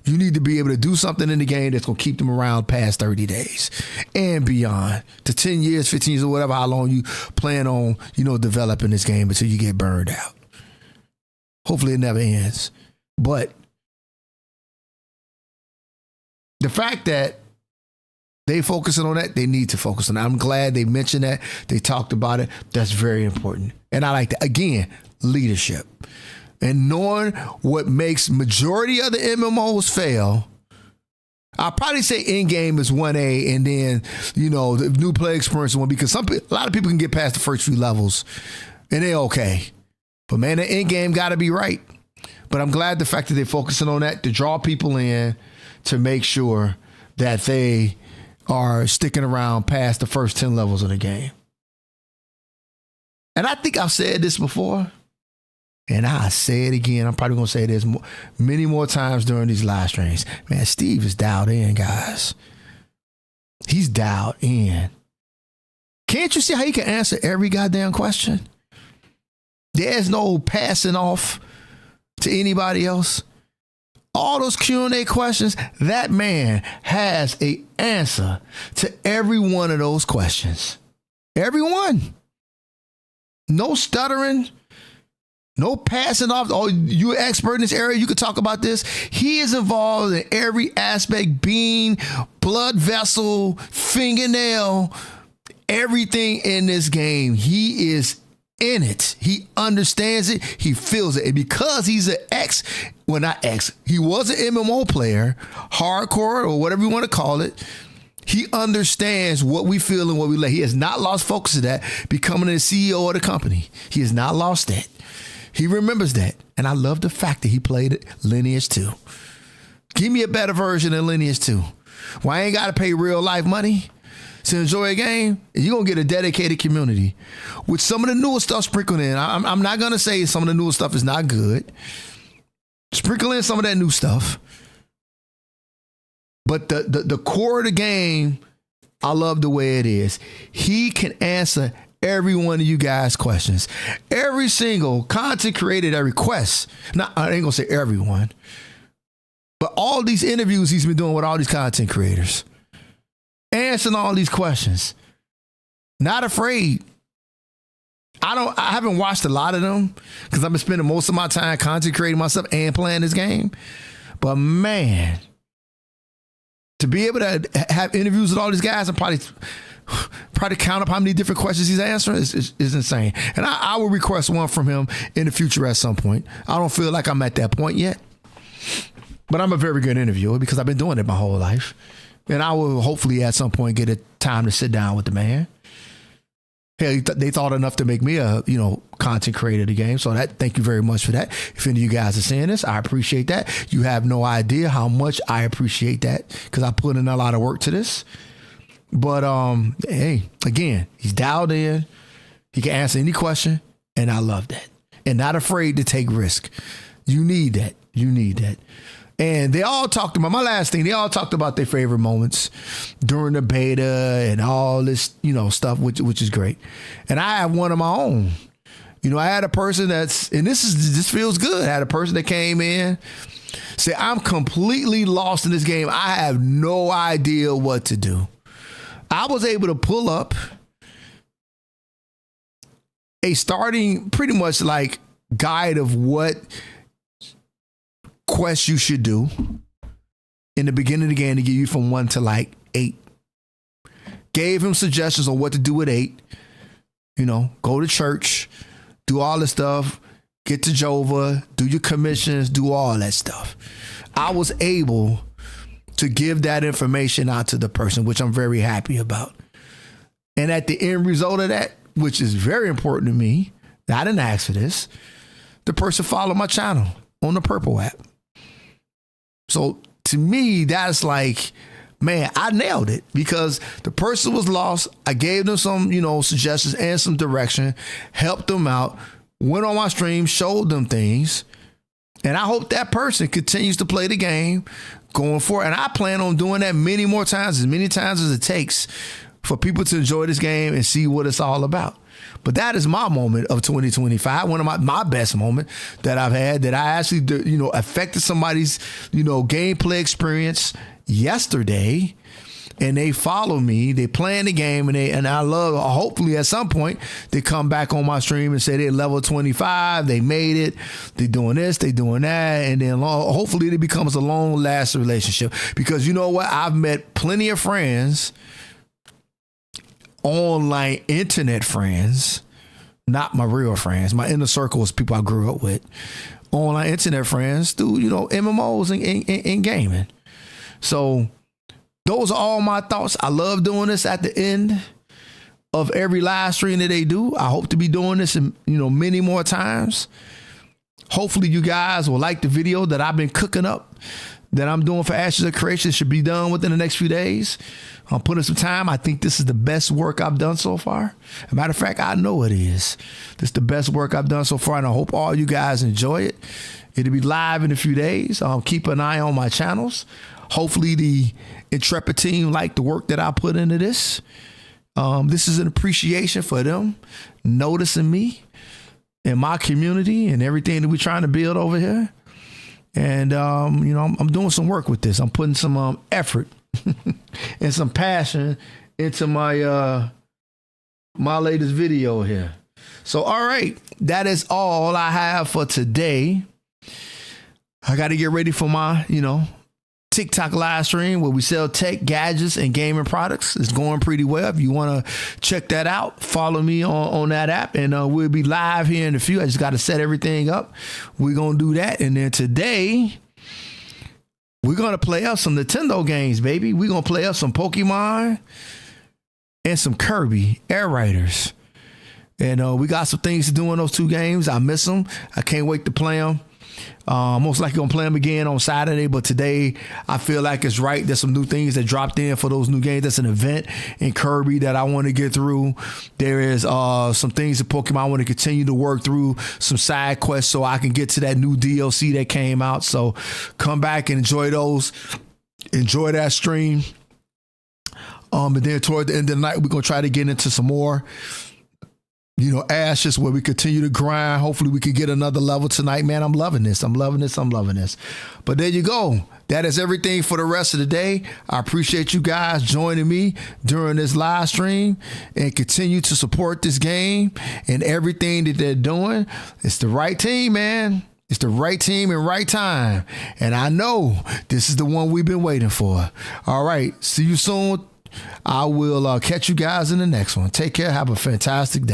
you need to be able to do something in the game that's going to keep them around past 30 days and beyond. To 10 years, 15 years, or whatever, how long you plan on, developing this game until you get burned out. Hopefully it never ends. But the fact that they focusing on that, they need to focus on that. I'm glad they mentioned that. They talked about it. That's very important. And I like that. Again, leadership. And knowing what makes majority of the MMOs fail, I'll probably say in-game is 1A and then, the new play experience is 1B, because a lot of people can get past the first few levels and they're okay. But man, the in-game got to be right. But I'm glad the fact that they're focusing on that to draw people in, to make sure that they are sticking around past the first 10 levels of the game. And I think I've said this before, and I say it again. I'm probably going to say this many more times during these live streams. Man, Steve is dialed in, guys. He's dialed in. Can't you see how he can answer every goddamn question? There's no passing off to anybody else. All those Q&A questions, that man has an answer to every one of those questions. Every one. No stuttering. No passing off. Oh, you're an expert in this area. You could talk about this. He is involved in every aspect, being, blood vessel, fingernail, everything in this game. He is in it. He understands it. He feels it. And because he's he was an MMO player, hardcore or whatever you want to call it. He understands what we feel and what we like. He has not lost focus of that, becoming the CEO of the company. He has not lost that. He remembers that. And I love the fact that he played Lineage 2. Give me a better version of Lineage 2. Well, I ain't got to pay real life money to enjoy a game. You're going to get a dedicated community with some of the newer stuff sprinkled in. I'm not going to say some of the newer stuff is not good. Sprinkle in some of that new stuff. But the core of the game, I love the way it is. He can answer every one of you guys' questions. Every single content creator that requests. Now, I ain't going to say everyone. But all these interviews he's been doing with all these content creators. Answering all these questions. Not afraid. I haven't watched a lot of them because I've been spending most of my time content creating myself and playing this game. But man, to be able to have interviews with all these guys and probably count up how many different questions he's answering is insane. And I will request one from him in the future at some point. I don't feel like I'm at that point yet, but I'm a very good interviewer because I've been doing it my whole life. And I will hopefully at some point get a time to sit down with the man. Hell, they thought enough to make me a, content creator of the game. So thank you very much for that. If any of you guys are seeing this, I appreciate that. You have no idea how much I appreciate that because I put in a lot of work to this. But, hey, again, he's dialed in. He can answer any question, and I love that. And not afraid to take risk. You need that. You need that. And they all talked about, my last thing, they all talked about their favorite moments during the beta and all this, stuff, which is great. And I have one of my own. I had a person and this feels good. I had a person that came in, say, I'm completely lost in this game. I have no idea what to do. I was able to pull up a starting pretty much like guide of what quests you should do in the beginning of the game to get you from 1 to like 8. Gave him suggestions on what to do at 8. Go to church, do all this stuff, get to Jova, do your commissions, do all that stuff. I was able to give that information out to the person, which I'm very happy about. And at the end result of that, which is very important to me, I didn't ask for this, the person followed my channel on the Purple app. So to me, that's like, man, I nailed it because the person was lost. I gave them some, suggestions and some direction, helped them out, went on my stream, showed them things. And I hope that person continues to play the game going forward. And I plan on doing that many more times, as many times as it takes for people to enjoy this game and see what it's all about. But that is my moment of 2025. One of my best moment that I've had, that I actually, affected somebody's, gameplay experience yesterday. And they follow me, they playing the game, and I love, hopefully at some point they come back on my stream and say they're level 25, they made it, they're doing this, they doing that, and then hopefully it becomes a long-lasting relationship. Because you know what? I've met plenty of friends, online internet friends, not my real friends. My inner circle is people I grew up with. Online internet friends through, MMOs and gaming. So those are all my thoughts. I love doing this at the end of every live stream that they do. I hope to be doing this, many more times. Hopefully you guys will like the video that I've been cooking up that I'm doing for Ashes of Creation. It should be done within the next few days. I'm putting some time. I think this is the best work I've done so far. As a matter of fact, I know it is. This is the best work I've done so far, and I hope all you guys enjoy it. It'll be live in a few days. Keep an eye on my channels. Hopefully the Intrepid team like the work that I put into this. This is an appreciation for them noticing me and my community and everything that we're trying to build over here. And, I'm doing some work with this. I'm putting some effort and some passion into my my latest video here. So, all right, that is all I have for today. I got to get ready for my, TikTok live stream where we sell tech, gadgets, and gaming products. It's going pretty well. If you want to check that out, follow me on that app, and we'll be live here in a few. I just got to set everything up. We're going to do that. And then today, we're going to play up some Nintendo games, baby. We're going to play up some Pokemon and some Kirby Air Raiders. And we got some things to do in those two games. I miss them. I can't wait to play them. Most likely gonna play them again on Saturday, but today I feel like it's right. There's some new things that dropped in for those new games. That's an event in Kirby that I want to get through. There is some things in Pokemon I want to continue to work through, some side quests so I can get to that new DLC that came out. So come back and enjoy those. Enjoy that stream. And then toward the end of the night, we're gonna try to get into some more Ashes where we continue to grind. Hopefully we can get another level tonight. Man, I'm loving this. I'm loving this. I'm loving this. But there you go. That is everything for the rest of the day. I appreciate you guys joining me during this live stream and continue to support this game and everything that they're doing. It's the right team, man. It's the right team and right time. And I know this is the one we've been waiting for. All right. See you soon. I will catch you guys in the next one. Take care. Have a fantastic day.